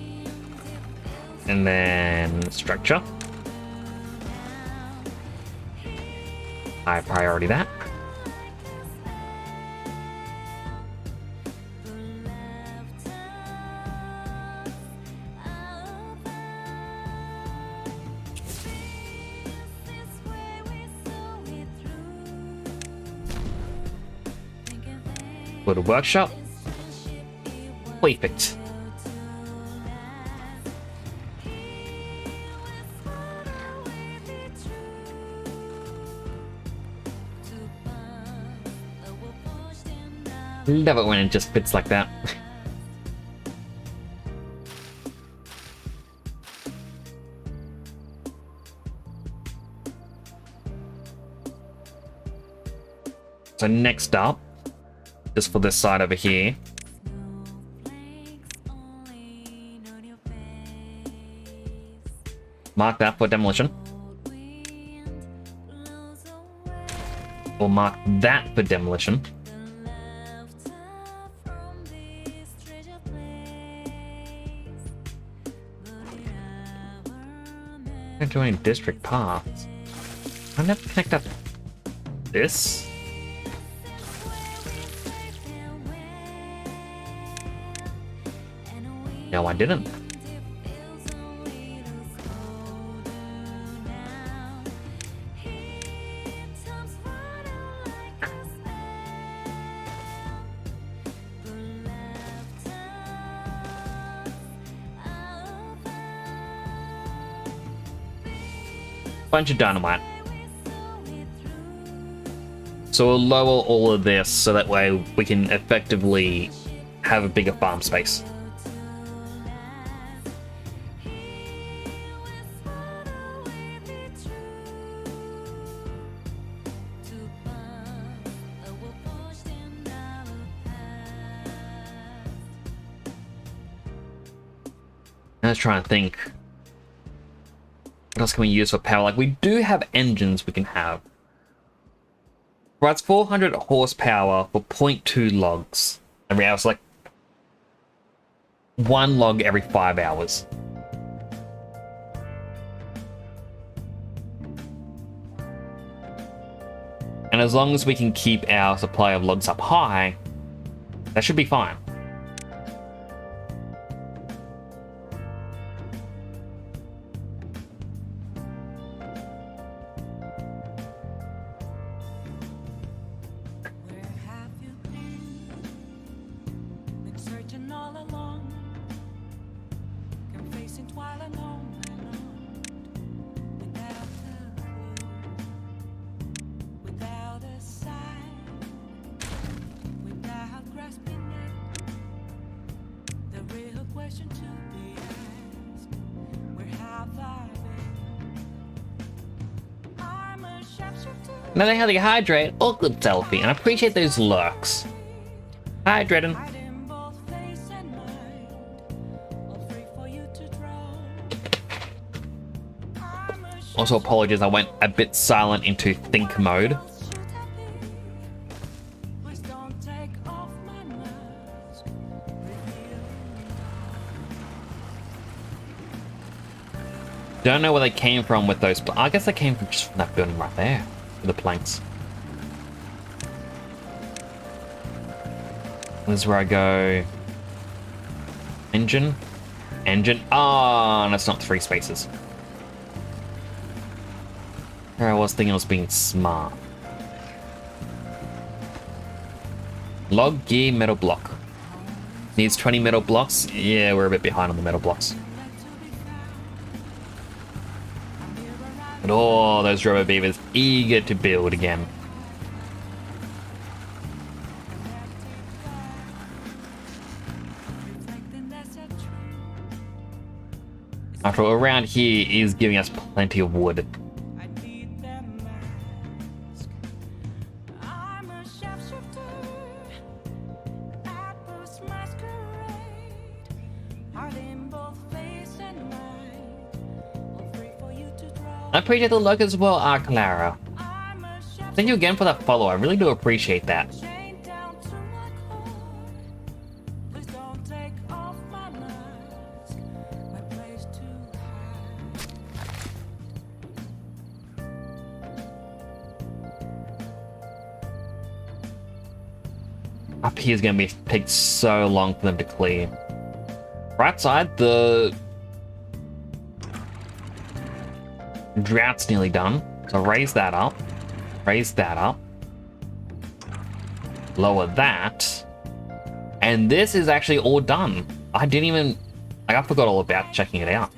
[SPEAKER 1] And then structure. I priority that. Little workshop. Perfect. Love it when it just fits like that. So next up, just for this side over here, mark that for demolition. We'll mark that for demolition. Can't do any district paths. I never connect up this. No, I didn't. Bunch of dynamite. So we'll lower all of this so that way we can effectively have a bigger farm space. I was trying to think. What else can we use for power? Like, we do have engines we can have. Provides 400 horsepower for 0.2 logs. Every hour, it's like 1 log every 5 hours. And as long as we can keep our supply of logs up high, that should be fine. Now they how they hydrate, all good selfie, and I appreciate those lurks. Hydrating. Also apologies, I went a bit silent into think mode. Don't know where they came from with those. I guess they came from just from that building right there. The planks. This is where I go. Engine. Engine. Oh, that's not 3 spaces. Here I was thinking I was being smart. Log gear metal block. Needs 20 metal blocks. Yeah, we're a bit behind on the metal blocks. But oh, those rubber beavers eager to build again. After all, around here is giving us plenty of wood. I appreciate the look as well, Clara. Thank you again for that follow. I really do appreciate that. Up here is going to take so long for them to clear. Right side, the drought's nearly done, so raise that up, lower that, and this is actually all done. I didn't even, like, I forgot all about checking it out.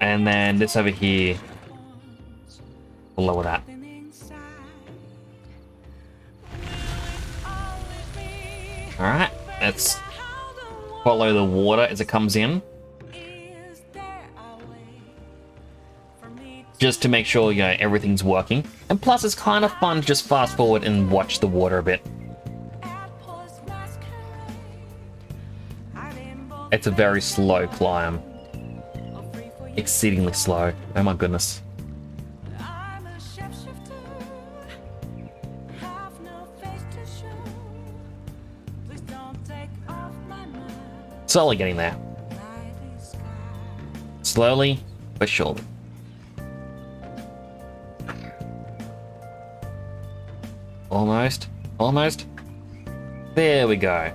[SPEAKER 1] And then this over here, we'll lower that. Alright, let's follow the water as it comes in. Just to make sure, you know, everything's working. And plus, it's kind of fun to just fast forward and watch the water a bit. It's a very slow climb. Exceedingly slow. Oh my goodness. Slowly getting there. Slowly, but surely. Almost. Almost. There we go.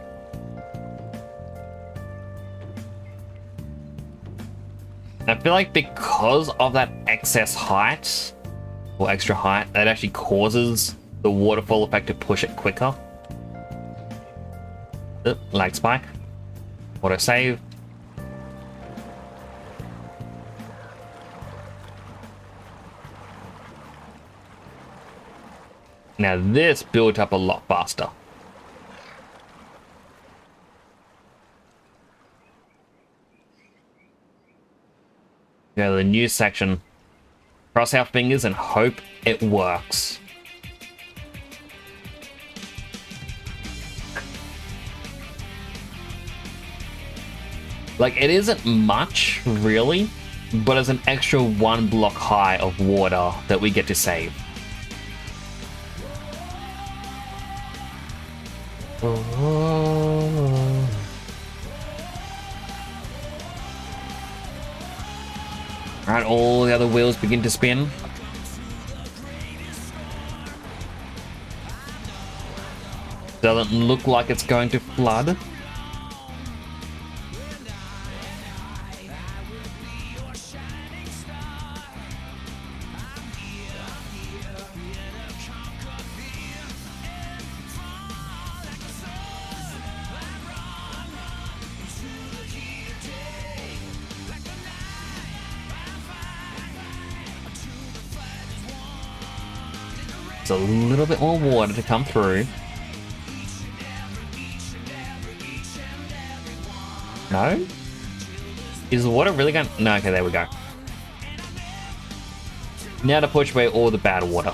[SPEAKER 1] I feel like because of that excess height, or extra height, that actually causes the waterfall effect to push it quicker. Lag spike. Auto save. Now this built up a lot faster. Now the new section. Cross our fingers and hope it works. Like, it isn't much, really, but it's an extra 1 block high of water that we get to save. Alright, all the other wheels begin to spin. Doesn't look like it's going to flood. A little bit more water to come through. No? Is the water really going? No, okay, there we go. Now to push away all the bad water.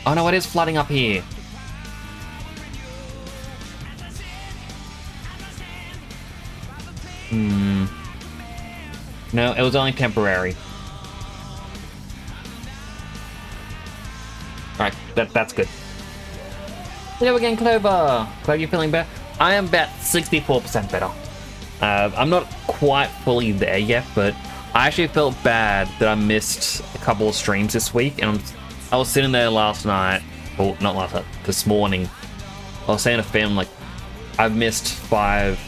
[SPEAKER 1] Oh no, it is flooding up here. No, it was only temporary. Alright, that's good. Yeah, we're getting clover. Glad you're feeling better. I am about 64% better. I'm not quite fully there yet, but I actually felt bad that I missed a couple of streams this week, and I was sitting there last night, or not last night, this morning. I was saying to Finn, like, I've missed have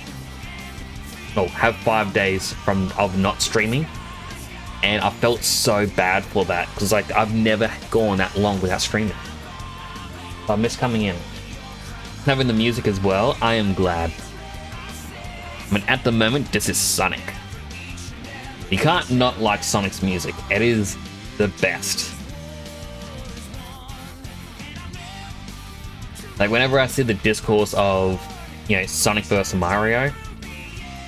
[SPEAKER 1] 5 days of not streaming. And I felt so bad for that, because like I've never gone that long without streaming. I miss coming in. Having the music as well, I am glad. I mean, at the moment, this is Sonic. You can't not like Sonic's music. It is the best. Like, whenever I see the discourse of, you know, Sonic versus Mario,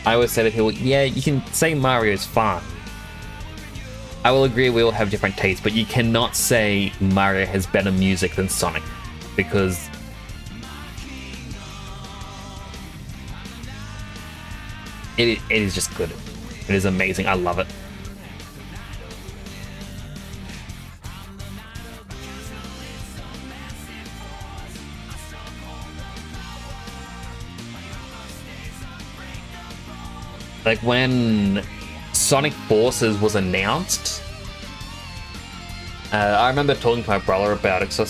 [SPEAKER 1] I always say to people, yeah, you can say Mario's fun. I will agree we all have different tastes, but you cannot say Mario has better music than Sonic, because it is just good. It is amazing. I love it. Like when Sonic Forces was announced, I remember talking to my brother about it, so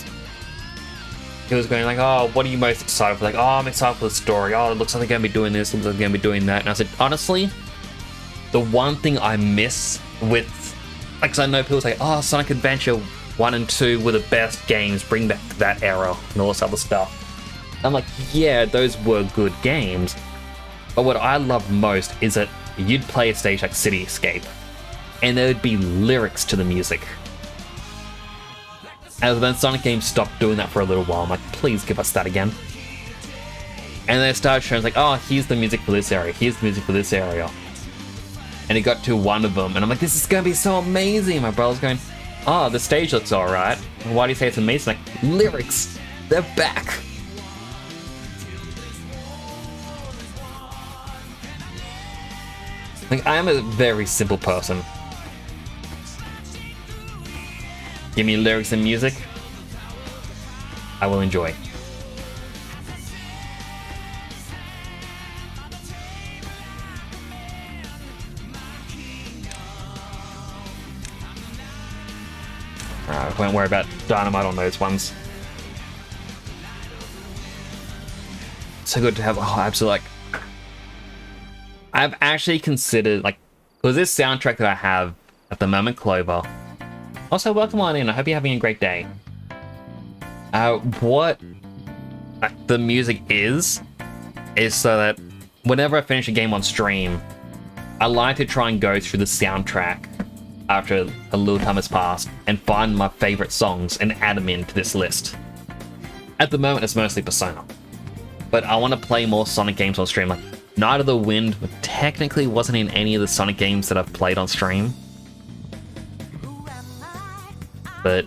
[SPEAKER 1] he was going like, oh, what are you most excited for? Like, oh, I'm excited for the story. Oh, it looks like they're going to be doing this, looks like they're going to be doing that. And I said, honestly, the one thing I miss with, like, 'cause I know people say, oh, Sonic Adventure 1 and 2 were the best games, bring back that era and all this other stuff. I'm like, yeah, those were good games. But what I love most is that you'd play a stage like City Escape, and there would be lyrics to the music. And then Sonic Games stopped doing that for a little while. I'm like, please give us that again. And then it started showing, like, oh, here's the music for this area. Here's the music for this area. And it got to one of them, and I'm like, this is going to be so amazing. My brother's going, oh, the stage looks alright. Why do you say it's amazing? Like, lyrics, they're back. Like, I am a very simple person. Give me lyrics and music, I will enjoy. Won't worry about dynamite on those ones. So good to have. Oh, absolutely. Like, I've actually considered, like, because this soundtrack that I have at the moment, Clover. Also, welcome on in. I hope you're having a great day. What the music is so that whenever I finish a game on stream, I like to try and go through the soundtrack after a little time has passed and find my favorite songs and add them into this list. At the moment, it's mostly Persona, but I want to play more Sonic games on stream. Like Night of the Wind technically wasn't in any of the Sonic games that I've played on stream, but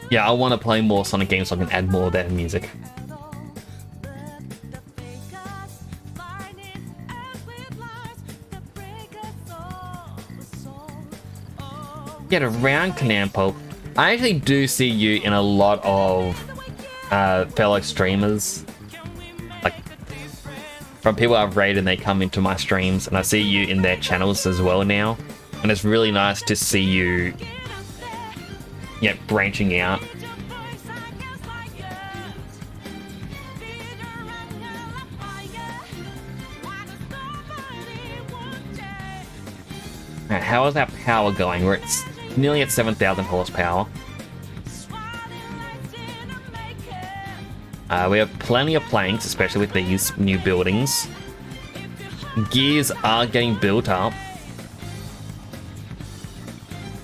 [SPEAKER 1] yeah, I want to play more Sonic games so I can add more of their music. Get around, Kanampo. I actually do see you in a lot of fellow streamers, like from people I've raided and they come into my streams, and I see you in their channels as well now, and it's really nice to see you, yeah, branching out. Now, how is our power going? We're at nearly at 7,000 horsepower. We have plenty of planks, especially with these new buildings. Gears are getting built up.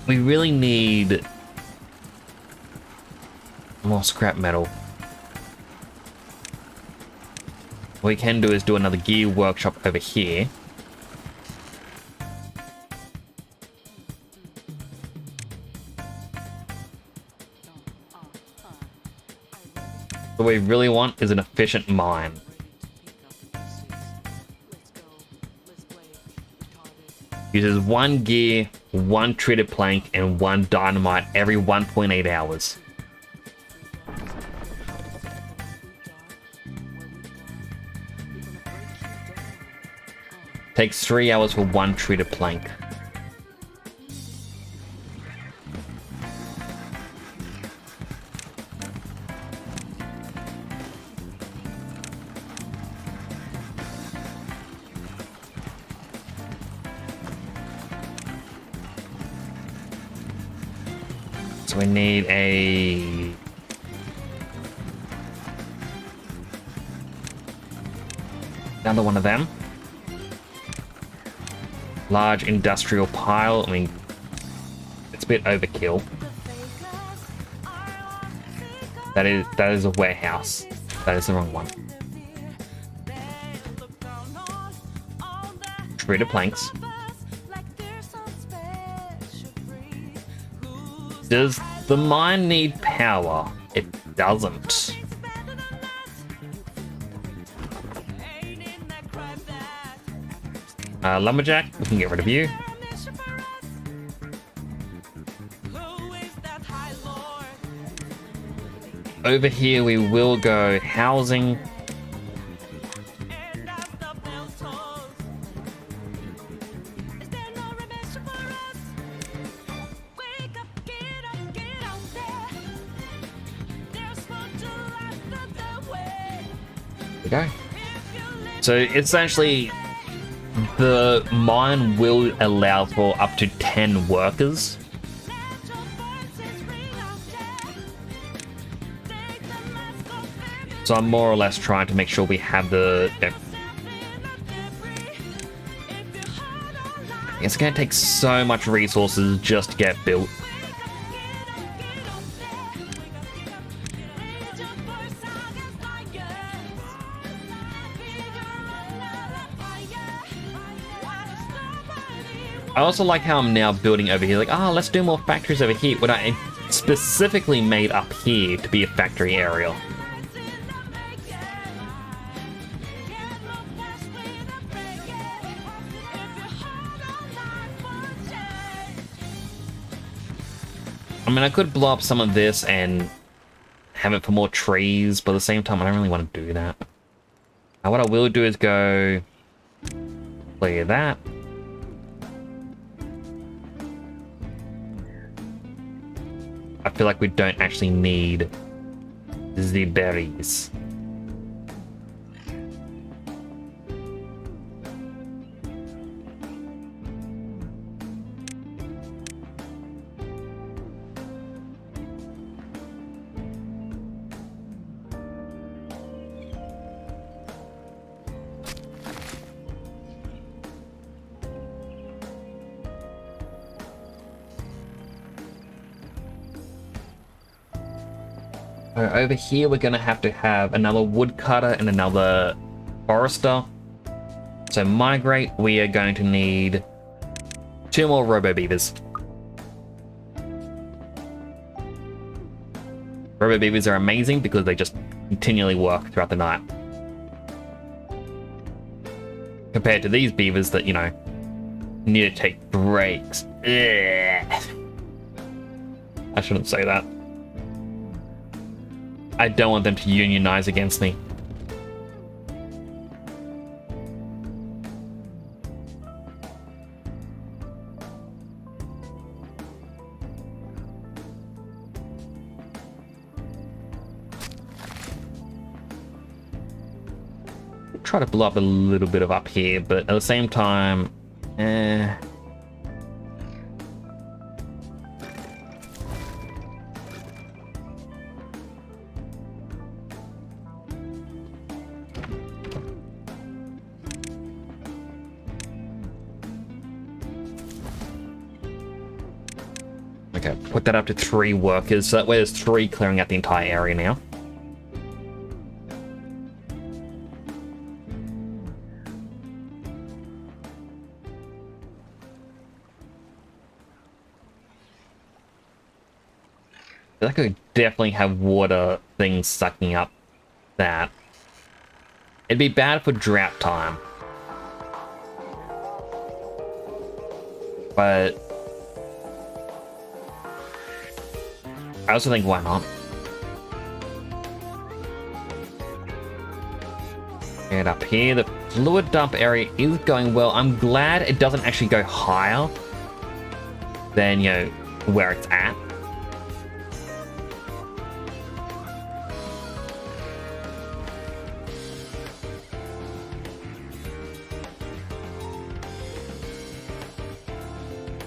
[SPEAKER 1] We really need more scrap metal. What we can do is do another gear workshop over here. What we really want is an efficient mine. Uses 1 gear, 1 treated plank, and 1 dynamite every 1.8 hours. Takes 3 hours for 1 treated plank. So we need another one of them. Large industrial pile. I mean, it's a bit overkill. That is a warehouse. That is the wrong one. Treated planks. Does the mine need power? It doesn't. Lumberjack, we can get rid of you. Over here we will go housing. Go. So essentially the mine will allow for up to 10 workers. So I'm more or less trying to make sure we have the... It's going to take so much resources just to get built. I also like how I'm now building over here. Like, let's do more factories over here. When I specifically made up here to be a factory area. I mean, I could blow up some of this and have it for more trees, but at the same time, I don't really want to do that. Now, what I will do is go clear that. I feel like we don't actually need the berries. Over here, we're going to have another woodcutter and another forester. So migrate, we are going to need 2 more robo beavers. Robo beavers are amazing because they just continually work throughout the night. Compared to these beavers that, you know, need to take breaks. Ugh. I shouldn't say that. I don't want them to unionize against me. Try to blow up a little bit of up here, but at the same time, Okay, put that up to 3 workers, so that way there's 3 clearing out the entire area now. That could definitely have water things sucking up that. It'd be bad for drought time. But I also think, why not? Get up here. The fluid dump area is going well. I'm glad it doesn't actually go higher than, you know, where it's at.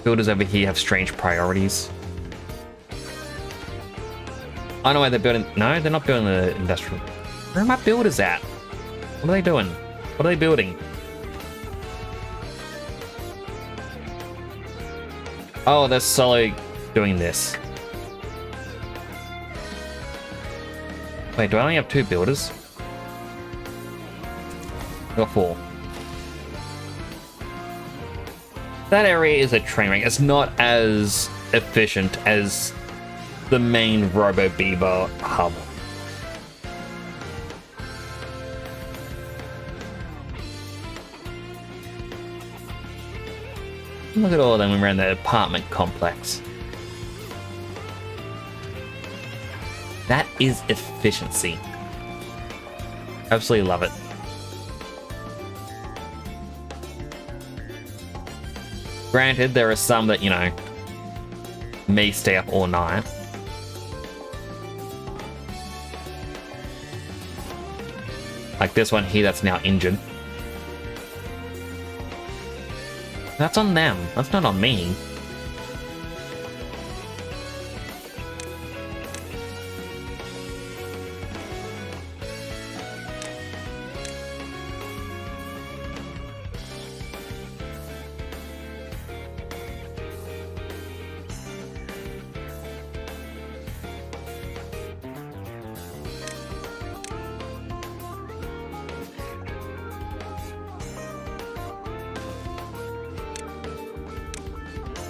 [SPEAKER 1] Builders over here have strange priorities. I know why they're building. No, they're not building the industrial. Where are my builders at? What are they doing? What are they building? Oh, they're solo doing this. Wait, do I only have 2 builders? Or 4? That area is a train wreck. It's not as efficient as the main Robo Beaver hub. Look at all of them when we're in the apartment complex. That is efficiency. Absolutely love it. Granted, there are some that, you know, may stay up all night. Like this one here that's now injured. That's on them. That's not on me.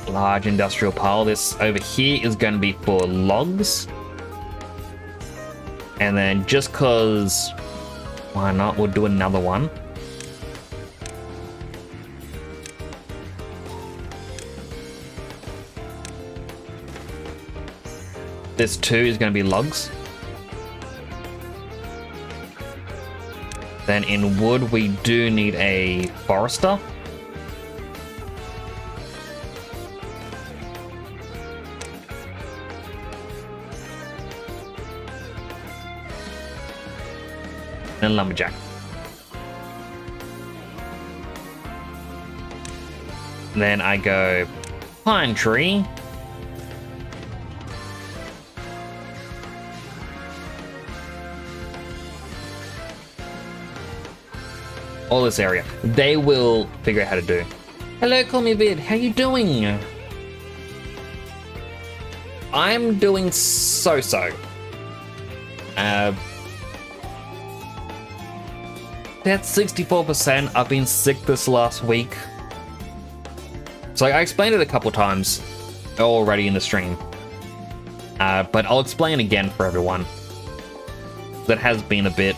[SPEAKER 1] large industrial pile. This over here is going to be for logs. And then just cause, why not, we'll do another one. This too is going to be logs. Then in wood, we do need a forester. And lumberjack. Then I go pine tree. All this area. They will figure out how to do. Hello, call me Vid. How you doing? I'm doing so-so. That's 64%. I've been sick this last week. So I explained it a couple times already in the stream. But I'll explain again for everyone. That has been a bit.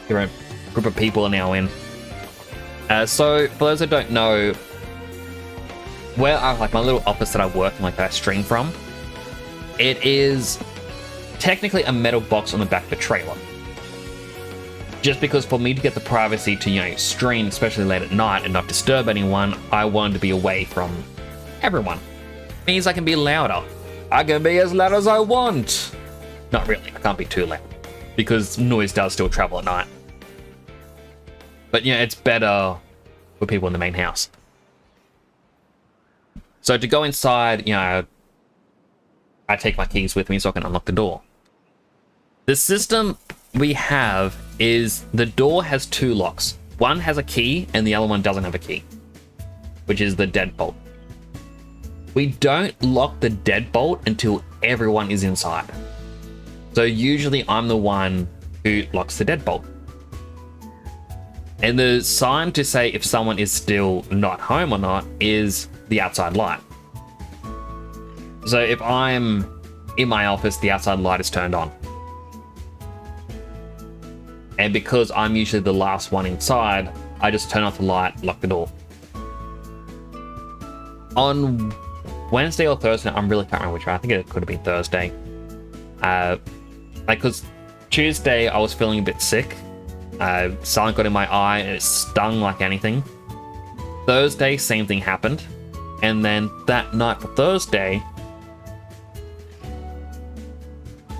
[SPEAKER 1] A group of people are now in. So for those that don't know, where I like my little office that I work in, like that I stream from, it is technically a metal box on the back of a trailer. Just because for me to get the privacy to, you know, stream, especially late at night and not disturb anyone, I wanted to be away from everyone. Means I can be louder. I can be as loud as I want. Not really, I can't be too loud because noise does still travel at night. But yeah, it's better with people in the main house. So to go inside, you know, I take my keys with me so I can unlock the door. The system we have is the door has two locks. One has a key and the other one doesn't have a key, which is the deadbolt. We don't lock the deadbolt until everyone is inside. So usually I'm the one who locks the deadbolt. And the sign to say if someone is still not home or not is the outside light. So if I'm in my office, the outside light is turned on. And because I'm usually the last one inside, I just turn off the light, lock the door. On Wednesday or Thursday, I really can't remember which one. I think it could have been Thursday. Because Tuesday I was feeling a bit sick. Something got in my eye and it stung like anything. Thursday, same thing happened. And then that night for Thursday,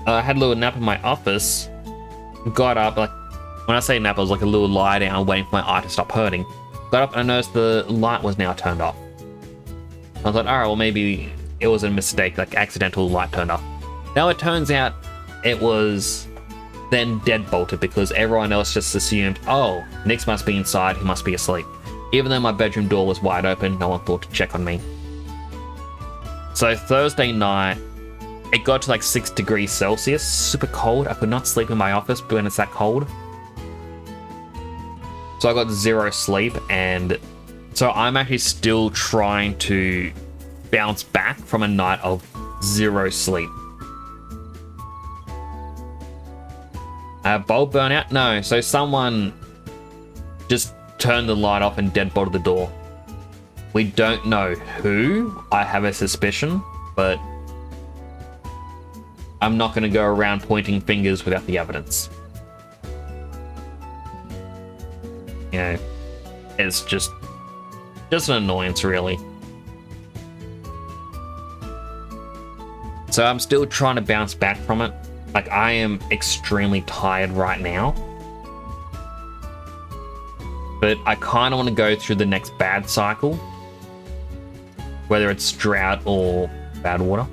[SPEAKER 1] I had a little nap in my office. Got up, like, when I say nap, I was like a little lie down waiting for my eye to stop hurting. Got up and I noticed the light was now turned off. I was like, alright, well maybe it was a mistake, like accidental light turned off. Now it turns out it was then deadbolted because everyone else just assumed, oh, Nick's must be inside, he must be asleep. Even though my bedroom door was wide open, no one thought to check on me. So Thursday night, it got to like 6 degrees Celsius, super cold. I could not sleep in my office when it's that cold. So I got zero sleep, and so I'm actually still trying to bounce back from a night of zero sleep. Bulb burnout? No. So someone just turned the light off and deadbolted the door. We don't know who. I have a suspicion, but I'm not going to go around pointing fingers without the evidence. You know, it's just an annoyance, really. So I'm still trying to bounce back from it. Like, I am extremely tired right now. But I kind of want to go through the next bad cycle. Whether it's drought or bad water.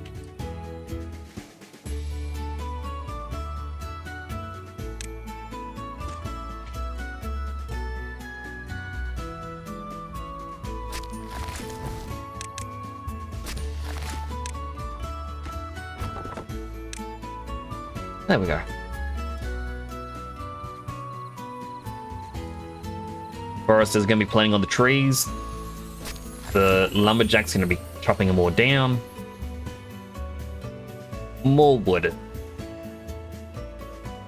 [SPEAKER 1] There we go. Forest is going to be planting on the trees. The lumberjack's going to be chopping them all down. More wood.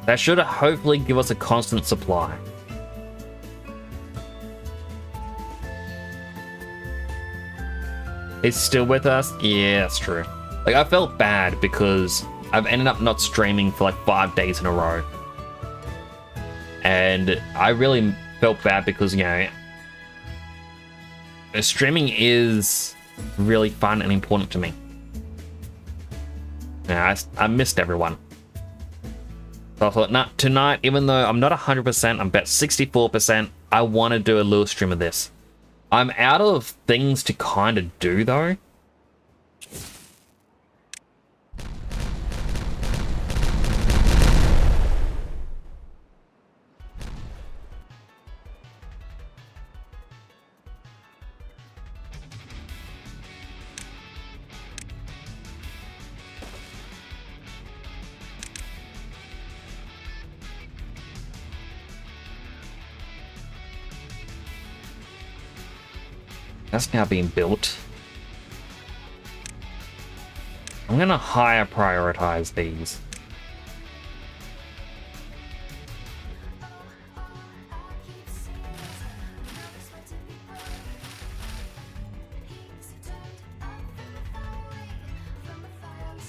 [SPEAKER 1] That should hopefully give us a constant supply. It's still with us? Yeah, that's true. Like, I felt bad because I've ended up not streaming for like 5 days in a row. And I really felt bad because, you know, streaming is really fun and important to me. Yeah, I missed everyone. So I thought, nah, tonight, even though I'm not 100%, I'm about 64%, I want to do a little stream of this. I'm out of things to kind of do, though. That's now being built. I'm gonna higher prioritize these.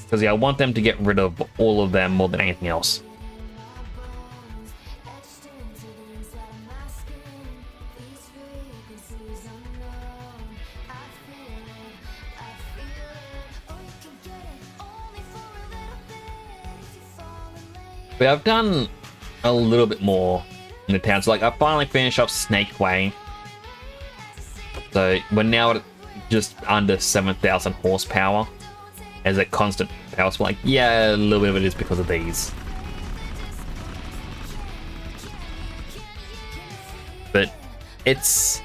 [SPEAKER 1] Because yeah, I want them to get rid of all of them more than anything else. But I've done a little bit more in the town. So like I finally finished off Snake Way. So we're now at just under 7,000 horsepower as a constant power. So like, yeah, a little bit of it is because of these. But it's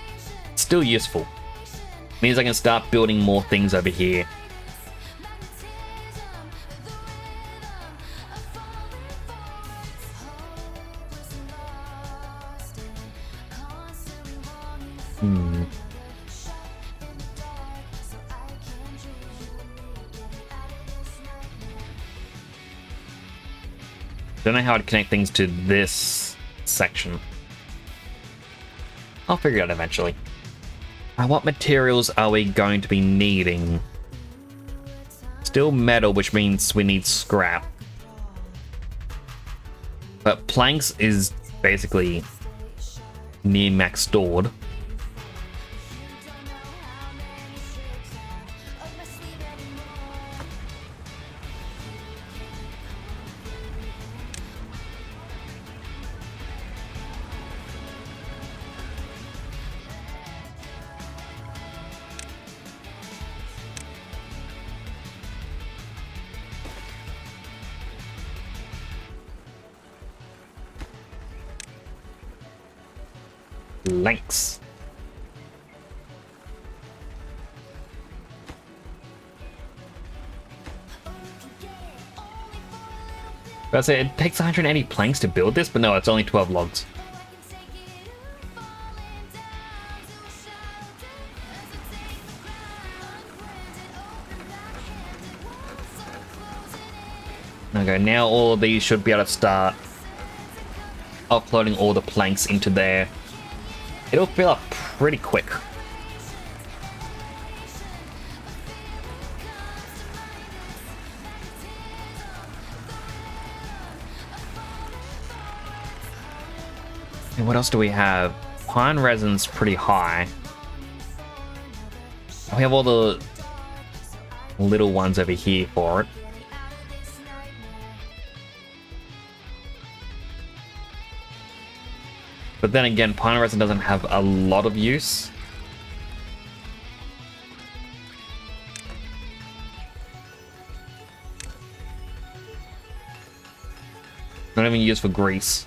[SPEAKER 1] still useful. Means I can start building more things over here. Don't know how I'd connect things to this section. I'll figure it out eventually. What materials are we going to be needing? Still metal, which means we need scrap. But planks is basically near max stored. Lengths. I say it takes 180 planks to build this, but no, it's only 12 logs. Okay, now all of these should be able to start uploading all the planks into there. It'll fill up pretty quick. And what else do we have? Pine resin's pretty high. We have all the little ones over here for it. But then again, pine resin doesn't have a lot of use. Not even used for grease.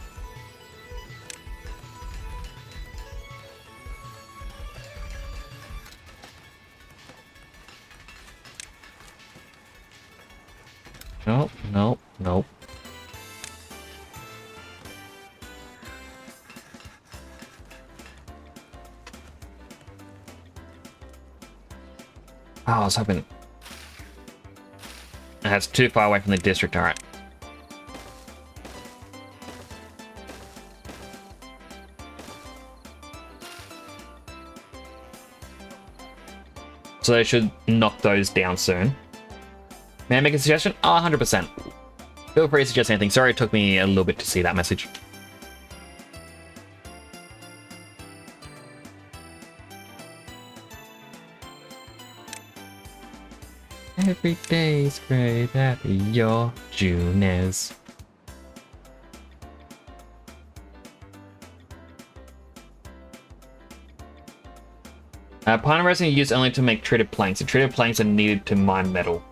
[SPEAKER 1] Nope, nope, nope. Oh, I was hoping... That's too far away from the district, alright. So they should knock those down soon. May I make a suggestion? Oh, 100%. Feel free to suggest anything. Sorry it took me a little bit to see that message. Every day's great at your Junes. Pine resin are used only to make treated planks. The treated planks are needed to mine metal.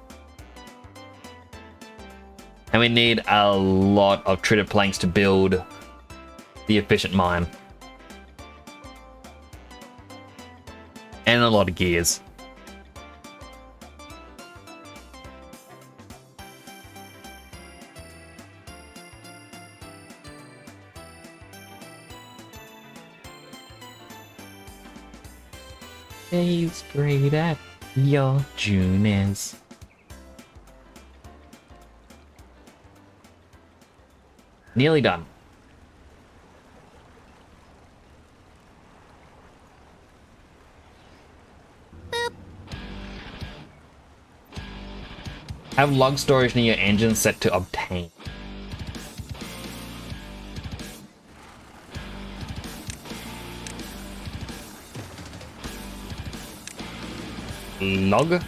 [SPEAKER 1] And we need a lot of treated planks to build the efficient mine. And a lot of gears. Dave's great at your Junes. Nearly done. Boop. Have log storage near your engine set to obtain. Log.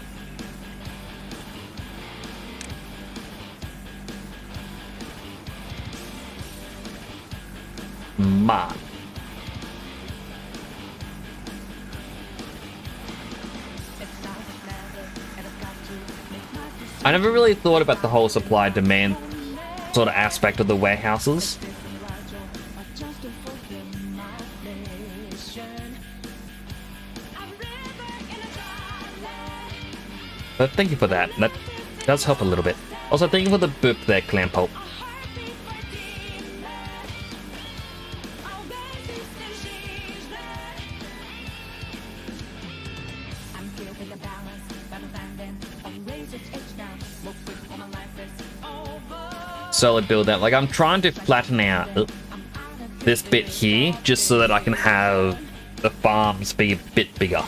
[SPEAKER 1] Ma. I never really thought about the whole supply demand sort of aspect of the warehouses. But thank you for that. That does help a little bit. Also, thank you for the boop there, Clampope. Solid build out. Like, I'm trying to flatten out this bit here just so that I can have the farms be a bit bigger.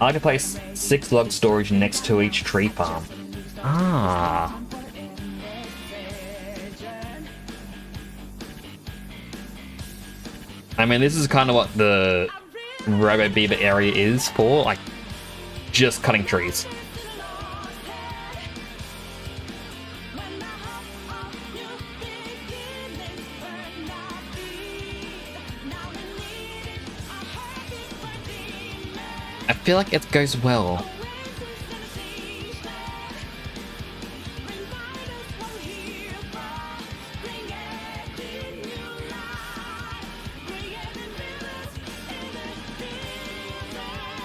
[SPEAKER 1] I like to place 6 log storage next to each tree farm. Ah. I mean, this is kind of what the Robo Beaver area is for, like, just cutting trees. I feel like it goes well.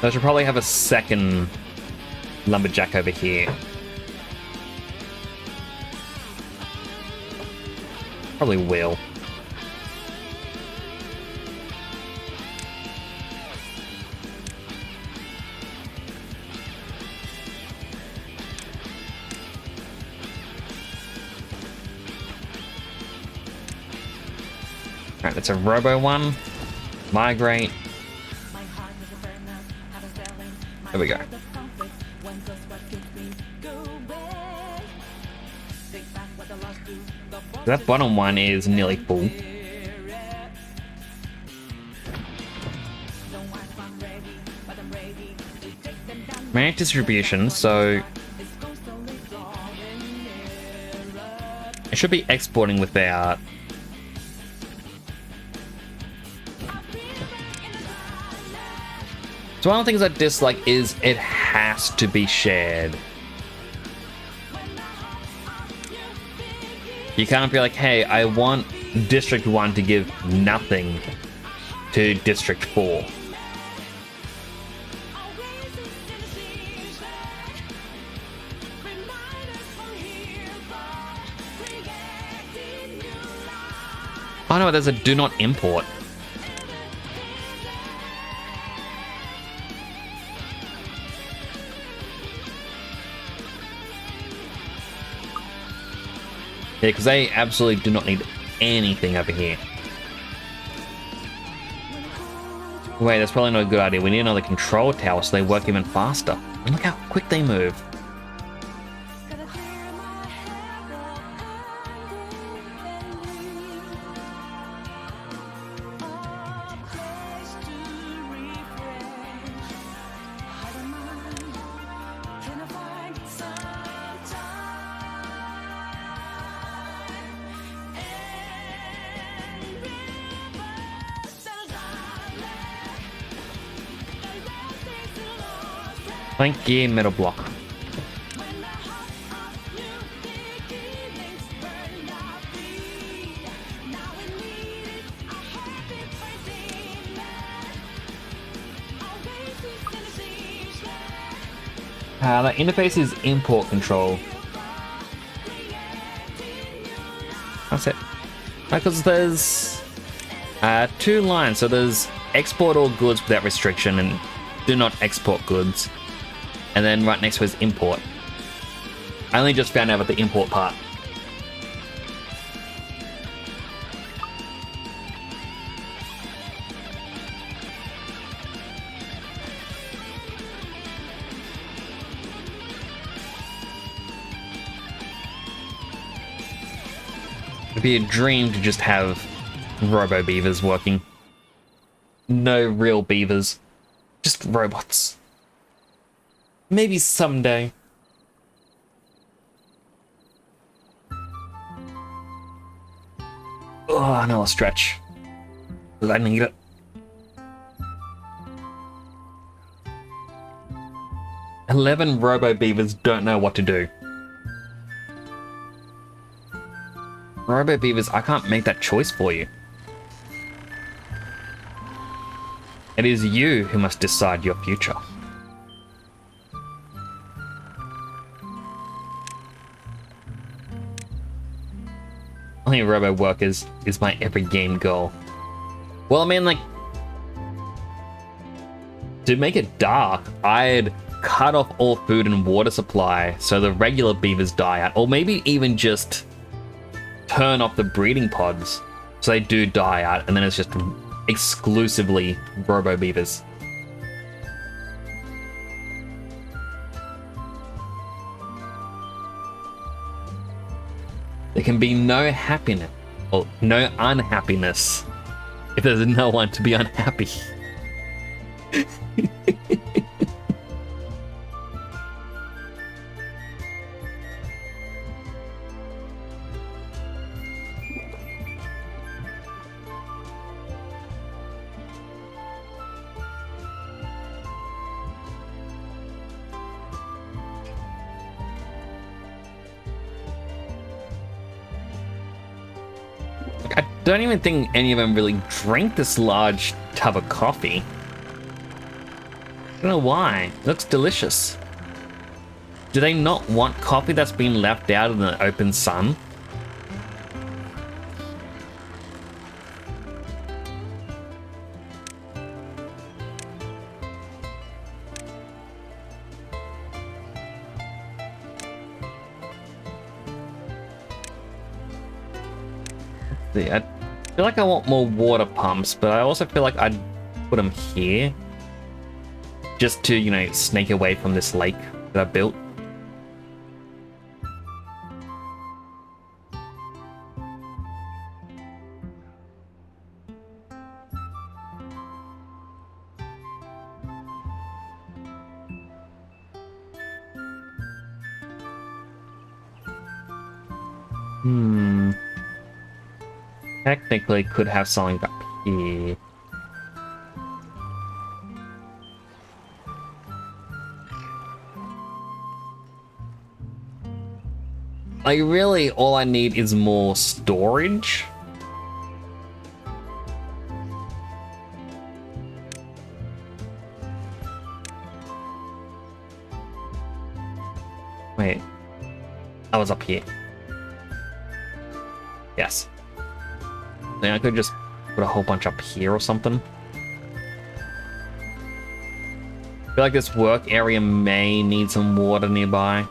[SPEAKER 1] I should probably have a second lumberjack over here. Probably will. Alright, that's a robo one. Migrate. There we go. That bottom one is nearly full. Manage distribution, so I should be exporting without. So one of the things I dislike is it has to be shared. You can't be like, hey, I want District 1 to give nothing to District 4. Oh no, there's a do not import. Yeah, because they absolutely do not need anything over here. Wait, that's probably not a good idea. We need another control tower so they work even faster. And look how quick they move. Thank you, metal block. The interface is import control. That's it. Because there's 2 lines. So there's export all goods without restriction and do not export goods. And then right next to it is import. I only just found out about the import part. It'd be a dream to just have robo beavers working. No real beavers, just robots. Maybe someday. Oh, another stretch. I need it. "11 robo beavers don't know what to do." Robo beavers, I can't make that choice for you. It is you who must decide your future. Only robo workers is my every game goal. Well, I mean, like, to make it dark, I'd cut off all food and water supply so the regular beavers die out, or maybe even just turn off the breeding pods so they do die out, and then it's just exclusively robo beavers. There can be no happiness, or no unhappiness, if there's no one to be unhappy. I don't even think any of them really drink this large tub of coffee. I don't know why. It looks delicious. Do they not want coffee that's been left out in the open sun? I feel like I want more water pumps, but I also feel like I'd put them here just to, you know, sneak away from this lake that I built. Technically could have something up here. Like, really, all I need is more storage. Wait. I was up here. Yes. Then I could just put a whole bunch up here or something. I feel like this work area may need some water nearby.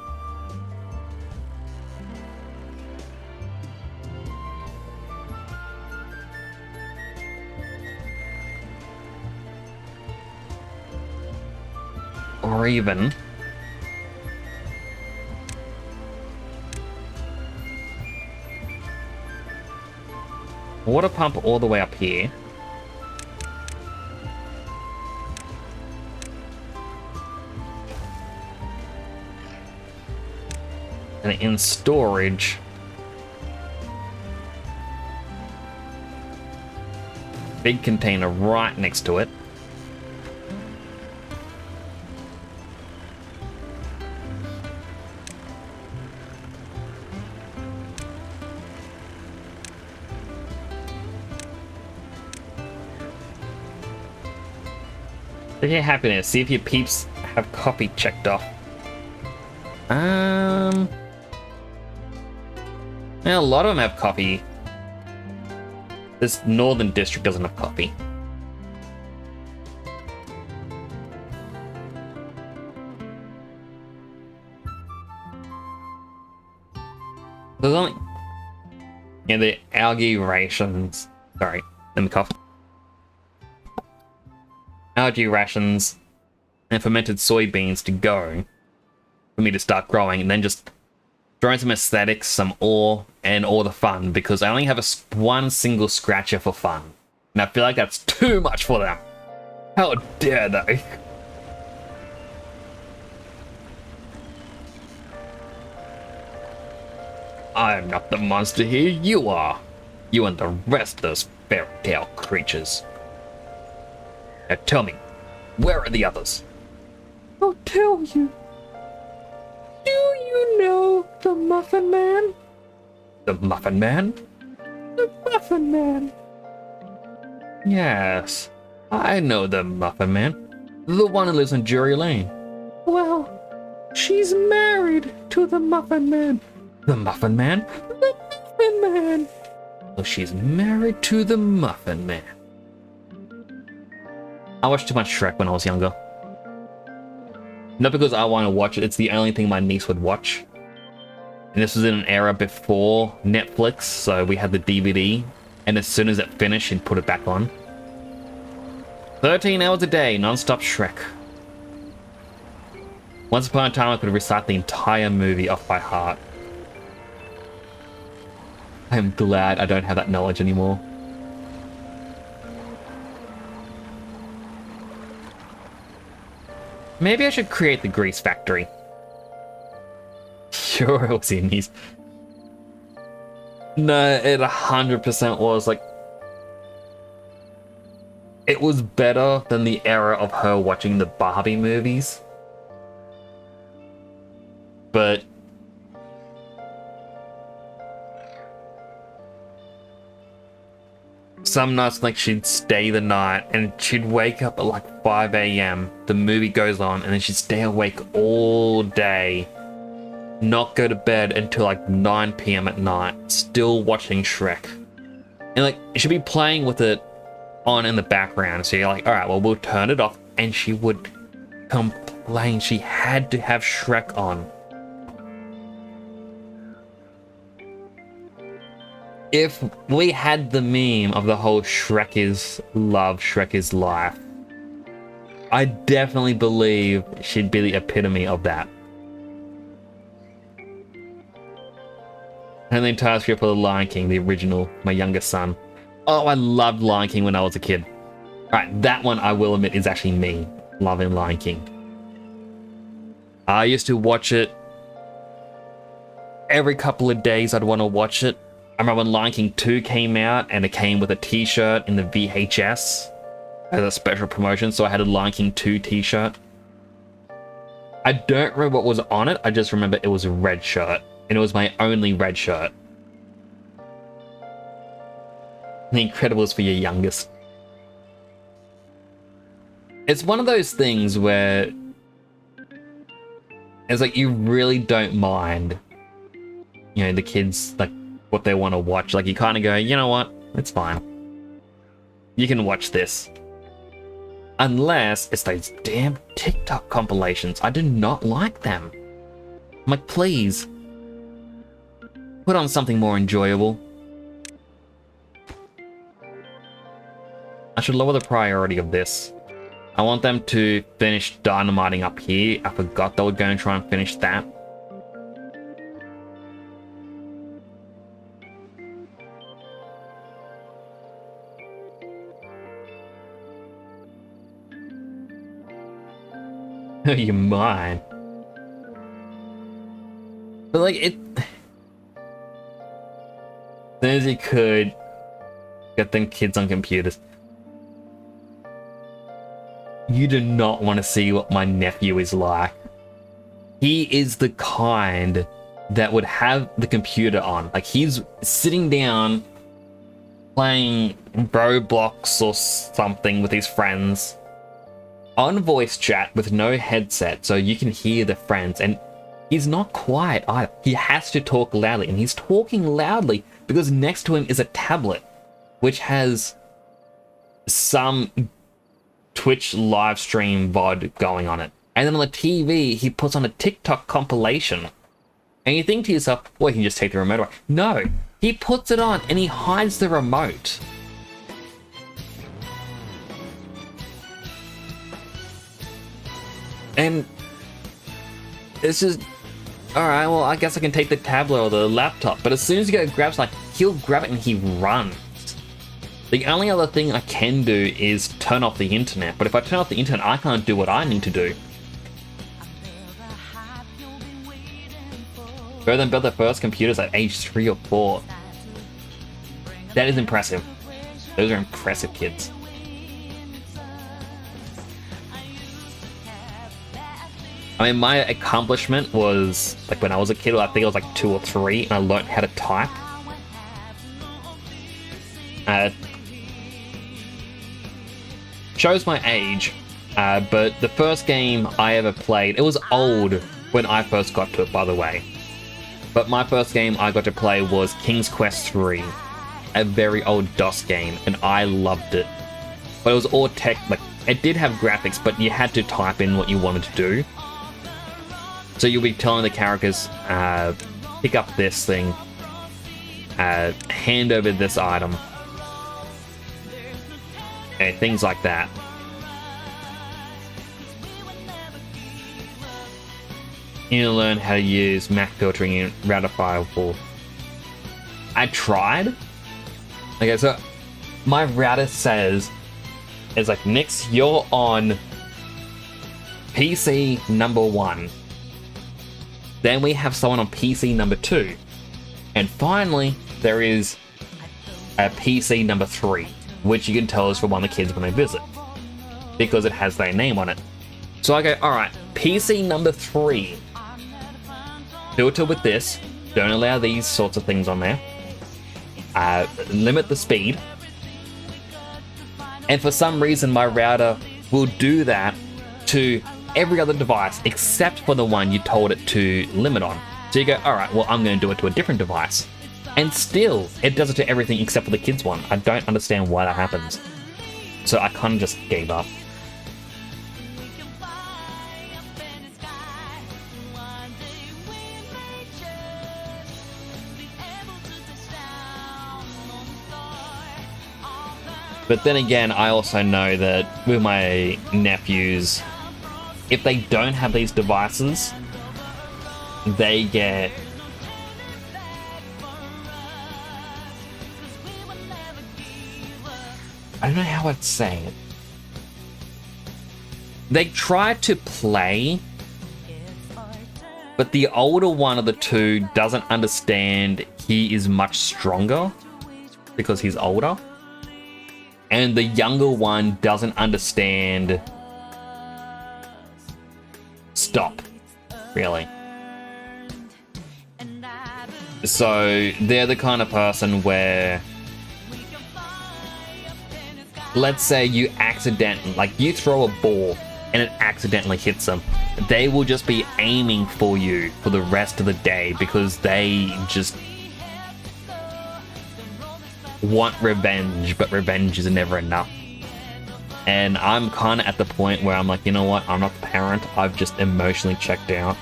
[SPEAKER 1] or even water pump all the way up here. And in storage, big container right next to it. Check your happiness. See if your peeps have coffee checked off. Yeah, a lot of them have coffee. This northern district doesn't have coffee. There's only... Yeah, the algae rations. Sorry, let me cough. Algae rations and fermented soybeans to go for me to start growing, and then just throwing some aesthetics, some ore, and all the fun, because I only have one single scratcher for fun. And I feel like that's too much for them. How dare they? I am not the monster here, you are. You and the rest of those fairy tale creatures. Now tell me, where are the others? I'll tell you. Do you know the Muffin Man? The Muffin Man? The Muffin Man. Yes, I know the Muffin Man. The one who lives in Drury Lane. Well, she's married to the Muffin Man. The Muffin Man? The Muffin Man. Well, she's married to the Muffin Man. I watched too much Shrek when I was younger. Not because I want to watch it, it's the only thing my niece would watch. And this was in an era before Netflix, so we had the DVD, and as soon as it finished, she'd put it back on. 13 hours a day, non-stop Shrek. Once upon a time, I could recite the entire movie off by heart. I am glad I don't have that knowledge anymore. Maybe I should create the grease factory. Sure, it was in these. No, it 100% was. Like, it was better than the era of her watching the Barbie movies. But some nights, like, she'd stay the night and she'd wake up at like 5 a.m. The movie goes on and then she'd stay awake all day, not go to bed until like 9 p.m. at night, still watching Shrek. And like, she'd be playing with it on in the background. So you're like, all right, well, we'll turn it off. And she would complain she had to have Shrek on. If we had the meme of the whole Shrek is love, Shrek is life, I definitely believe she'd be the epitome of that. And the entire script for The Lion King, the original, my youngest son. Oh, I loved Lion King when I was a kid. Alright, that one I will admit is actually me, loving Lion King. I used to watch it every couple of days. I'd want to watch it. I remember when Lion King 2 came out and it came with a t-shirt in the VHS as a special promotion, so I had a Lion King 2 t-shirt. I don't remember what was on it, I just remember it was a red shirt, and it was my only red shirt. The Incredibles for your youngest. It's one of those things where it's like you really don't mind, you know, the kids, like, what they want to watch. Like, you kind of go, you know what, it's fine, you can watch this. Unless it's those damn TikTok compilations. I do not like them. I'm like, please put on something more enjoyable. I should lower the priority of this. I want them to finish dynamiting up here. I forgot they were going to try and finish that. You're mine. But like it, as soon as you could get them kids on computers. You do not want to see what my nephew is like. He is the kind that would have the computer on. Like he's sitting down playing Roblox or something with his friends on voice chat with no headset so you can hear the friends, and he's not quiet either. He has to talk loudly, and he's talking loudly because next to him is a tablet which has some Twitch live stream VOD going on it. And then on the TV, he puts on a TikTok compilation. And you think to yourself, well, you can just take the remote away. No, he puts it on and he hides the remote. And it's just, all right, well, I guess I can take the tablet or the laptop. But as soon as you go grab something, he'll grab it and he runs. The only other thing I can do is turn off the internet. But if I turn off the internet, I can't do what I need to do. Further than build their first computers at age 3 or 4. That is impressive. Those are impressive kids. I mean, my accomplishment was, like, when I was a kid, I think I was like 2 or 3, and I learned how to type. Shows my age, but the first game I ever played, it was old when I first got to it, by the way. But my first game I got to play was King's Quest III, a very old DOS game, and I loved it. But it was all tech, like, it did have graphics, but you had to type in what you wanted to do. So you'll be telling the characters, pick up this thing, hand over this item, and things like that. You need to learn how to use Mac filtering in Routerfile 4. I tried. Okay, so my router says, it's like, Nix, you're on PC number 1. Then we have someone on PC number 2. And finally, there is a PC number 3, which you can tell is for one of the kids when they visit, because it has their name on it. So I go, alright, PC number 3. Filter with this. Don't allow these sorts of things on there. Limit the speed. And for some reason, my router will do that to every other device except for the one you told it to limit on. So you go, alright, well, I'm going to do it to a different device. And still, it does it to everything except for the kids one. I don't understand why that happens. So I kind of just gave up. But then again, I also know that with my nephews, if they don't have these devices, they get... I don't know how I'd say it. They try to play, but the older one of the two doesn't understand he is much stronger because he's older. And the younger one doesn't understand stop, really. So they're the kind of person where, let's say you accidentally, like you throw a ball and it accidentally hits them, they will just be aiming for you for the rest of the day because they just want revenge, but revenge is never enough. And I'm kind of at the point where I'm like, you know what, I'm not the parent, I've just emotionally checked out.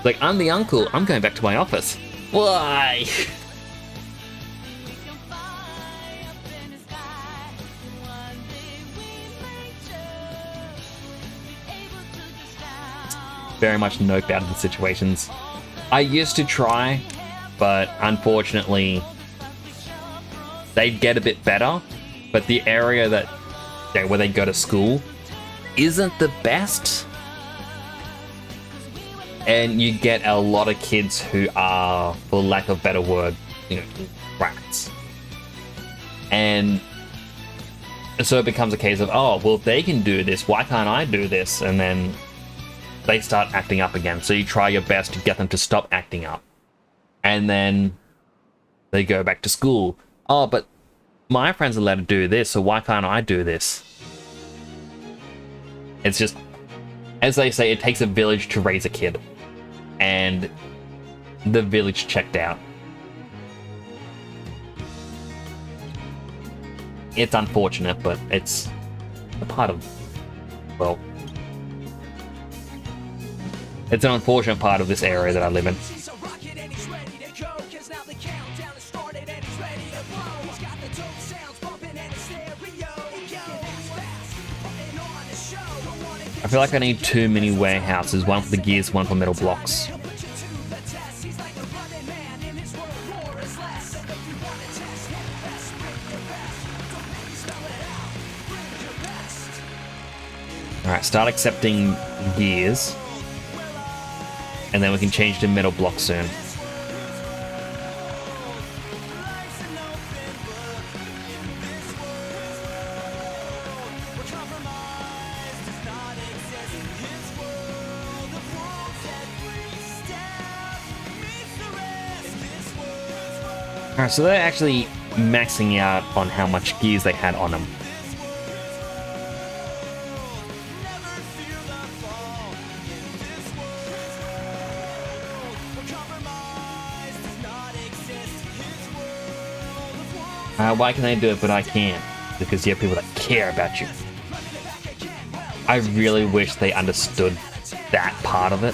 [SPEAKER 1] Like, I'm the uncle, I'm going back to my office. Why? very much noped out of the situations. I used to try, but unfortunately, they'd get a bit better. But the area that where they go to school isn't the best, and you get a lot of kids who are, for lack of a better word, rats. And so it becomes a case of, oh, well, if they can do this, why can't I do this? And then they start acting up again. So you try your best to get them to stop acting up. And then they go back to school. Oh, but my friends are allowed to do this, so why can't I do this? It's just, as they say, it takes a village to raise a kid. And the village checked out. It's unfortunate, but it's a part of, well, it's an unfortunate part of this area that I live in. I feel like I need 2 mini warehouses, one for the gears, one for metal blocks. Alright, start accepting gears. And then we can change to metal blocks soon. Alright, so they're actually maxing out on how much gears they had on them. Why can they do it but I can't? Because you have people that care about you. I really wish they understood that part of it.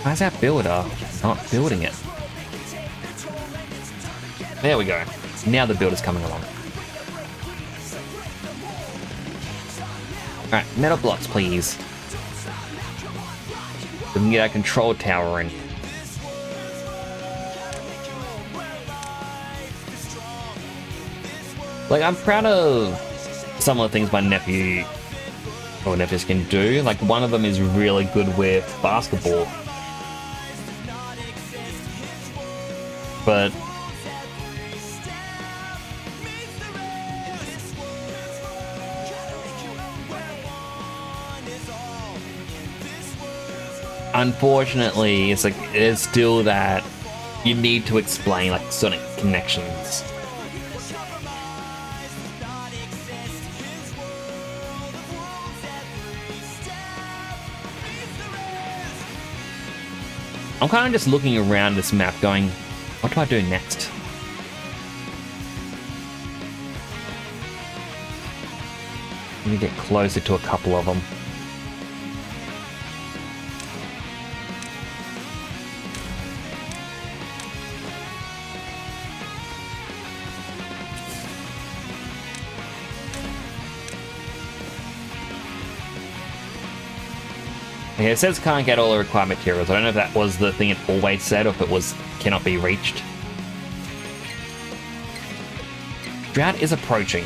[SPEAKER 1] Why's that builder not building it? There we go. Now the builder's coming along. Alright, metal blocks, please. We can get our control tower in. Like, I'm proud of some of the things my nephews can do. Like, one of them is really good with basketball. But unfortunately, it's like there's still that you need to explain like certain connections. I'm kind of just looking around this map going, what do I do next? Let me get closer to a couple of them. Okay, it says can't get all the required materials. I don't know if that was the thing it always said or if it was cannot be reached. Drought is approaching.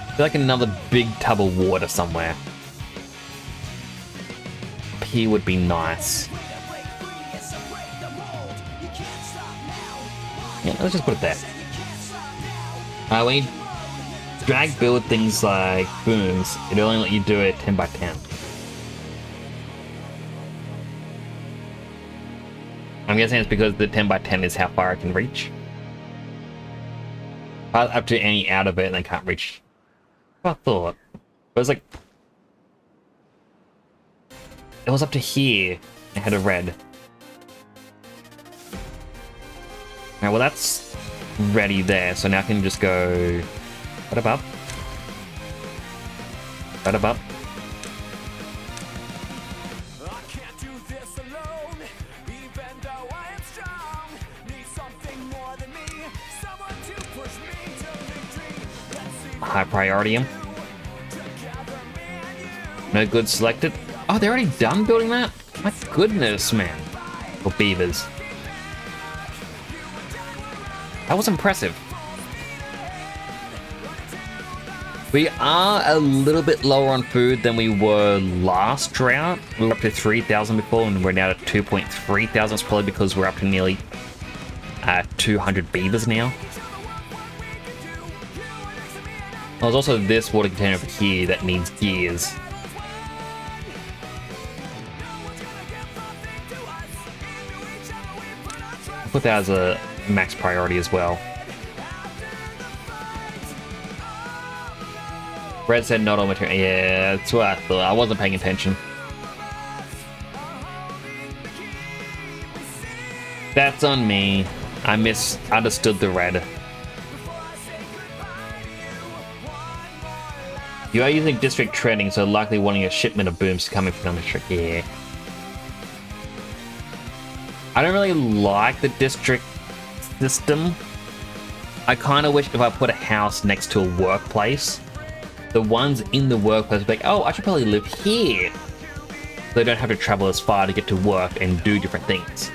[SPEAKER 1] I feel like another big tub of water somewhere. Up here would be nice. Yeah, let's just put it there. We need drag build things like booms, it only let you do it 10 by 10. I'm guessing it's because the 10 by 10 is how far I can reach. Up to any out of it and I can't reach. I thought. It was like... It was up to here. I had a red. Alright, well that's ready there, so now I can just go... What about? What about? High priority him. No good selected. Oh, they're already done building that? My goodness, man. Or beavers. That was impressive. We are a little bit lower on food than we were last drought. We were up to 3,000 before and we're now at 2,300. It's probably because we're up to nearly 200 beavers now. There's also this water container over here that needs gears. I'll put that as a max priority as well. Red said not all material. Yeah, that's what I thought. I wasn't paying attention. That's on me. I misunderstood the red. You are using district trading, so likely wanting a shipment of booms coming from the district. Yeah. I don't really like the district system. I kind of wish if I put a house next to a workplace, the ones in the workplace would be like, oh, I should probably live here. So they don't have to travel as far to get to work and do different things.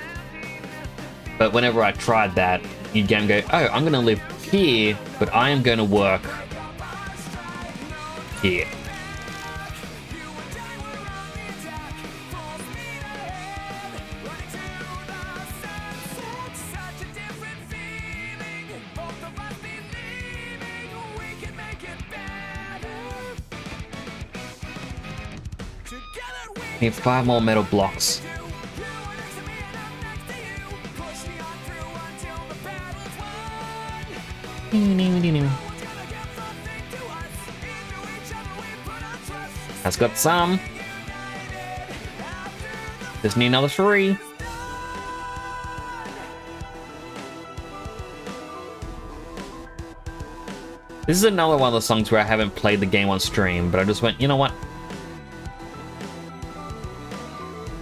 [SPEAKER 1] But whenever I tried that, you'd get and go, oh, I'm going to live here, but I am going to work here. Need 5 more metal blocks. That's got some. Just need another 3. This is another one of the songs where I haven't played the game on stream, but I just went, you know what?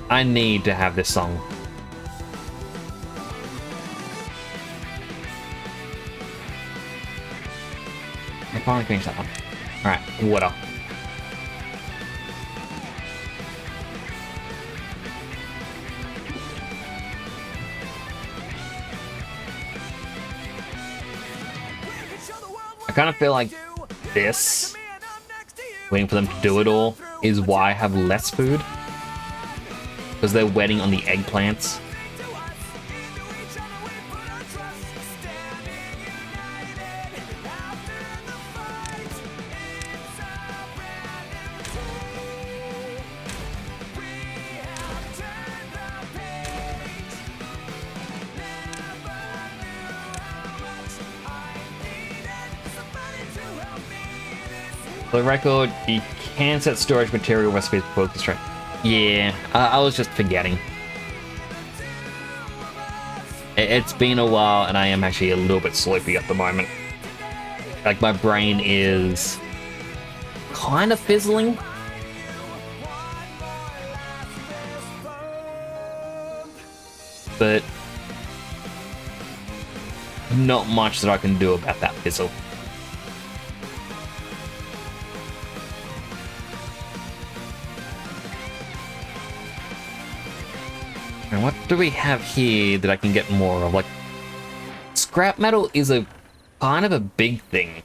[SPEAKER 1] I need to have this song. I finally finished that one. Alright, water. I kind of feel like this, waiting for them to do it all, is why I have less food. Because they're waiting on the eggplants. For the record, you can set storage material recipes before construct. Yeah, I was just forgetting. It's been a while and I am actually a little bit sleepy at the moment. Like my brain is kind of fizzling. But not much that I can do about that fizzle. And what do we have here that I can get more of? Like, scrap metal is a kind of a big thing.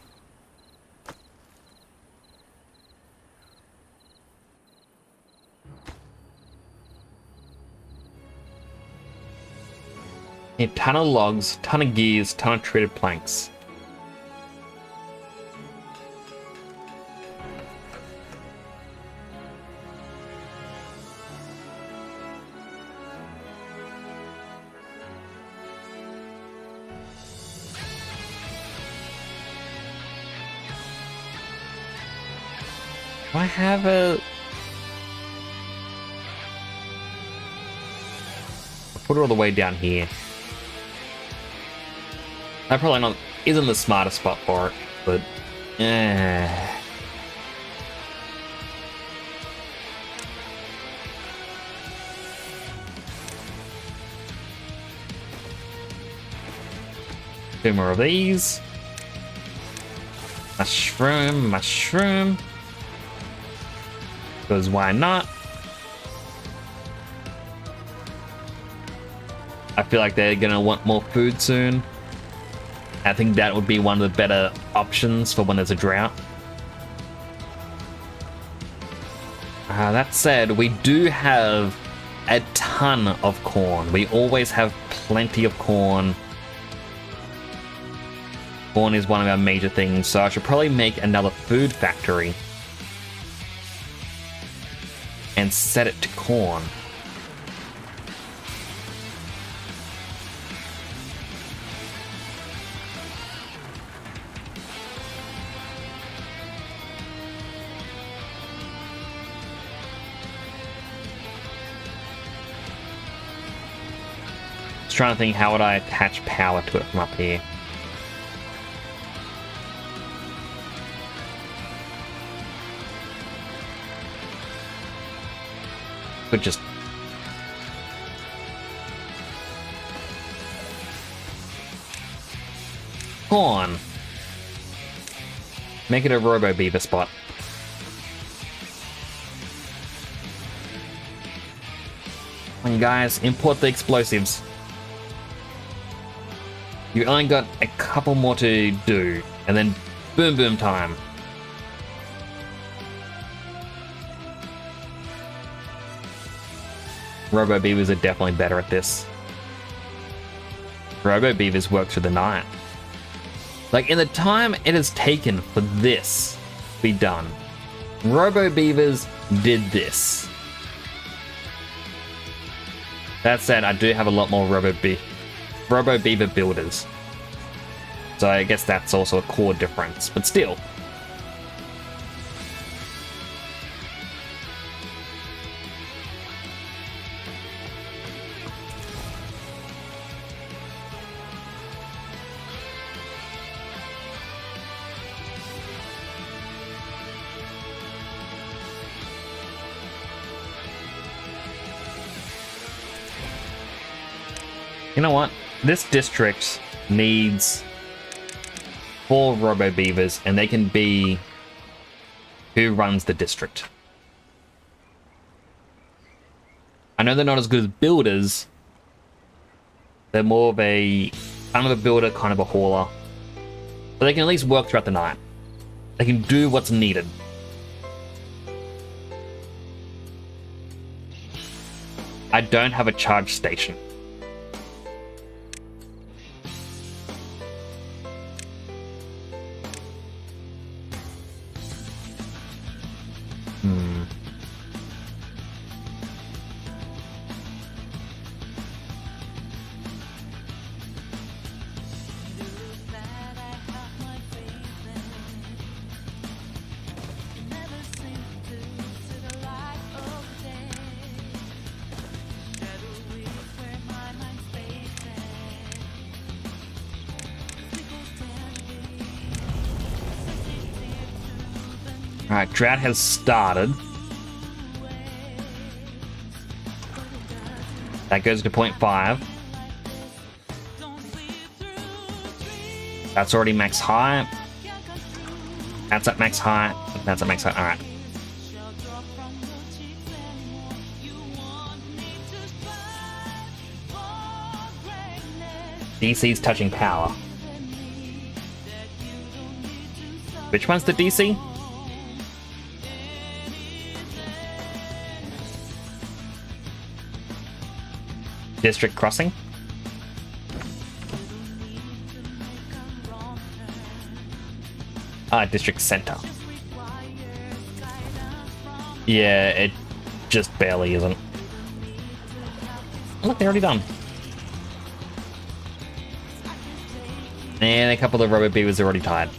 [SPEAKER 1] A ton of logs, ton of gears, ton of treated planks. Do I have a... I'll put it all the way down here. That probably not isn't the smartest spot for it, but two more of these. Mushroom, mushroom. Because why not? I feel like they're gonna want more food soon. I think that would be one of the better options for when there's a drought. That said, we do have a ton of corn. We always have plenty of corn. Corn is one of our major things, so I should probably make another food factory and set it to corn. Trying to think, how would I attach power to it from up here? Could just corn. Make it a Robo Beaver spot. Come on, you guys, import the explosives. You only got a couple more to do, and then boom boom time. Robo Beavers are definitely better at this. Robo Beavers work through the night. Like, in the time it has taken for this to be done, Robo Beavers did this. That said, I do have a lot more Robo Beaver builders. So I guess that's also a core difference, but still. You know what? This district needs 4 Robo Beavers, and they can be who runs the district. I know they're not as good as builders. They're more of a kind of a builder, kind of a hauler. But they can at least work throughout the night. They can do what's needed. I don't have a charge station. Alright, drought has started. That goes to 0.5. That's already max high. That's at max high. That's at max high. Alright. DC's touching power. Which one's the DC? District crossing. District center. Yeah, it just barely isn't. Look, they're already done. And a couple of Robo Beavers are already tied.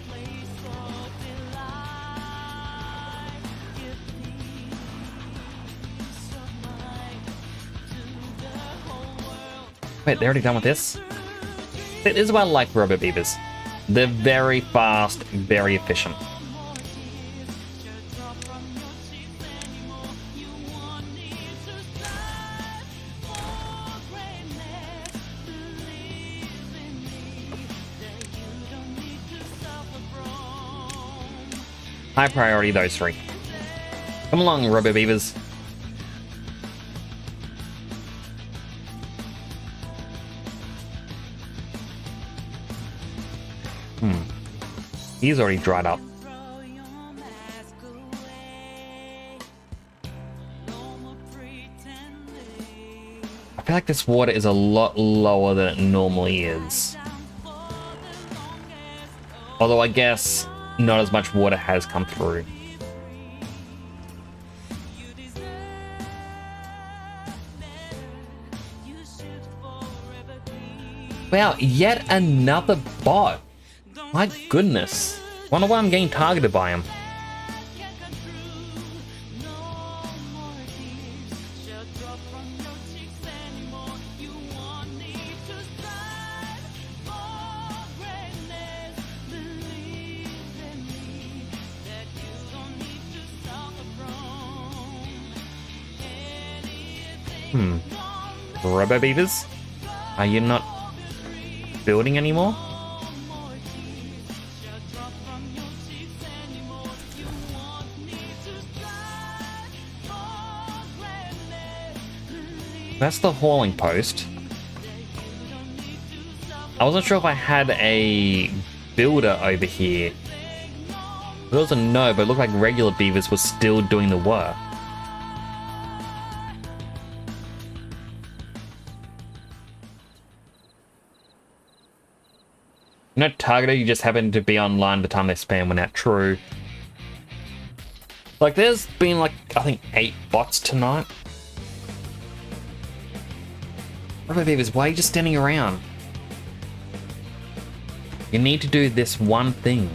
[SPEAKER 1] Wait, they're already done with this? It is why I like Robo Beavers. They're very fast, very efficient. High priority, those three. Come along, Robo Beavers. He's already dried up. I feel like this water is a lot lower than it normally is. Although I guess not as much water has come through. Wow, yet another bot. My goodness. Wonder why I'm getting targeted by him. Robo Beavers? Are you not building anymore? That's the hauling post. I wasn't sure if I had a builder over here. It was a no, but it looked like regular beavers were still doing the work. You know, targeter, you just happen to be online the time they spam when that true. Like, there's been like, I think 8 bots tonight. Robo Beavers, why are you just standing around? You need to do this one thing.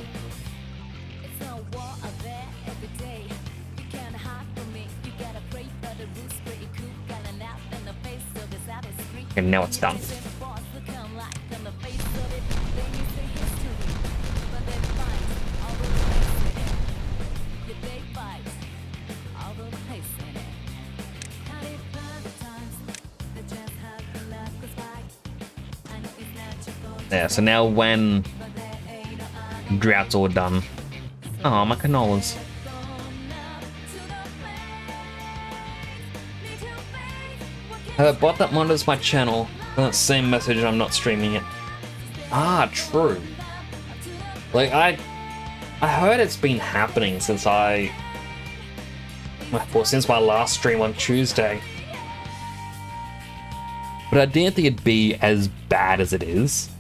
[SPEAKER 1] And now it's done. Yeah, so now when drought's all done. Oh, my canolas. I have a bot that monitors my channel. Same message, I'm not streaming it. Ah, true. Like, I heard it's been happening since since my last stream on Tuesday. But I didn't think it'd be as bad as it is.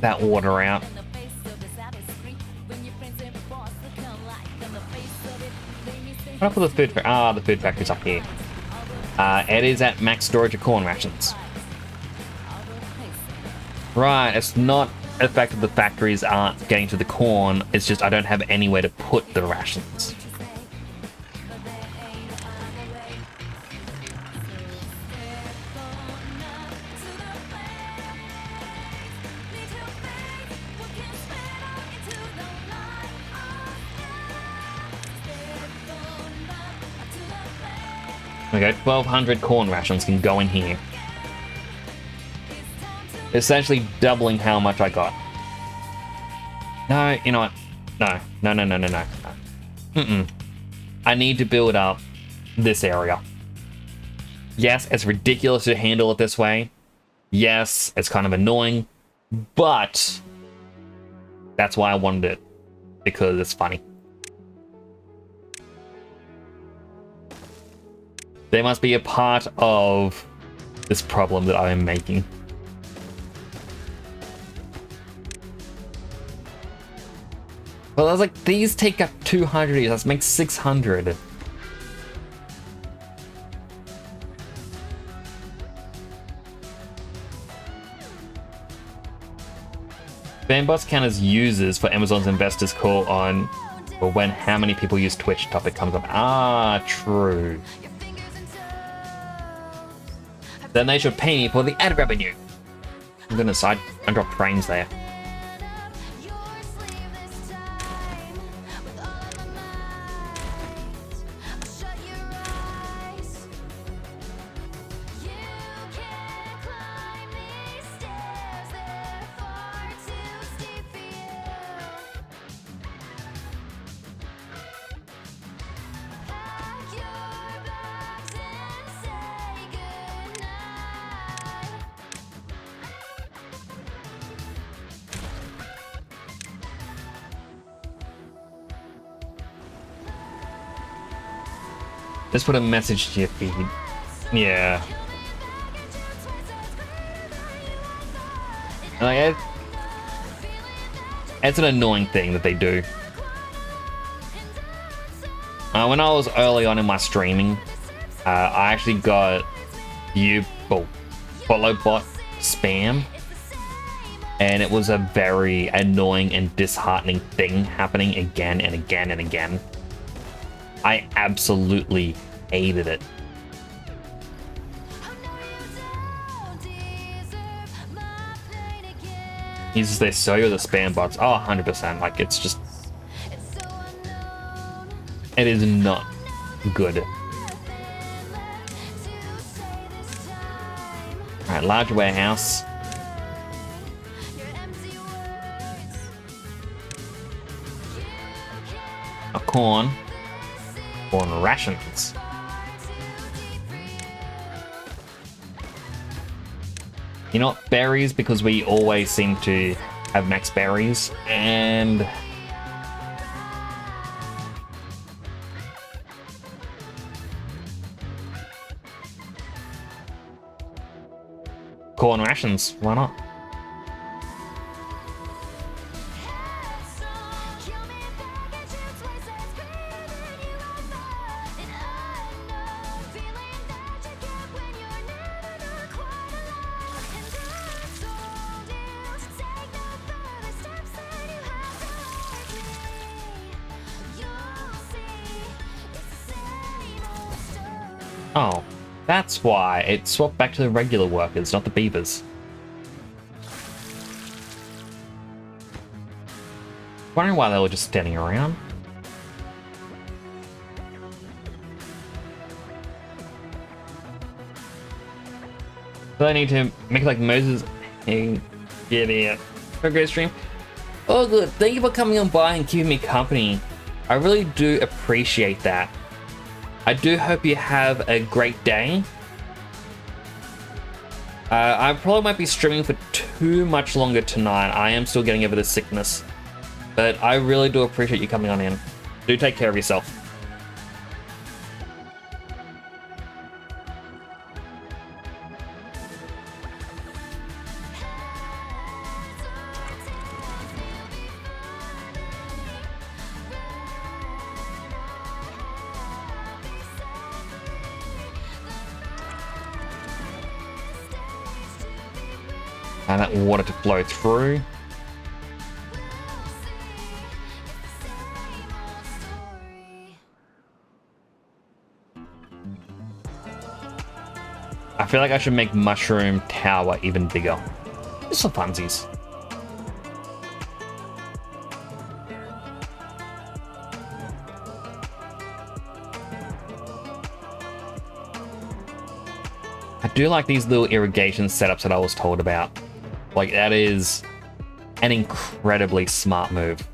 [SPEAKER 1] That water out. What for the food factory? Ah, the food factory's up here. It is at max storage of corn rations. Right, it's not the fact that the factories aren't getting to the corn, it's just I don't have anywhere to put the rations. Okay, 1,200 corn rations can go in here. Essentially doubling how much I got. No, you know what? No. I need to build up this area. Yes, it's ridiculous to handle it this way. Yes, it's kind of annoying. But that's why I wanted it. Because it's funny. They must be a part of this problem that I am making. Well, I was like, these take up 200 years. Let's make 600. Spam bots count as users for Amazon's investors call on or when how many people use Twitch topic comes up. Ah, true. Then they should pay me for the ad revenue. Goodness, I dropped frames there. Just put a message to your feed. Yeah. Like, it's an annoying thing that they do. When I was early on in my streaming, I actually got follow bot spam, and it was a very annoying and disheartening thing happening again and again and again. I absolutely hated it. They sell you the spam bots. Oh, 100%. Like, it's just... It is not good. Alright, large warehouse. A corn. Corn rations. You know what? Berries, because we always seem to have max berries, and corn rations, why not? Oh, that's why it swapped back to the regular workers, not the beavers. Wondering why they were just standing around. So I need to make like Moses. Hey, get it. Okay, stream. Oh, good. Thank you for coming on by and keeping me company. I really do appreciate that. I do hope you have a great day. I probably won't be streaming for too much longer tonight. I am still getting over the sickness. But I really do appreciate you coming on in. Do take care of yourself. And that water to flow through. I feel like I should make Mushroom Tower even bigger. Just for funsies. I do like these little irrigation setups that I was told about. Like, that is an incredibly smart move.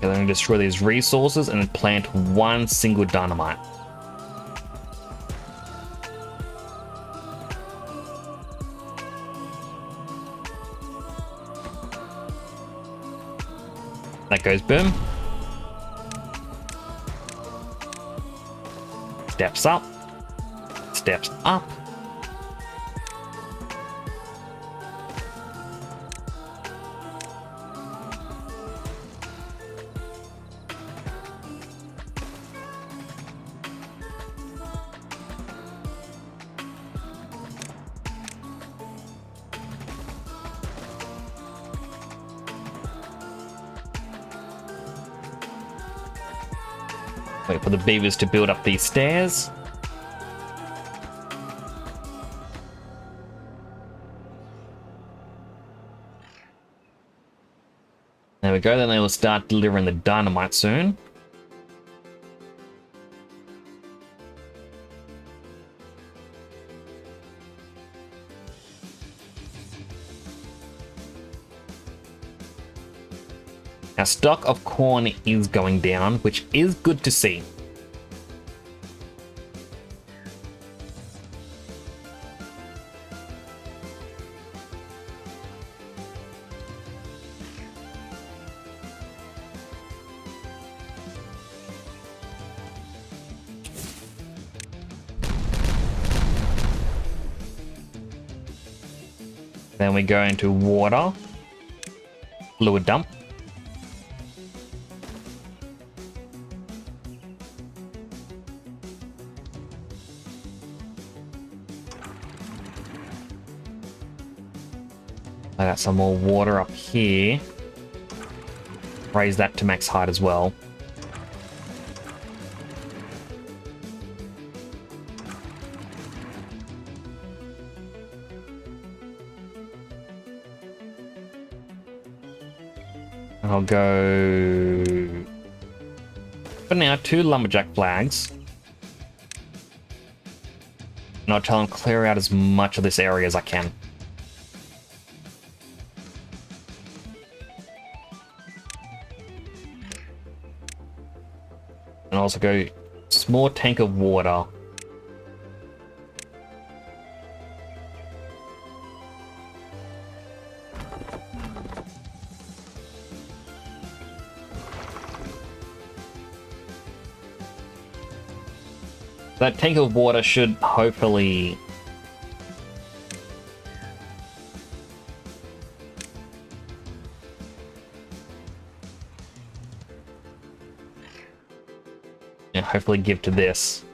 [SPEAKER 1] Okay, then destroy these resources and plant one single dynamite. That goes boom. Steps up. Steps up. Wait for the beavers to build up these stairs. There we go, then they will start delivering the dynamite soon. Our stock of corn is going down, which is good to see. Then we go into water, fluid dump. I got some more water up here. Raise that to max height as well. I'll go for now 2 lumberjack flags. And I'll tell them clear out as much of this area as I can. And also go small tank of water. That tank of water should hopefully hopefully give to this.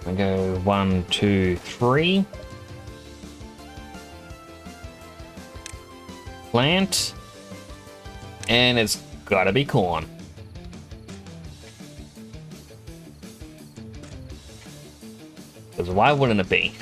[SPEAKER 1] I go 1, 2, 3. Plant. And it's gotta be corn. Because why wouldn't it be?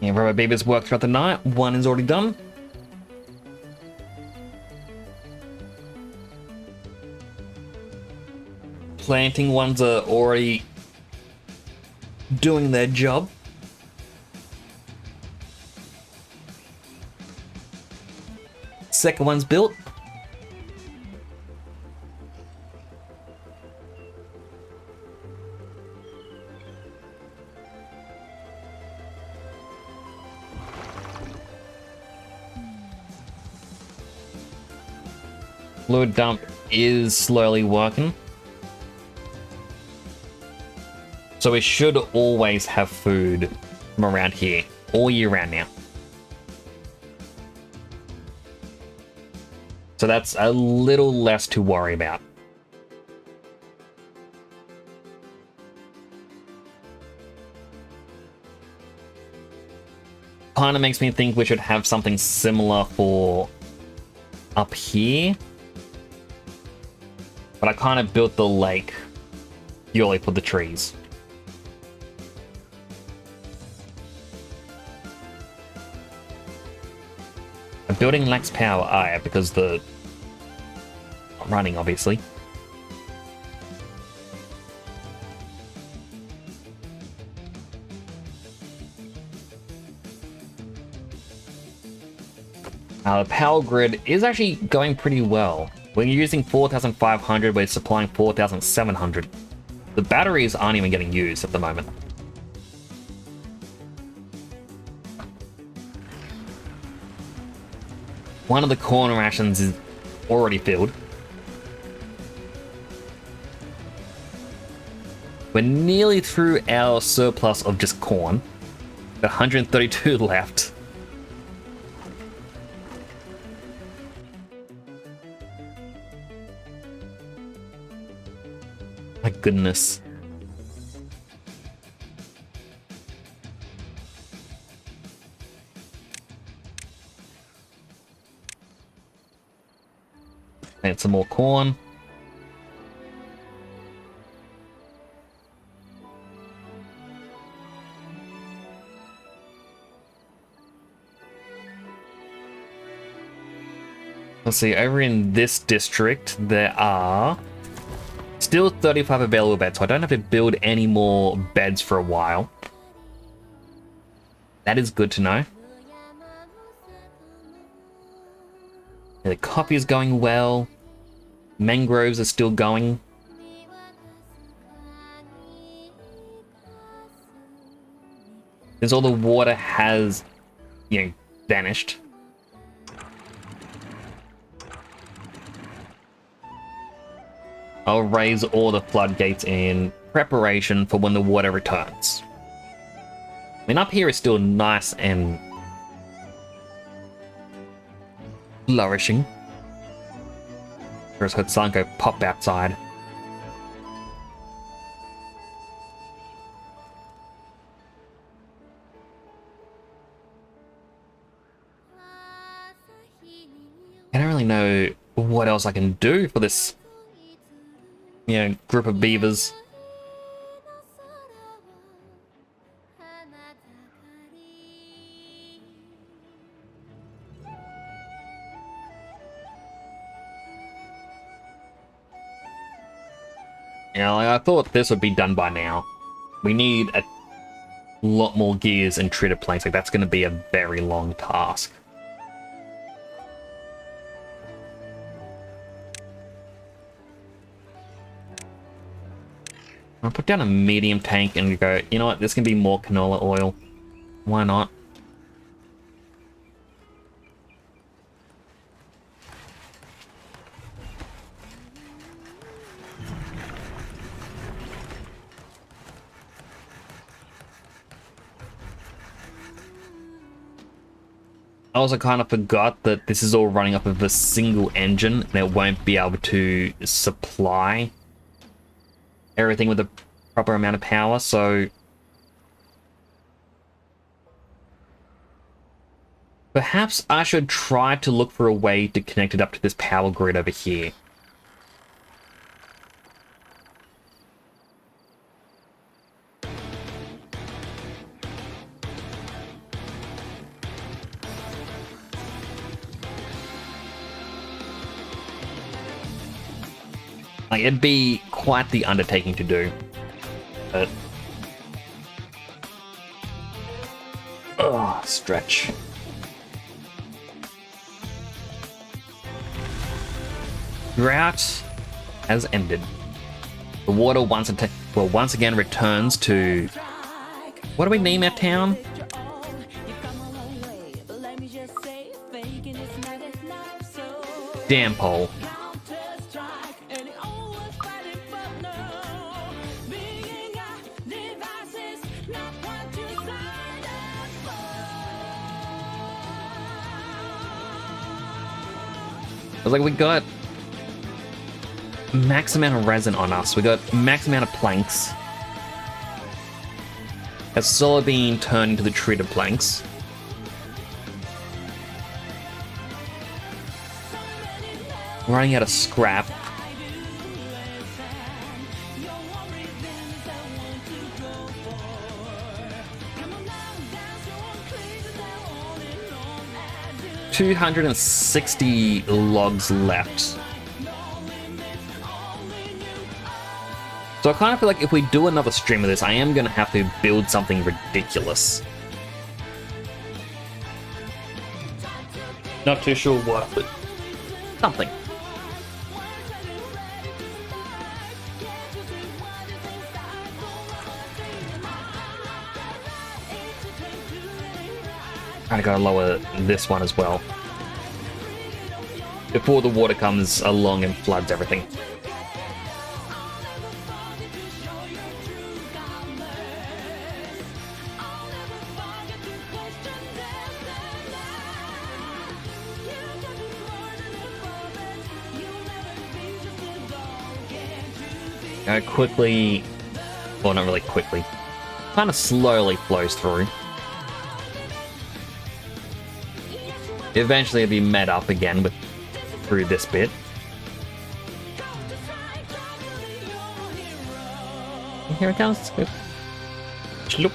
[SPEAKER 1] Yeah, rubber beavers work throughout the night. 1 is already done. Planting ones are already doing their job. Second one's built. Fluid dump is slowly working. So we should always have food from around here all year round now. So that's a little less to worry about. Kind of makes me think we should have something similar for up here. But I kind of built the lake purely for the trees. The building lacks power, yeah, because the... not running, obviously. The power grid is actually going pretty well. When you're using 4,500, we're supplying 4,700. The batteries aren't even getting used at the moment. One of the corn rations is already filled. We're nearly through our surplus of just corn. Got 132 left. My goodness. Plant some more corn. Let's see, over in this district, there are still 35 available beds, so I don't have to build any more beds for a while. That is good to know. The coffee is going well. Mangroves are still going. Since all the water has, vanished. I'll raise all the floodgates in preparation for when the water returns. I mean, up here is still nice and flourishing. There's Hotsanko pop outside. I don't really know what else I can do for this, group of beavers. I thought this would be done by now. We need a lot more gears and treated planks. That's going to be a very long task. I'll put down a medium tank and go, you know what, this can be more canola oil. Why not? I also kind of forgot that this is all running off of a single engine and it won't be able to supply everything with the proper amount of power, so perhaps I should try to look for a way to connect it up to this power grid over here. It'd be quite the undertaking to do, but stretch. Drought has ended. The water once again returns to, what do we name our town? Dampole. I was like, we got max amount of resin on us. We got max amount of planks. That's slowly being turned into the treated planks. I'm running out of scrap. $260 logs left. So I kind of feel like if we do another stream of this, I am going to have to build something ridiculous. Not too sure what, but something. I gotta lower this one as well before the water comes along and floods everything. Quickly, well, not really quickly, kind of slowly flows through. Eventually it'll be met up again with through this bit. And here it comes. Sloop.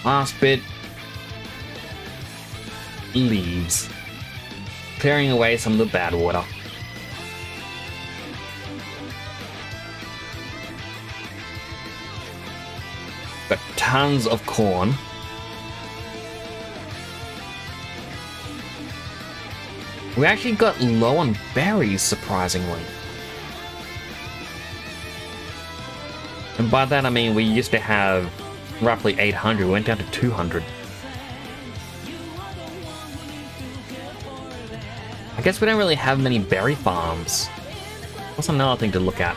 [SPEAKER 1] Last bit. Leaves. Clearing away some of the bad water. Got tons of corn. We actually got low on berries, surprisingly. And by that I mean we used to have roughly 800, we went down to 200. I guess we don't really have many berry farms. That's another thing to look at.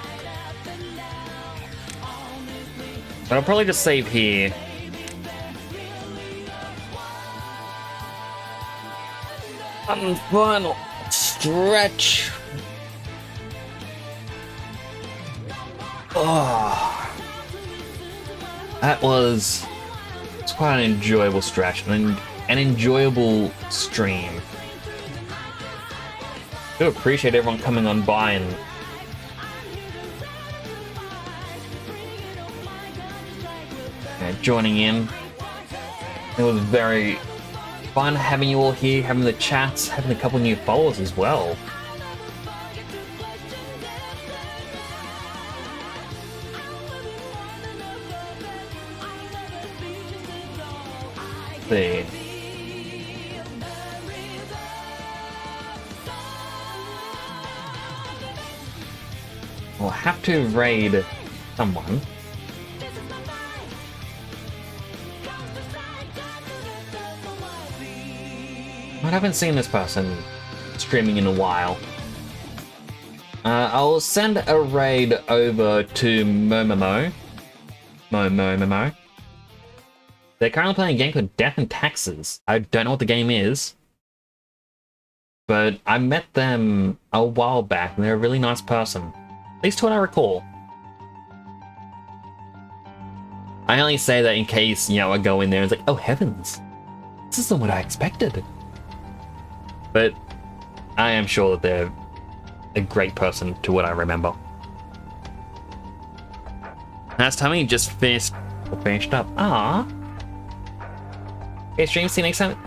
[SPEAKER 1] But I'll probably just save here. And final stretch. Oh. That was quite an enjoyable stretch and an enjoyable stream. I do appreciate everyone coming on by and joining in. It was very fun having you all here, having the chats, having a couple new followers as well. See. We'll have to raid someone. I haven't seen this person streaming in a while. I'll send a raid over to Momomo. Momomo. They're currently playing a game called Death and Taxes. I don't know what the game is, but I met them a while back and they're a really nice person. At least to what I recall. I only say that in case, you know, I go in there and it's like, oh heavens, this isn't what I expected. But I am sure that they're a great person to what I remember. Last time he just finished up. Ah. Okay, stream, see you next time.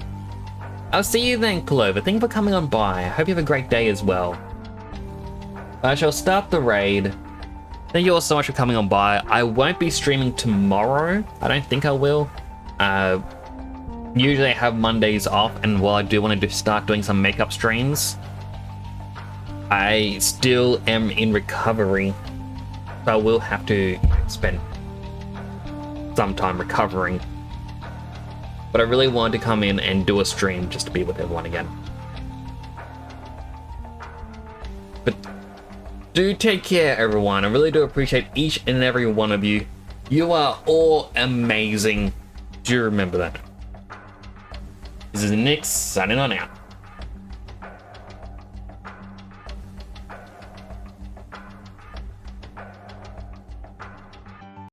[SPEAKER 1] I'll see you then, Clover. Thank you for coming on by. I hope you have a great day as well. I shall start the raid. Thank you all so much for coming on by. I won't be streaming tomorrow. I don't think I will. Usually I have Mondays off, and while I do want to start doing some makeup streams, I still am in recovery. So I will have to spend some time recovering. But I really wanted to come in and do a stream just to be with everyone again. But do take care, everyone. I really do appreciate each and every one of you. You are all amazing. Do remember that. This is Nick signing on out.